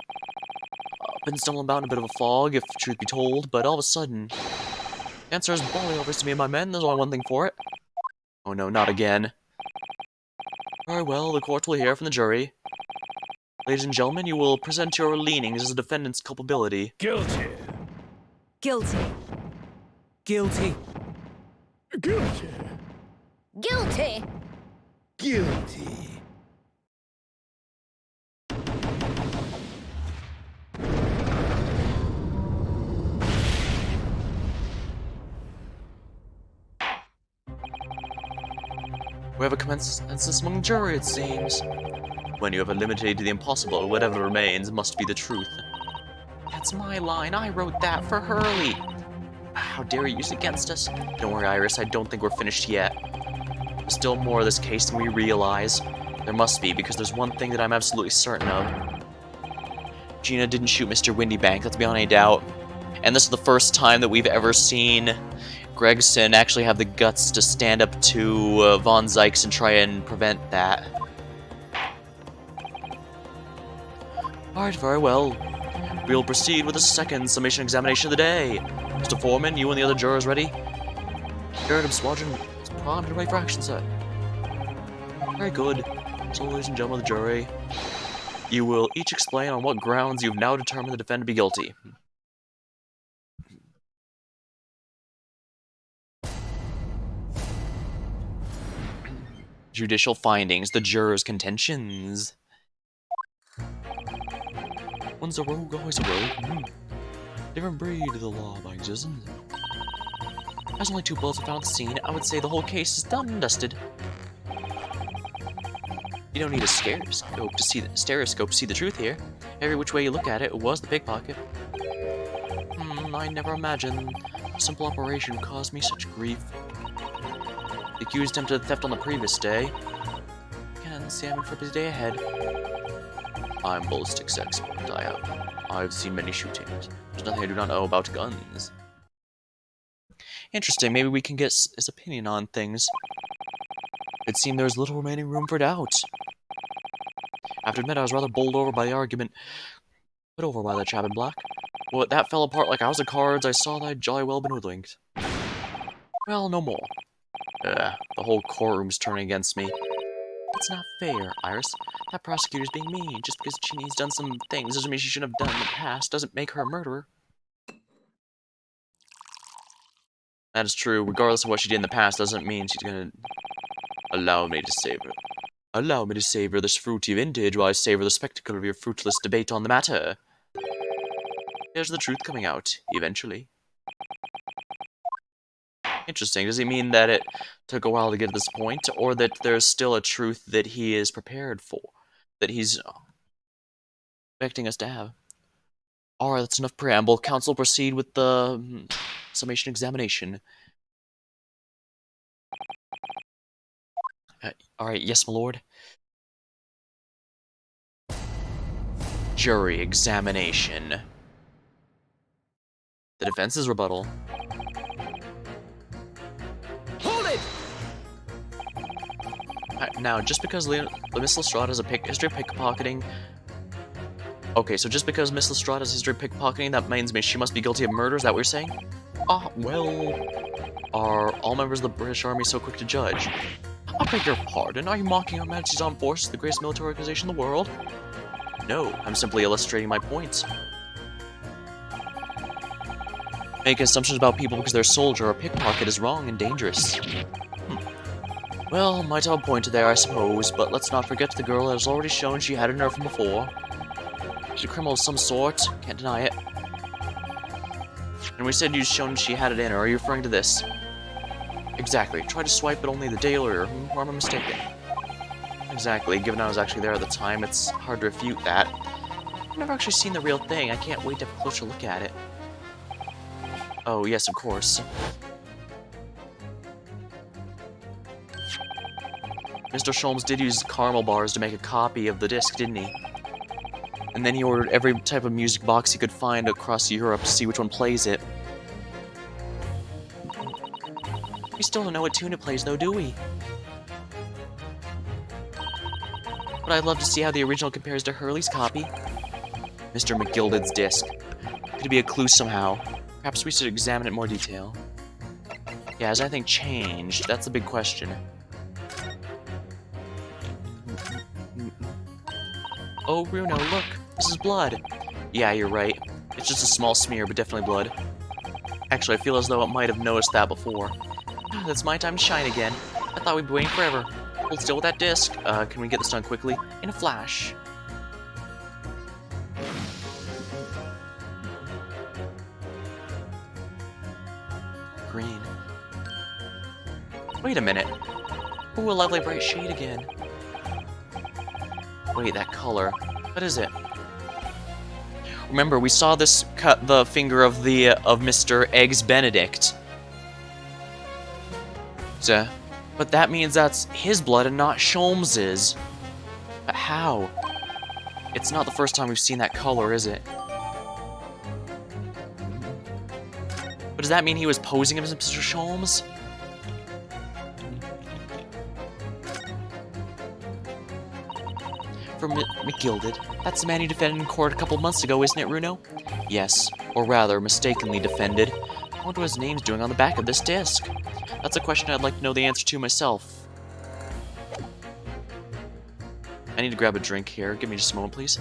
Been stumbling about in a bit of a fog, if truth be told, but all of a sudden, the answer is volley overs to me and my men. There's only one thing for it. Oh no, not again. Very well, the court will hear from the jury. Ladies and gentlemen, you will present your leanings as a defendant's culpability. Guilty. Guilty. Guilty. Guilty. Guilty. Guilty. We have a consensus among the jury, it seems. When you have eliminated the impossible, whatever remains must be the truth. That's my line. I wrote that for Hurley. How dare you use it against us? Don't worry, Iris. I don't think we're finished yet. There's still more of this case than we realize. There must be, because there's one thing that I'm absolutely certain of. Gina didn't shoot Mr. Windybank, that's beyond any doubt. And this is the first time that we've ever seen Gregson actually have the guts to stand up to Von Zykes and try and prevent that. Alright, very well. We'll proceed with the second summation examination of the day. Mr. Foreman, you and the other jurors ready? Garrett Squadron is primed and ready for action, sir. Very good. So, ladies and gentlemen of the jury, you will each explain on what grounds you've now determined the defendant to be guilty. Judicial findings, the jurors' contentions. One's a rogue, always a rogue. Different breed of the law-abiding citizen. As only 2 bullets were found at the scene, I would say the whole case is done and dusted. You don't need a stereoscope to see the truth here. Every which way you look at it, it was the pickpocket. I never imagined a simple operation caused me such grief. The accused attempted theft on the previous day. Again, salmon for a busy day ahead. I'm ballistics expert. I've seen many shootings. There's nothing I do not know about guns. Interesting, maybe we can get his opinion on things. It seemed there was little remaining room for doubt. I have to admit, I was rather bowled over by the argument put over by that chap in black. Well, that fell apart like a house of cards. I saw that I'd jolly well been hoodwinked. Well, no more. The whole courtroom's turning against me. That's not fair, Iris. That prosecutor's being mean. Just because Chini's done some things doesn't mean she shouldn't have done in the past. Doesn't make her a murderer. That is true. Regardless of what she did in the past, doesn't mean she's gonna allow me to savor. Allow me to savor this fruity vintage while I savor the spectacle of your fruitless debate on the matter. Here's the truth coming out, eventually. Interesting. Does he mean that it took a while to get to this point, or that there's still a truth that he is prepared for? That he's expecting us to have? Alright, that's enough preamble. Counsel, proceed with the summation examination. Alright, yes, my lord. Jury examination. The defense's rebuttal. Hold it! Now, just because Miss Lestrade has a history of pickpocketing... Okay, so just because Miss Lestrade has a history of pickpocketing, that means she must be guilty of murder, is that what you're saying? Well... Are all members of the British Army so quick to judge? I beg your pardon, are you mocking Her Majesty's Armed Forces, the greatest military organization in the world? No, I'm simply illustrating my points. Making assumptions about people because they're a soldier or a pickpocket is wrong and dangerous. Well, might have a point there, I suppose, but let's not forget the girl has already shown she had a nerve from before. She's a criminal of some sort, can't deny it. And we said you'd shown she had it in her, are you referring to this? Exactly, tried to swipe it only the day earlier, or am I mistaken? Exactly, given I was actually there at the time, it's hard to refute that. I've never actually seen the real thing. I can't wait to have a closer look at it. Oh, yes, of course. Mr. Sholmes did use caramel bars to make a copy of the disc, didn't he? And then he ordered every type of music box he could find across Europe to see which one plays it. We still don't know what tune it plays, though, do we? But I'd love to see how the original compares to Hurley's copy. Mr. McGilded's disc. Could it be a clue somehow? Perhaps we should examine it in more detail. Yeah, has anything changed? That's the big question. Oh, Bruno, look! This is blood! Yeah, you're right. It's just a small smear, but definitely blood. Actually, I feel as though it might have noticed that before. That's my time to shine again. I thought we'd be waiting forever. Hold still with that disc. Can we get this done quickly? In a flash. Green. Wait a minute. Ooh, a lovely bright shade again. Wait, that color. What is it? Remember, we saw this cut the finger of Mr. Eggs Benedict. But that means that's his blood and not Sholmes's. But how? It's not the first time we've seen that color, is it? But does that mean he was posing as Mr. Sholmes? For McGilded, that's the man you defended in court a couple months ago, isn't it, Runo? Yes, or rather, mistakenly defended. I wonder what his name's doing on the back of this disc. That's a question I'd like to know the answer to myself. I need to grab a drink here. Give me just a moment, please.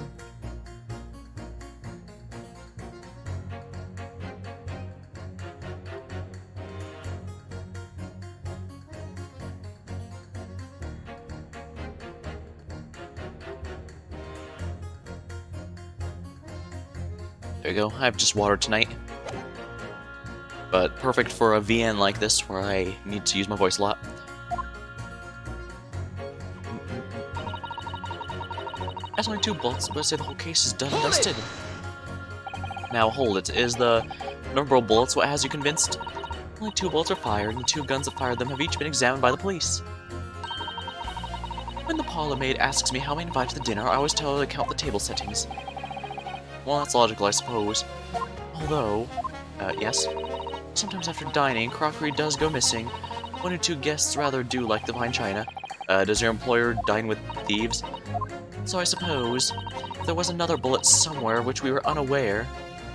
There you go. I have just water tonight. But perfect for a VN like this, where I need to use my voice a lot. That's only 2 bullets, but I say the whole case is done and dusted. Now hold it. Is the number of bullets what has you convinced? Only 2 bullets are fired, and the 2 guns that fired them have each been examined by the police. When the parlor maid asks me how I invited to the dinner, I always tell her to count the table settings. Well, that's logical, I suppose. Although, yes. Sometimes after dining, crockery does go missing. 1 or 2 guests rather do like the fine china. Does your employer dine with thieves? So I suppose, if there was another bullet somewhere of which we were unaware,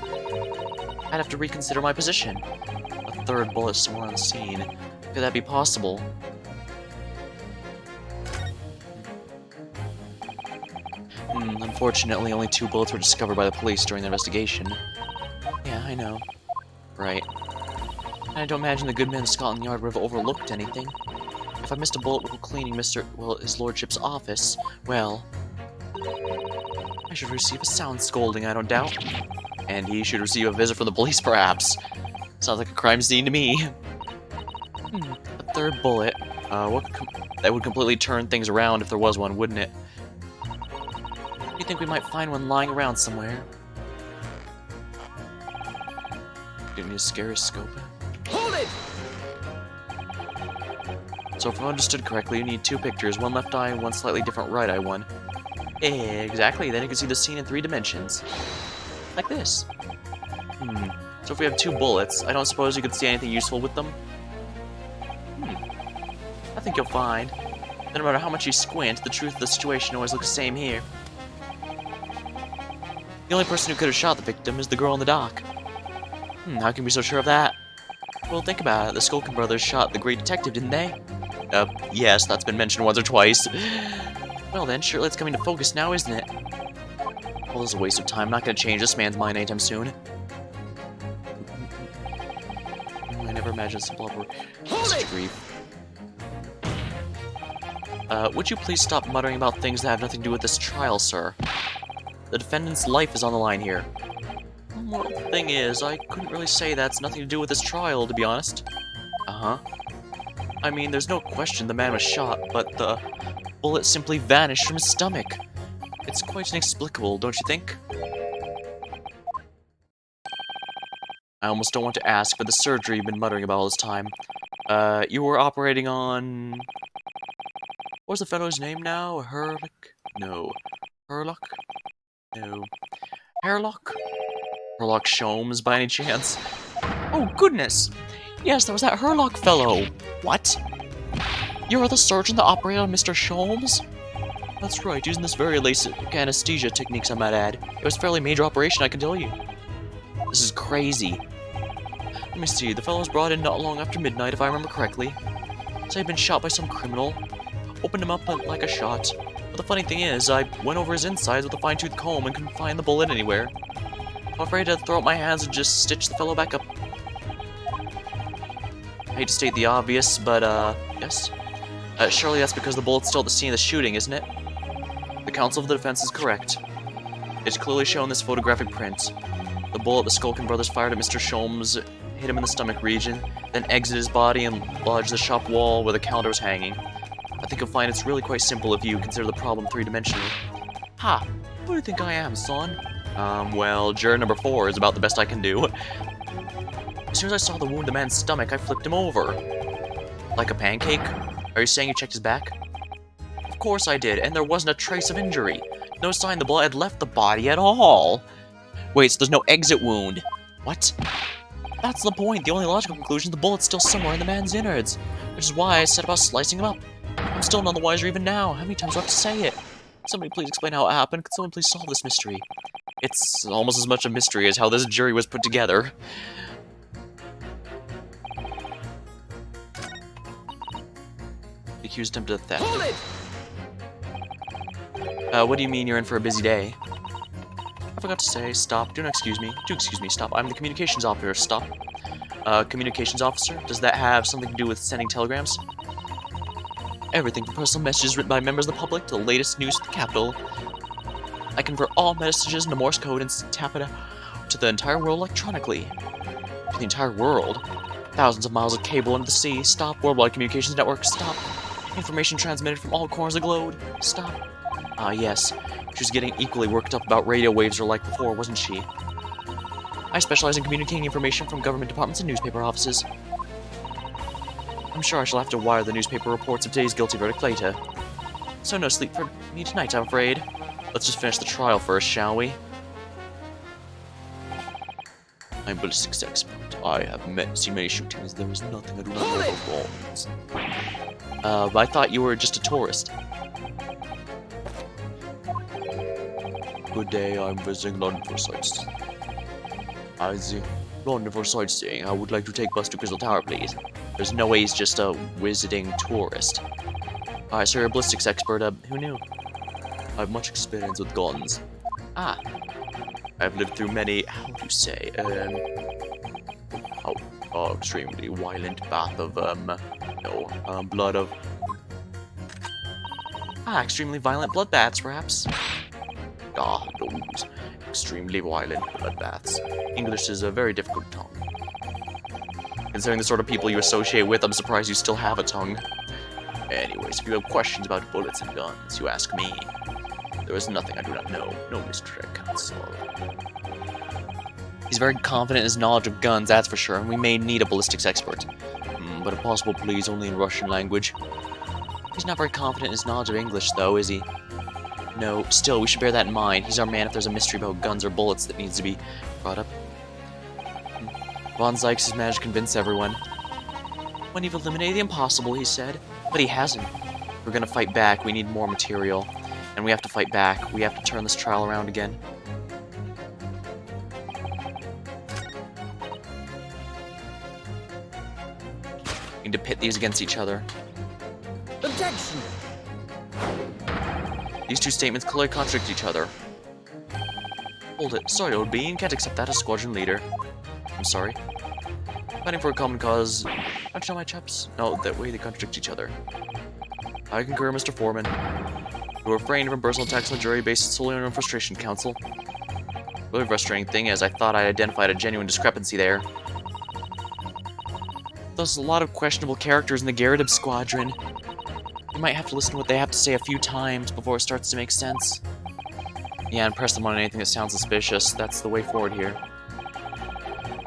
I'd have to reconsider my position. A 3rd bullet somewhere on the scene. Could that be possible? Unfortunately, only 2 bullets were discovered by the police during the investigation. Yeah, I know. Right. I don't imagine the good men of Scotland Yard would have overlooked anything. If I missed a bullet while cleaning his lordship's office, well, I should receive a sound scolding, I don't doubt. And he should receive a visit from the police, perhaps. Sounds like a crime scene to me. A 3rd bullet. That would completely turn things around if there was one, wouldn't it? You think we might find one lying around somewhere? Give me a Stereoscope. Hold it! So if I understood correctly, you need 2 pictures, 1 left eye and 1 slightly different right eye one. Exactly, then you can see the scene in 3 dimensions. Like this. So if we have 2 bullets, I don't suppose you could see anything useful with them? I think you'll find that no matter how much you squint, the truth of the situation always looks the same here. The only person who could have shot the victim is the girl in the dock. How can we be so sure of that? Well, think about it. The Skulkin brothers shot the great detective, didn't they? Yes, that's been mentioned once or twice. Well then, surely it's coming to focus now, isn't it? Well, this is a waste of time. I'm not gonna change this man's mind anytime soon. I never imagined simple upward such grief. Would you please stop muttering about things that have nothing to do with this trial, sir? The defendant's life is on the line here. Well, the thing is, I couldn't really say that's nothing to do with this trial, to be honest. I mean, there's no question the man was shot, but the bullet simply vanished from his stomach. It's quite inexplicable, don't you think? I almost don't want to ask for the surgery you've been muttering about all this time. You were operating on... What was the fellow's name now? Herlick? No. Herlock? No. Herlock? Herlock Sholmes, by any chance? Oh, goodness! Yes, there was that Herlock fellow! What? You're the surgeon that operated on Mr. Sholmes? That's right, using this very LASIK anesthesia techniques, I might add. It was a fairly major operation, I can tell you. This is crazy. Let me see, the fellow was brought in not long after midnight, if I remember correctly. So he'd been shot by some criminal. Opened him up like a shot. But the funny thing is, I went over his insides with a fine-tooth comb and couldn't find the bullet anywhere. I'm afraid I'd throw up my hands and just stitch the fellow back up. I hate to state the obvious, but, yes. Surely that's because the bullet's still at the scene of the shooting, isn't it? The counsel for the defense is correct. It's clearly shown in this photographic print. The bullet the Skulkin brothers fired at Mr. Sholmes hit him in the stomach region, then exited his body and lodged the shop wall where the calendar was hanging. I think you'll find it's really quite simple if you consider the problem three-dimensionally. Ha! Who do you think I am, son? Well, juror number 4 is about the best I can do. As soon as I saw the wound in the man's stomach, I flipped him over. Like a pancake? Are you saying you checked his back? Of course I did, and there wasn't a trace of injury. No sign the blood had left the body at all. Wait, so there's no exit wound? What? That's the point. The only logical conclusion is the bullet's still somewhere in the man's innards. Which is why I set about slicing him up. I'm still none the wiser even now. How many times do I have to say it? Somebody please explain how it happened. Could someone please solve this mystery? It's almost as much a mystery as how this jury was put together. The accused attempted theft. Hold it! What do you mean you're in for a busy day? I forgot to say, stop, do not excuse me. Do excuse me, stop. I'm the communications officer, stop. Communications officer? Does that have something to do with sending telegrams? Everything from personal messages written by members of the public to the latest news at the Capitol. I convert all messages into Morse code and tap it out to the entire world electronically. To the entire world? Thousands of miles of cable under the sea. Stop. Worldwide communications network. Stop. Information transmitted from all corners of the globe. Stop. Ah, yes. She was getting equally worked up about radio waves or like before, wasn't she? I specialize in communicating information from government departments and newspaper offices. I'm sure I shall have to wire the newspaper reports of today's guilty verdict later. So no sleep for me tonight, I'm afraid. Let's just finish the trial first, shall we? I'm ballistics expert. I have seen many shootings. There is nothing I do not know about bombs. I thought you were just a tourist. Good day, I'm visiting London for sightseeing. London for sightseeing. I would like to take bus to Crystal Tower, please. There's no way he's just a visiting tourist. Alright, so you're a ballistics expert. Who knew? I have much experience with guns. Ah. I've lived through many, how do you say, extremely violent bath of, blood of... extremely violent bloodbaths, perhaps. Those extremely violent bloodbaths. English is a very difficult tongue. Considering the sort of people you associate with, I'm surprised you still have a tongue. Anyways, if you have questions about bullets and guns, you ask me. There is nothing I do not know. No mystery I cannot solve. He's very confident in his knowledge of guns, that's for sure, and we may need a ballistics expert. But if possible, please, only in Russian language. He's not very confident in his knowledge of English, though, is he? No, still, we should bear that in mind. He's our man if there's a mystery about guns or bullets that needs to be brought up. Von Zykes has managed to convince everyone. When you've eliminated the impossible, he said. But he hasn't. We're gonna fight back. We need more material. And we have to fight back. We have to turn this trial around again. We need to pit these against each other. Objection! These two statements clearly contradict each other. Hold it. Sorry, old bean. Can't accept that as squadron leader. I'm sorry. Fighting for a common cause. Don't you know my chaps? No, that way they contradict each other. I concur, Mr. Foreman. You refrained from personal attacks on the jury based solely on your own frustration, counsel. The really frustrating thing is I thought I identified a genuine discrepancy there. There's a lot of questionable characters in the Garrett Squadron. You might have to listen to what they have to say a few times before it starts to make sense. Yeah, and press them on anything that sounds suspicious. That's the way forward here.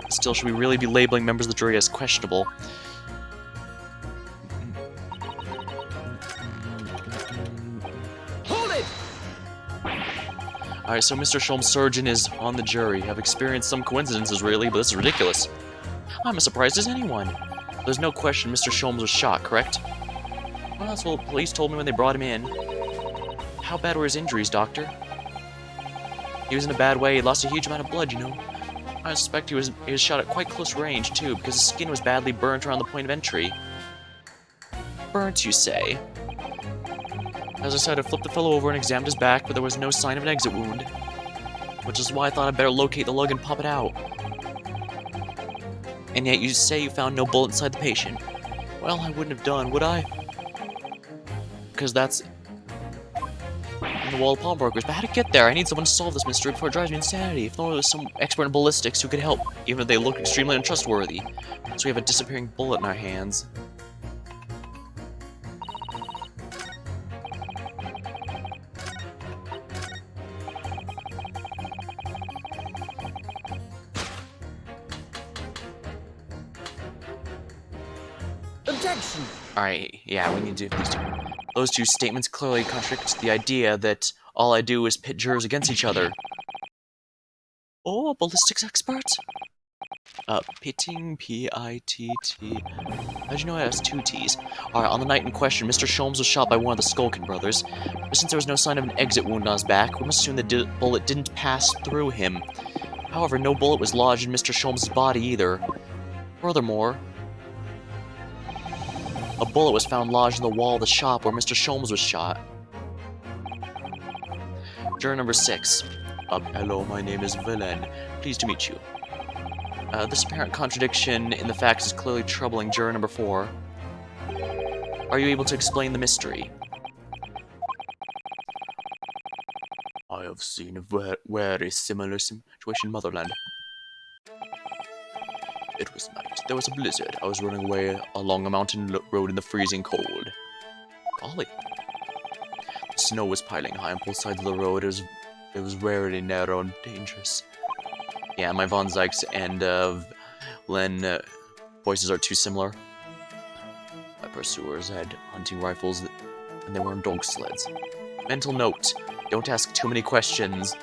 Still, should we really be labeling members of the jury as questionable? Hold it! Alright, so Mr. Sholmes' surgeon is on the jury. I've experienced some coincidences, really, but this is ridiculous. I'm as surprised as anyone. There's no question Mr. Sholmes was shot, correct? Well, that's what the police told me when they brought him in. How bad were his injuries, doctor? He was in a bad way. He lost a huge amount of blood, you know. I suspect he was shot at quite close range, too, because his skin was badly burnt around the point of entry. Burnt, you say? As I said, I flipped the fellow over and examined his back, but there was no sign of an exit wound. Which is why I thought I'd better locate the lug and pop it out. And yet you say you found no bullet inside the patient. Well, I wouldn't have done, would I? Because that's in the wall of pawnbrokers. But how to get there? I need someone to solve this mystery before it drives me insanity. If only there was some expert in ballistics who could help, even if they look extremely untrustworthy. So we have a disappearing bullet in our hands. Objection! Alright, yeah, we need to do these two. Those two statements clearly contradict the idea that all I do is pit jurors against each other. Oh, a ballistics expert? Pitting, P-I-T-T. How'd you know it has two T's? Alright, on the night in question, Mr. Sholmes was shot by one of the Skulkin brothers. But since there was no sign of an exit wound on his back, we must assume the bullet didn't pass through him. However, no bullet was lodged in Mr. Sholmes' body either. Furthermore, a bullet was found lodged in the wall of the shop where Mr. Sholmes was shot. Juror number 6. Hello, my name is Villain. Pleased to meet you. This apparent contradiction in the facts is clearly troubling juror number 4. Are you able to explain the mystery? I have seen a very similar situation in Motherland. It was night. There was a blizzard. I was running away along a mountain road in the freezing cold. Golly. The snow was piling high on both sides of the road. It was very narrow and dangerous. Yeah, my Von Zykes and Len voices are too similar. My pursuers had hunting rifles and they were on dog sleds. Mental note, don't ask too many questions.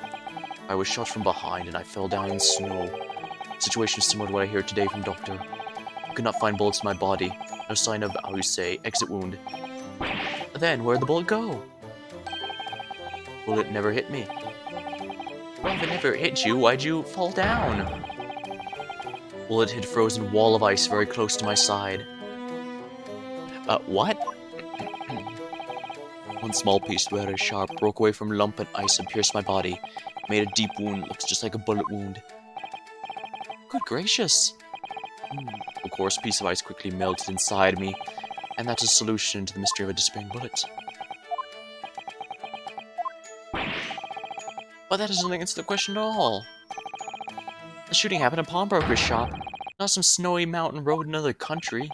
I was shot from behind and I fell down in the snow. Situation similar to what I hear today from Doctor. I could not find bullets in my body. No sign of, how you say, exit wound. Then, where'd the bullet go? Bullet never hit me. Well, if it never hit you, why'd you fall down? Bullet hit a frozen wall of ice very close to my side. What? One small piece, very sharp, broke away from a lump of ice and pierced my body. Made a deep wound, looks just like a bullet wound. Good gracious! Of course, a piece of ice quickly melted inside me, and that's a solution to the mystery of a disappearing bullet. But that doesn't answer the question at all. The shooting happened at a pawnbroker's shop, not some snowy mountain road in another country.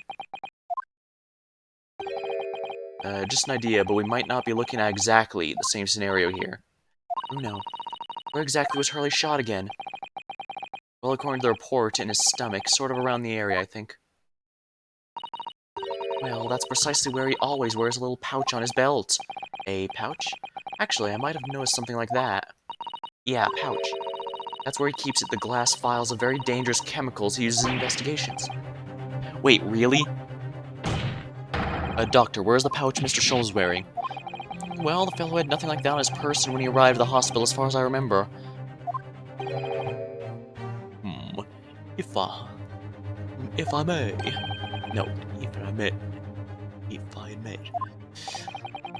Just an idea, but we might not be looking at exactly the same scenario here. Oh no. Where exactly was Hurley shot again? Well, according to the report, in his stomach, sort of around the area, I think. Well, that's precisely where he always wears a little pouch on his belt. A pouch? Actually, I might have noticed something like that. Yeah, a pouch. That's where he keeps it, the glass vials of very dangerous chemicals he uses in investigations. Wait, really? Doctor, where's the pouch Mr. Sholmes was wearing? Well, the fellow had nothing like that on his person when he arrived at the hospital, as far as I remember. If I may. No, if I may.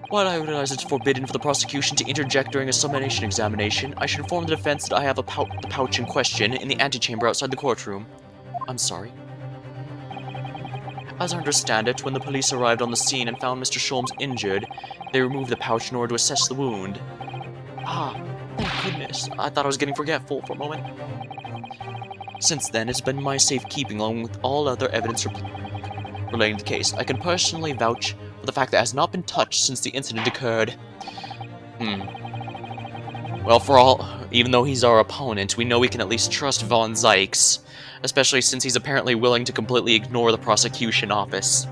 While I realize it's forbidden for the prosecution to interject during a summation examination, I should inform the defense that I have the pouch in question in the antechamber outside the courtroom. I'm sorry. As I understand it, when the police arrived on the scene and found Mr. Sholmes injured, they removed the pouch in order to assess the wound. Ah, thank goodness. I thought I was getting forgetful for a moment. Since then, it's been my safekeeping along with all other evidence relating to the case. I can personally vouch for but the fact that it has not been touched since the incident occurred. Well, even though he's our opponent, we know we can at least trust Von Zykes, especially since he's apparently willing to completely ignore the prosecution office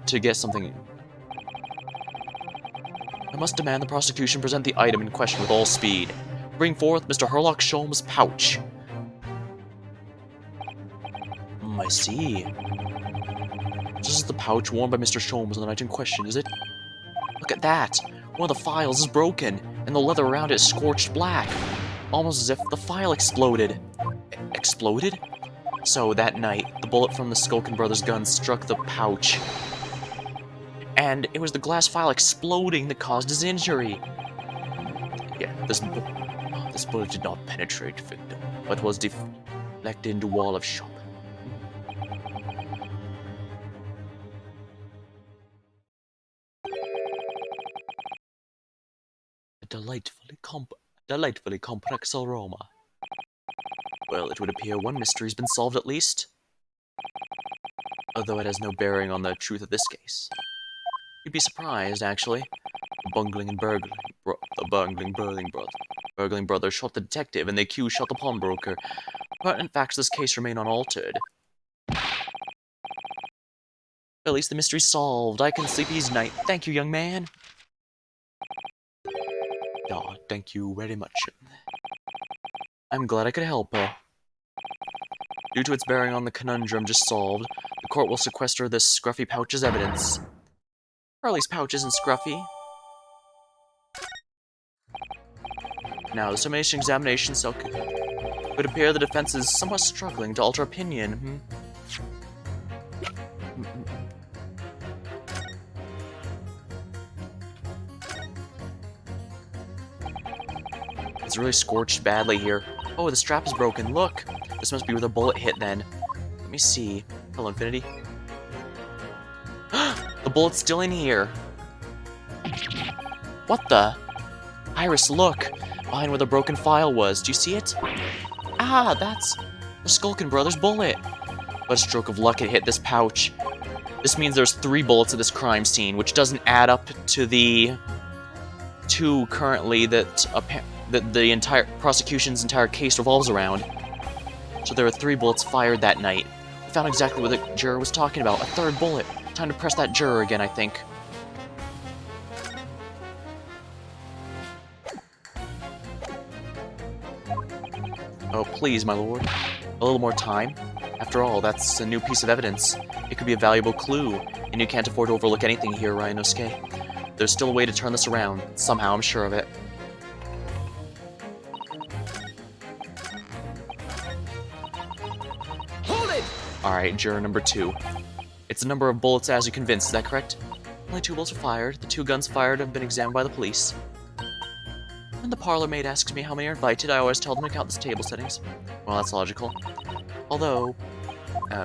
to get something. I must demand the prosecution present the item in question with all speed. Bring forth Mr. Herlock Sholmes' pouch. I see. This is the pouch worn by Mr. Sholmes on the night in question, is it? Look at that! One of the files is broken, and the leather around it is scorched black. Almost as if the file exploded. Exploded? So, that night, the bullet from the Skulkin brothers' gun struck the pouch. And it was the glass file exploding that caused his injury. Yeah, this bullet did not penetrate victim, but was deflected into wall of shop. A delightfully complex aroma. Well, it would appear one mystery's been solved at least. Although it has no bearing on the truth of this case. You'd be surprised, actually. The bungling brothers shot the detective, and the accused shot the pawnbroker. But in fact, this case remained unaltered. At least the mystery's solved. I can sleep easy tonight. Thank you, young man. Oh, thank you very much. I'm glad I could help her. Due to its bearing on the conundrum just solved, the court will sequester this scruffy pouch as evidence. Or at least pouch isn't scruffy. Now, the Summation Examination cell could appear the defense is somewhat struggling to alter opinion. It's really scorched badly here. Oh, the strap is broken. Look! This must be where the bullet hit then. Let me see. Hello, Infinity. The bullet's still in here. What the? Iris, look! Behind where the broken file was. Do you see it? Ah, that's the Skulkin brothers' bullet. What a stroke of luck it hit this pouch. This means there's 3 bullets at this crime scene, which doesn't add up to the 2 currently that the entire prosecution's entire case revolves around. So there were 3 bullets fired that night. We found exactly what the juror was talking about. A 3rd bullet. Time to press that juror again, I think. Oh, please, my lord. A little more time. After all, that's a new piece of evidence. It could be a valuable clue, and you can't afford to overlook anything here, Ryanosuke. There's still a way to turn this around. Somehow, I'm sure of it. Hold it! Alright, juror number 2. It's the number of bullets as you convinced, is that correct? Only 2 bullets were fired. The 2 guns fired have been examined by the police. When the parlor maid asks me how many are invited, I always tell them to count the table settings. Well, that's logical. Although,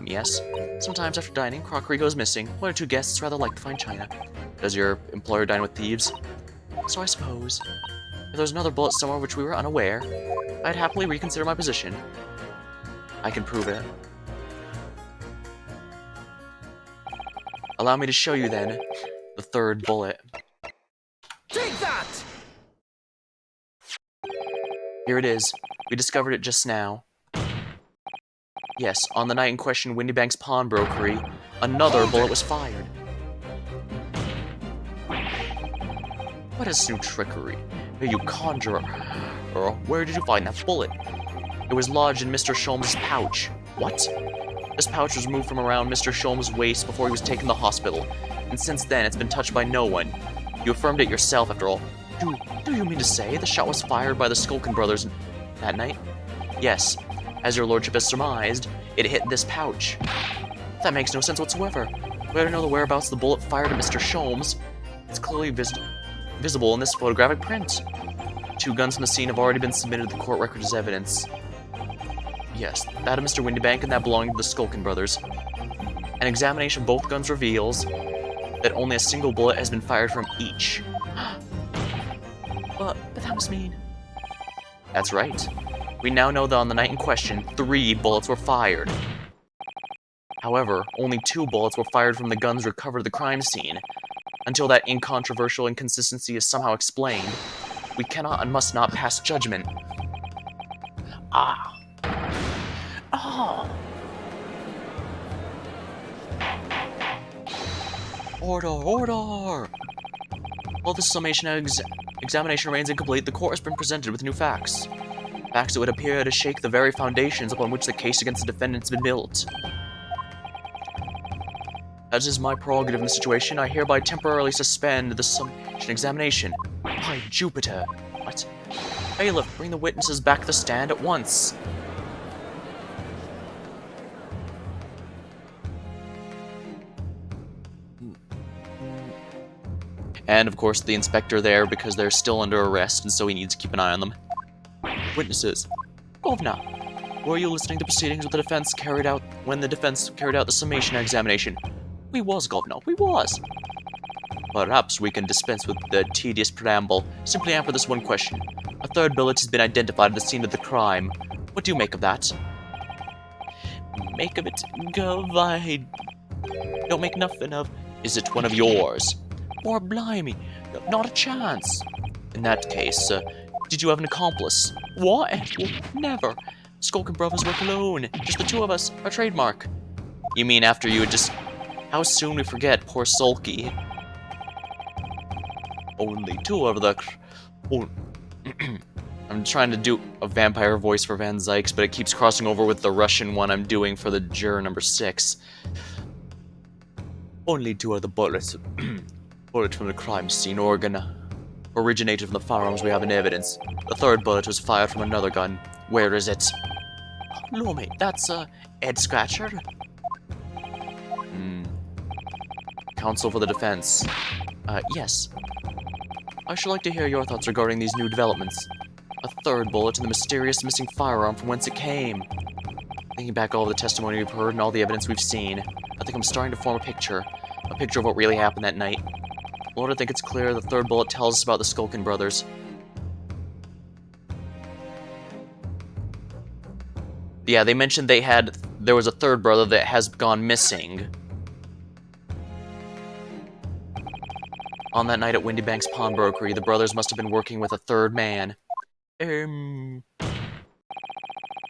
yes. Sometimes after dining, crockery goes missing. 1 or 2 guests rather like to find china. Does your employer dine with thieves? So I suppose. If there's another bullet somewhere which we were unaware, I'd happily reconsider my position. I can prove it. Allow me to show you, then, the 3rd bullet. Take that! Here it is. We discovered it just now. Yes, on the night in question, Windybank's pawnbrokery, another bullet was fired. What is new trickery? Here, you conjurer. Where did you find that bullet? It was lodged in Mr. Sholmes' pouch. What? This pouch was removed from around Mr. Sholmes' waist before he was taken to the hospital, and since then it's been touched by no one. You affirmed it yourself, after all. Do you mean to say the shot was fired by the Skulkin brothers that night? Yes. As your lordship has surmised, it hit this pouch. That makes no sense whatsoever. We ought to know the whereabouts of the bullet fired at Mr. Sholmes. It's clearly visible in this photographic print. 2 guns from the scene have already been submitted to the court record as evidence. Yes, that of Mr. Windybank and that belonging to the Skulkin brothers. An examination of both guns reveals that only a single bullet has been fired from each. But that must mean... That's right. We now know that on the night in question, 3 bullets were fired. However, only 2 bullets were fired from the guns recovered at the crime scene. Until that incontrovertible inconsistency is somehow explained, we cannot and must not pass judgment. Ah. Oh. Order, order! While the summation examination remains incomplete, the court has been presented with new facts. Facts that would appear to shake the very foundations upon which the case against the defendant has been built. As is my prerogative in the situation, I hereby temporarily suspend the summation examination. By Jupiter! What? Bailiff, bring the witnesses back to the stand at once! And, of course, the inspector there because they're still under arrest, and so he needs to keep an eye on them. Witnesses. Governor, were you listening to proceedings with the defense carried out when the defense carried out the summation examination? We was, Governor, we was. Perhaps we can dispense with the tedious preamble. Simply answer this one question. A third bullet has been identified at the scene of the crime. What do you make of that? Make of it, Gov, I don't make nothing of. Is it one of yours? Or blimey, not a chance. In that case, did you have an accomplice? What? Never. Skulkin brothers work alone. Just the 2 of us. Our trademark. You mean after you had just... How soon we forget, poor Sulky. Only 2 of the... I'm trying to do a vampire voice for Van Zykes, but it keeps crossing over with the Russian one I'm doing for the juror number 6. Only 2 of the bullets. Bullet from the crime scene originated from the firearms we have in evidence. The 3rd bullet was fired from another gun. Where is it? Lummy, that's Ed Scratcher. Counsel for the defense. Yes. I should like to hear your thoughts regarding these new developments. A 3rd bullet and the mysterious missing firearm from whence it came. Thinking back all the testimony we've heard and all the evidence we've seen, I think I'm starting to form a picture of what really happened that night. Lord, I think it's clear the 3rd bullet tells us about the Skulkin brothers. Yeah, they mentioned there was a 3rd brother that has gone missing. On that night at Windy Bank's pawnbrokery, the brothers must have been working with a 3rd man. The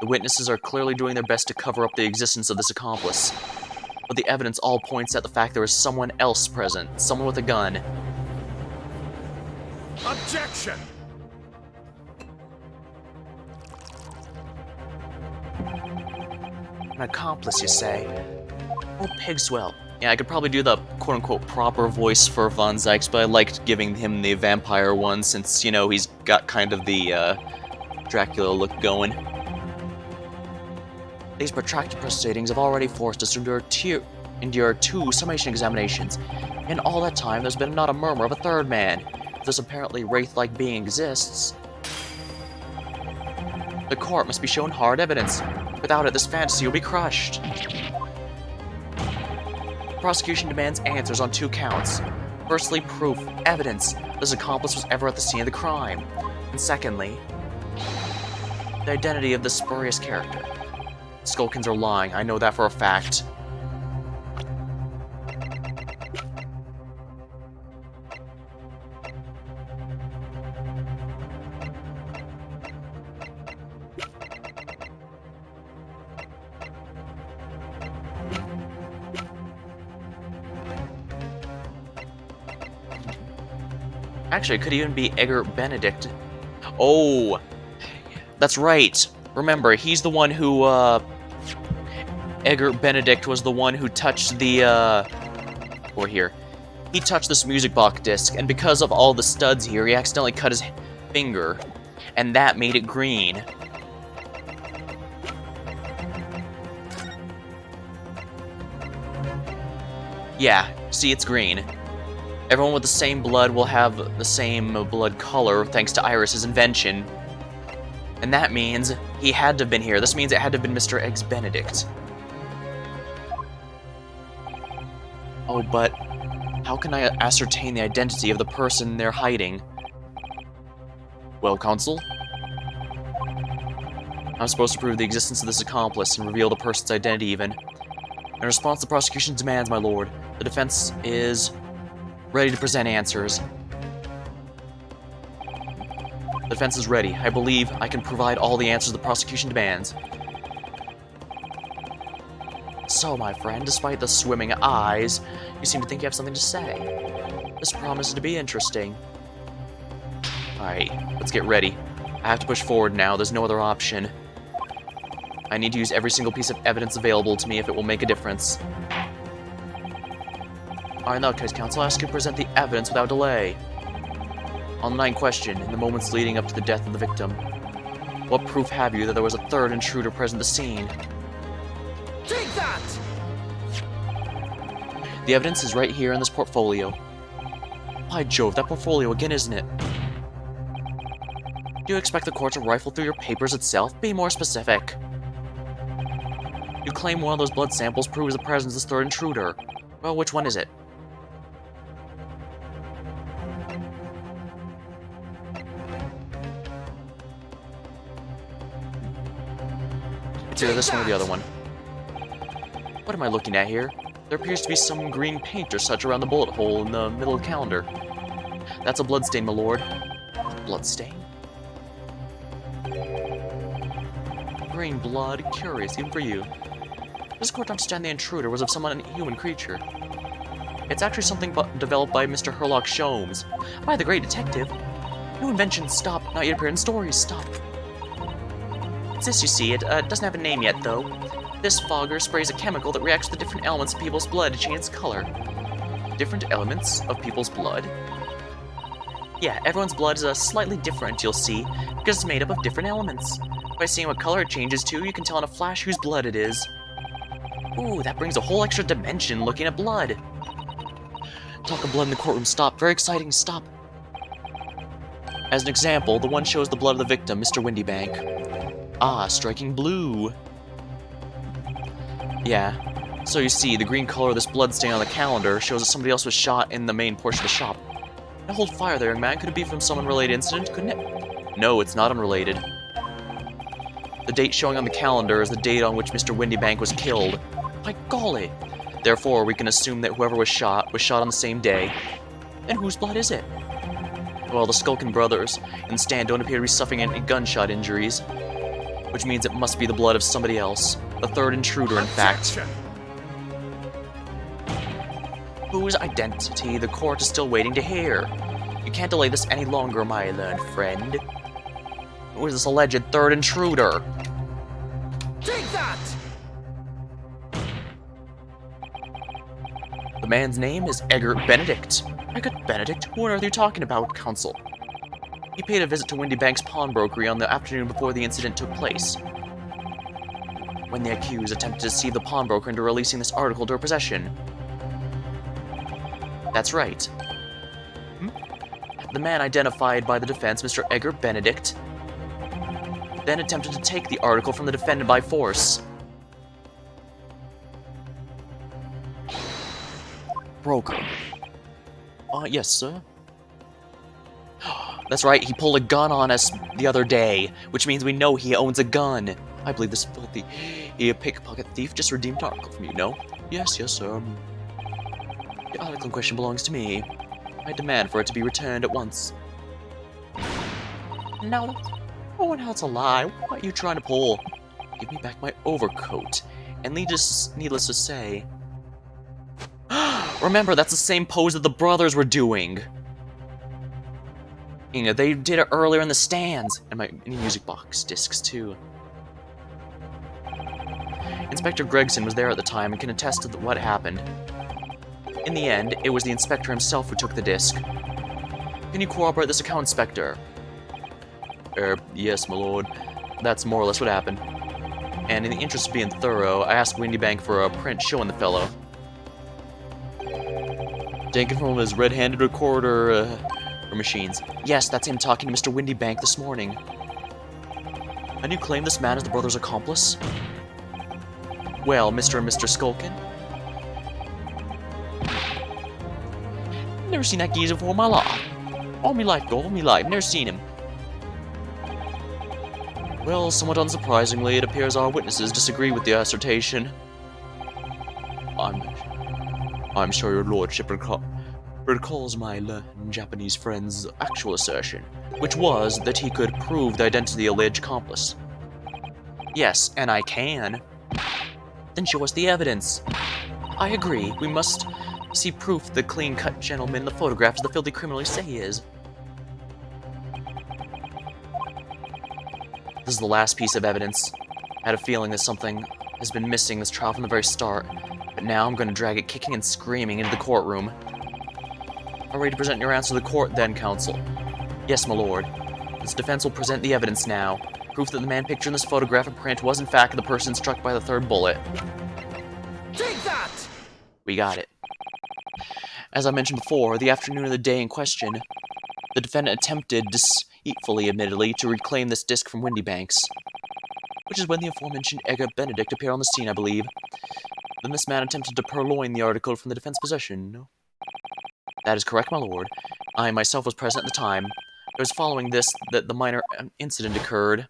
witnesses are clearly doing their best to cover up the existence of this accomplice. But the evidence all points at the fact there is someone else present, someone with a gun. Objection! An accomplice, you say? Oh, Pigswell. Yeah, I could probably do the quote-unquote proper voice for Von Zykes, but I liked giving him the vampire one since, you know, he's got kind of the Dracula look going. These protracted proceedings have already forced us to endure 2 summation examinations. In all that time, there's been not a murmur of a 3rd man. If this apparently wraith-like being exists, the court must be shown hard evidence. Without it, this fantasy will be crushed. The prosecution demands answers on 2 counts. Firstly, proof, evidence, this accomplice was ever at the scene of the crime. And secondly, the identity of this spurious character. Skulkins are lying, I know that for a fact. Actually, it could even be Edgar Benedict. Oh, that's right. Remember, he's the one who, Edgar Benedict was the one who touched the, or here. He touched this music box disc, and because of all the studs here, he accidentally cut his finger, and that made it green. Yeah, see, it's green. Everyone with the same blood will have the same blood color thanks to Iris's invention. And that means he had to have been here. This means it had to have been Mr. Eggs Benedict. Oh, but how can I ascertain the identity of the person they're hiding? Well, counsel? I'm supposed to prove the existence of this accomplice and reveal the person's identity even. In response to the prosecution's demands, my lord, the defense is ready to present answers. The defense is ready. I believe I can provide all the answers the prosecution demands. So, my friend, despite the swimming eyes, you seem to think you have something to say. This promises to be interesting. Alright, let's get ready. I have to push forward now, there's no other option. I need to use every single piece of evidence available to me if it will make a difference. Alright, in that case, counsel, I ask you to present the evidence without delay. On the night in question, in the moments leading up to the death of the victim, what proof have you that there was a third intruder present at the scene? Take that! The evidence is right here in this portfolio. By Jove, that portfolio again, isn't it? Do you expect the court to rifle through your papers itself? Be more specific. You claim one of those blood samples proves the presence of this third intruder. Well, which one is it? It's either this one or the other one. What am I looking at here? There appears to be some green paint or such around the bullet hole in the middle of the calendar. That's a bloodstain, my lord. Bloodstain? Green blood, curious, even for you. This court to understand the intruder was of some unhuman creature. It's actually something developed by Mr. Herlock Sholmes. By the great detective. New inventions, stop. Not yet appeared in stories, stop. It's this, you see. It doesn't have a name yet, though. This fogger sprays a chemical that reacts with the different elements of people's blood to change its color. Different elements of people's blood? Yeah, everyone's blood is slightly different, you'll see, because it's made up of different elements. By seeing what color it changes to, you can tell in a flash whose blood it is. Ooh, that brings a whole extra dimension looking at blood. Talk of blood in the courtroom, stop. Very exciting, stop. As an example, the one shows the blood of the victim, Mr. Windybank. Ah, striking blue. Yeah, so you see, the green color of this blood stain on the calendar shows that somebody else was shot in the main portion of the shop. Now hold fire there, young man. Could it be from some unrelated incident, couldn't it? No, it's not unrelated. The date showing on the calendar is the date on which Mr. Windybank was killed. By golly! Therefore, we can assume that whoever was shot on the same day. And whose blood is it? Well, the Skulkin brothers in the stand don't appear to be suffering any gunshot injuries, which means it must be the blood of somebody else. The third intruder, in fact. Whose identity the court is still waiting to hear. You can't delay this any longer, my learned friend. Who is this alleged third intruder? Take that! The man's name is Egbert Benedict. Egbert Benedict? Who on earth are you talking about, counsel? He paid a visit to Windybank's pawnbrokery on the afternoon before the incident took place. When the accused attempted to deceive the pawnbroker into releasing this article to her possession. That's right. The man identified by the defense, Mr. Egbert Benedict, then attempted to take the article from the defendant by force. Broker. Yes, sir. That's right, he pulled a gun on us the other day, which means we know he owns a gun. I believe this filthy pickpocket thief just redeemed an article from you, no? Yes, sir. The article in question belongs to me. I demand for it to be returned at once. No. Oh, now it's a lie. What are you trying to pull? Give me back my overcoat. And needless to say... Remember, that's the same pose that the brothers were doing. You know, they did it earlier in the stands. And my music box discs, too. Inspector Gregson was there at the time and can attest to what happened. In the end, it was the inspector himself who took the disc. Can you corroborate this account, Inspector? Yes, my lord. That's more or less what happened. And in the interest of being thorough, I asked Windybank for a print showing the fellow. Taken from his red-handed recorder, machines. Yes, that's him talking to Mr. Windybank this morning. And you claim this man is the brother's accomplice? Well, Mr. and Mr. Skulkin? Never seen that geezer before in my life. All me life, though, all me life. Never seen him. Well, somewhat unsurprisingly, it appears our witnesses disagree with the assertion. I'm, I'm sure your lordship recalls my Japanese friend's actual assertion, which was that he could prove the identity of the alleged accomplice. Yes, and I can. Then show us the evidence. I agree. We must see proof the clean-cut gentleman in the photograph is the filthy criminal you say he is. This is the last piece of evidence. I had a feeling that something has been missing this trial from the very start, but now I'm going to drag it kicking and screaming into the courtroom. Are ready to present your answer to the court then, counsel? Yes, my lord. This defense will present the evidence now. Proof that the man pictured in this photographic print was in fact the person struck by the third bullet. Take that! We got it. As I mentioned before, the afternoon of the day in question, the defendant attempted, deceitfully admittedly, to reclaim this disc from Windybanks, which is when the aforementioned Edgar Benedict appeared on the scene, I believe. Then this man attempted to purloin the article from the defense possession. That is correct, my lord. I myself was present at the time. It was following this that the minor incident occurred.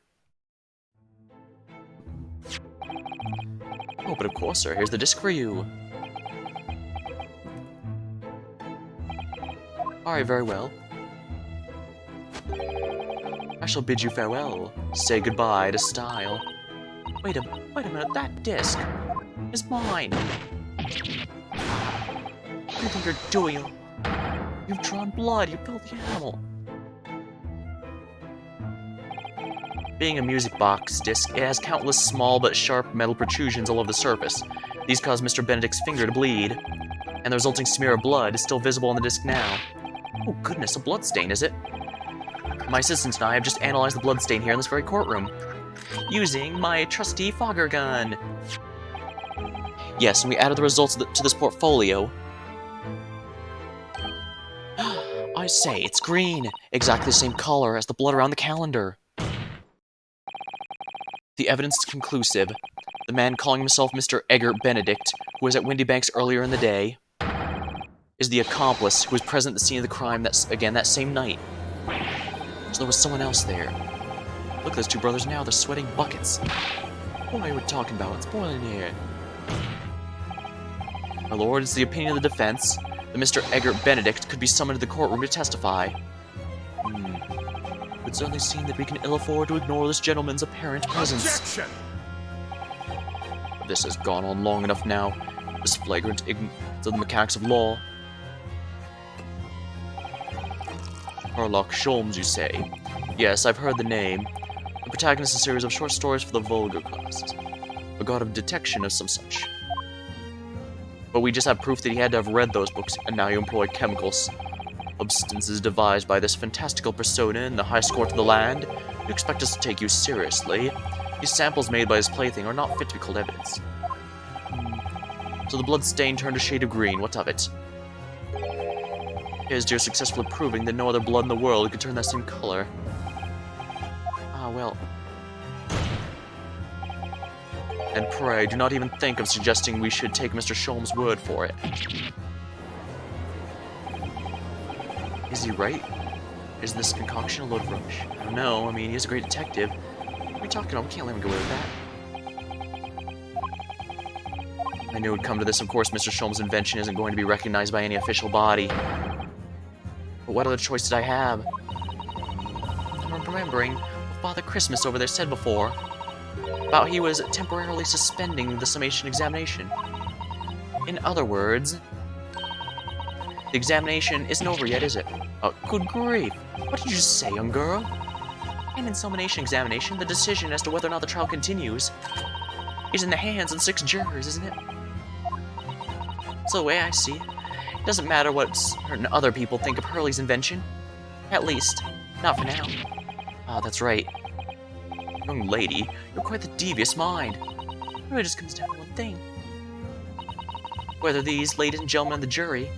Oh, but of course, sir. Here's the disc for you. Alright, very well. I shall bid you farewell. Say goodbye to style. Wait a minute, that disc is mine. What do you think you're doing? You've drawn blood, you filthy animal. Being a music box disc, it has countless small but sharp metal protrusions all over the surface. These cause Mr. Benedict's finger to bleed, and the resulting smear of blood is still visible on the disc now. Oh goodness, a blood stain, is it? My assistants and I have just analyzed the blood stain here in this very courtroom, using my trusty fogger gun. Yes, and we added the results to this portfolio. I say, it's green, exactly the same color as the blood around the calendar. The evidence is conclusive. The man calling himself Mr. Edgar Benedict, who was at Windybanks earlier in the day, is the accomplice who was present at the scene of the crime that same night. So there was someone else there. Look at those two brothers now, they're sweating buckets. What are we talking about? It's boiling here. My lord, it's the opinion of the defense that Mr. Edgar Benedict could be summoned to the courtroom to testify. It certainly seems that we can ill afford to ignore this gentleman's apparent presence. Objection! This has gone on long enough now. This flagrant ignorance of the mechanics of law. Sherlock Holmes, you say? Yes, I've heard the name. The protagonist of a series of short stories for the vulgar classes. A god of detection of some such. But we just have proof that he had to have read those books, and now you employ chemicals. Substances devised by this fantastical persona in the high court of the land. You expect us to take you seriously. These samples made by his plaything are not fit to be called evidence. So the blood stain turned a shade of green, what of it? Here's dear successfully proving that no other blood in the world could turn that same color. Ah, well. And pray, do not even think of suggesting we should take Mr. Sholmes' word for it. Is he right? Is this concoction a load of rubbish? I don't know, I mean, he's a great detective. What are we talking about? We can't let him get away with that. I knew it would come to this, of course. Mr. Sholmes' invention isn't going to be recognized by any official body. But what other choice did I have? I'm remembering what Father Christmas over there said before. About he was temporarily suspending the Summation Examination. In other words, the examination isn't over yet, is it? Oh, good grief. What did you say, young girl? And in Summation Examination, the decision as to whether or not the trial continues is in the hands of the 6 jurors, isn't it? So the way I see it, it doesn't matter what certain other people think of Hurley's invention. At least, not for now. Ah, that's right. Young lady, you're quite the devious mind. It really just comes down to one thing. Whether these ladies and gentlemen of the jury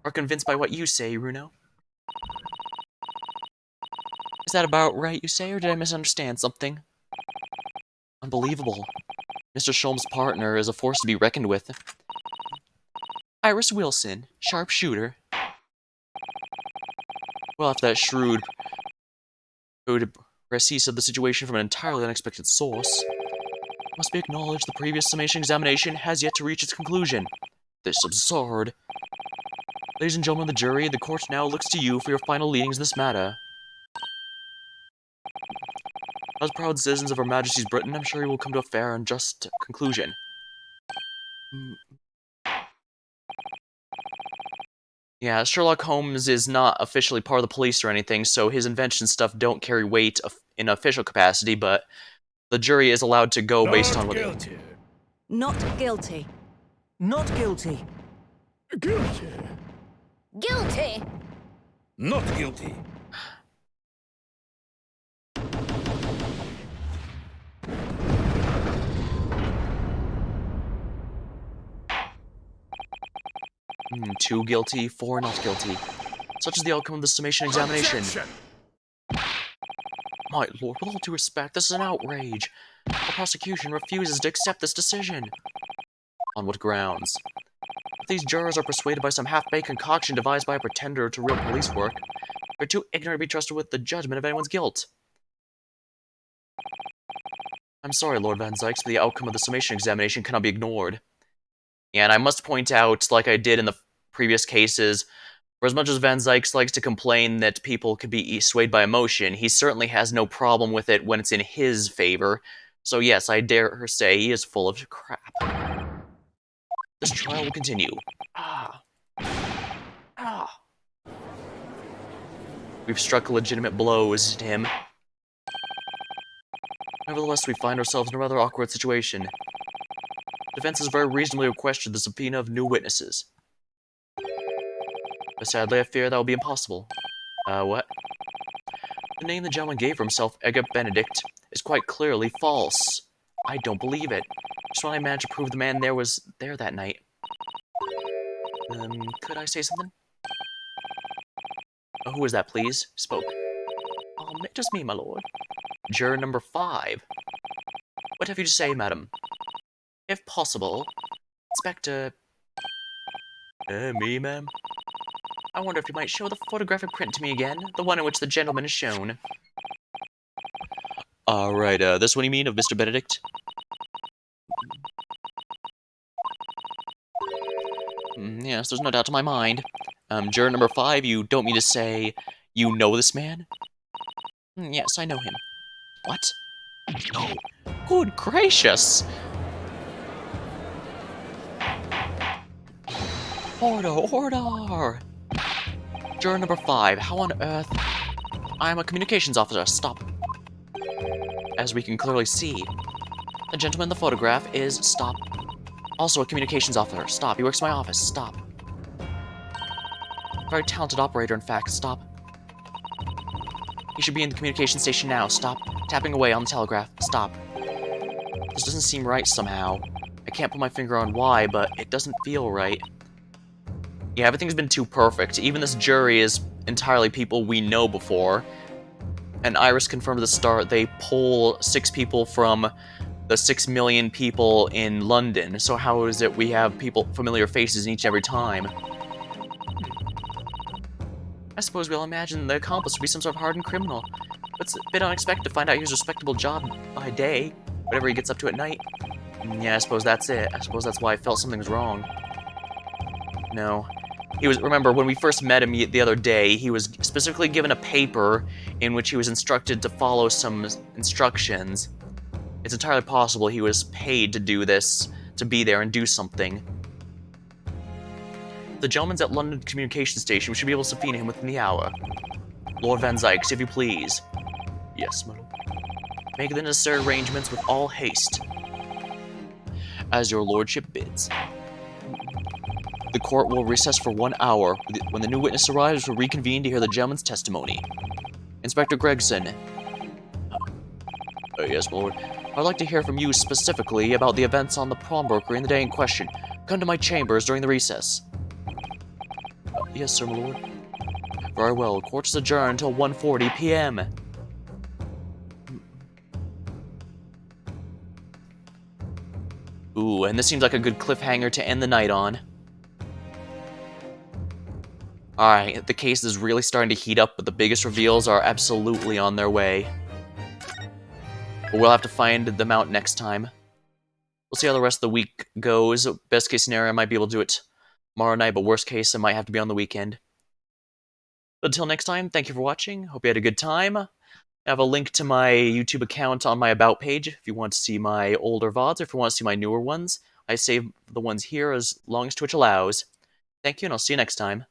are convinced by what you say, Runo. Is that about right, you say, or did I misunderstand something? Unbelievable. Mr. Sholmes' partner is a force to be reckoned with. Iris Wilson, sharpshooter. Well, after that shrewd récit of the situation from an entirely unexpected source, Must be acknowledged the previous summation examination has yet to reach its conclusion. This is absurd. Ladies and gentlemen of the jury, the court now looks to you for your final leanings in this matter. As proud citizens of Her Majesty's Britain, I'm sure you will come to a fair and just conclusion. Yeah, Sherlock Holmes is not officially part of the police or anything, so his invention stuff don't carry weight in official capacity, but the jury is allowed to go based on Not what they... guilty. Not guilty. Not guilty. Guilty. Guilty! Not guilty. Two guilty, four not guilty. Such is the outcome of the summation examination. Objection! My lord, with all due respect, this is an outrage. The prosecution refuses to accept this decision. On what grounds? If these jurors are persuaded by some half-baked concoction devised by a pretender to real police work, they're too ignorant to be trusted with the judgment of anyone's guilt. I'm sorry, Lord Van Zykes, but the outcome of the summation examination cannot be ignored. And I must point out, like I did in the previous cases, for as much as Van Zykes likes to complain that people could be swayed by emotion, he certainly has no problem with it when it's in his favor. So yes, I dare say he is full of crap. This trial will continue. We've struck legitimate blows at him. Nevertheless, we find ourselves in a rather awkward situation. Defense has very reasonably requested the subpoena of new witnesses. But sadly, I fear that will be impossible. What? The name the gentleman gave for himself, Edgar Benedict, is quite clearly false. I don't believe it. Just when I managed to prove the man there was there that night. Could I say something? Who was that, please? Spoke. Just me, my lord. Juror number 5. What have you to say, madam? If possible, Inspector... me, ma'am? I wonder if you might show the photographic print to me again, the one in which the gentleman is shown. Alright, this one you mean, of Mr. Benedict? Yes, there's no doubt in my mind. Juror number 5, you don't mean to say you know this man? Yes, I know him. What? No. Good gracious! Order, order! Juror number 5, how on earth... I am a communications officer, stop. As we can clearly see, the gentleman in the photograph is, stop, also a communications officer, stop, he works in my office, stop. Very talented operator, in fact, stop. He should be in the communication station now, stop. Tapping away on the telegraph, stop. This doesn't seem right somehow. I can't put my finger on why, but it doesn't feel right. Yeah, everything's been too perfect. Even this jury is entirely people we know before. And Iris confirmed at the start they poll 6 people from the 6 million people in London. So how is it we have people, familiar faces in each and every time? I suppose we all imagine the accomplice would be some sort of hardened criminal. But it's a bit unexpected to find out he has a respectable job by day, whatever he gets up to at night. Yeah, I suppose that's it. I suppose that's why I felt something was wrong. No. He was, remember, when we first met him the other day, he was specifically given a paper in which he was instructed to follow some instructions. It's entirely possible he was paid to do this, to be there and do something. The gentleman's at London Communication Station. We should be able to subpoena him within the hour. Lord Van Zykes, if you please. Yes, my lord. Make the necessary arrangements with all haste. As your lordship bids. The court will recess for 1 hour. When the new witness arrives, we'll reconvene to hear the gentleman's testimony. Inspector Gregson. Yes, my lord. I'd like to hear from you specifically about the events on the pawnbrokery in the day in question. Come to my chambers during the recess. Yes, sir, my lord. Very well. Court is adjourned until 1:40 p.m. Ooh, and this seems like a good cliffhanger to end the night on. Alright, the case is really starting to heat up, but the biggest reveals are absolutely on their way. But we'll have to find them out next time. We'll see how the rest of the week goes. Best case scenario, I might be able to do it tomorrow night, but worst case, it might have to be on the weekend. But until next time, thank you for watching. Hope you had a good time. I have a link to my YouTube account on my About page if you want to see my older VODs or if you want to see my newer ones. I save the ones here as long as Twitch allows. Thank you, and I'll see you next time.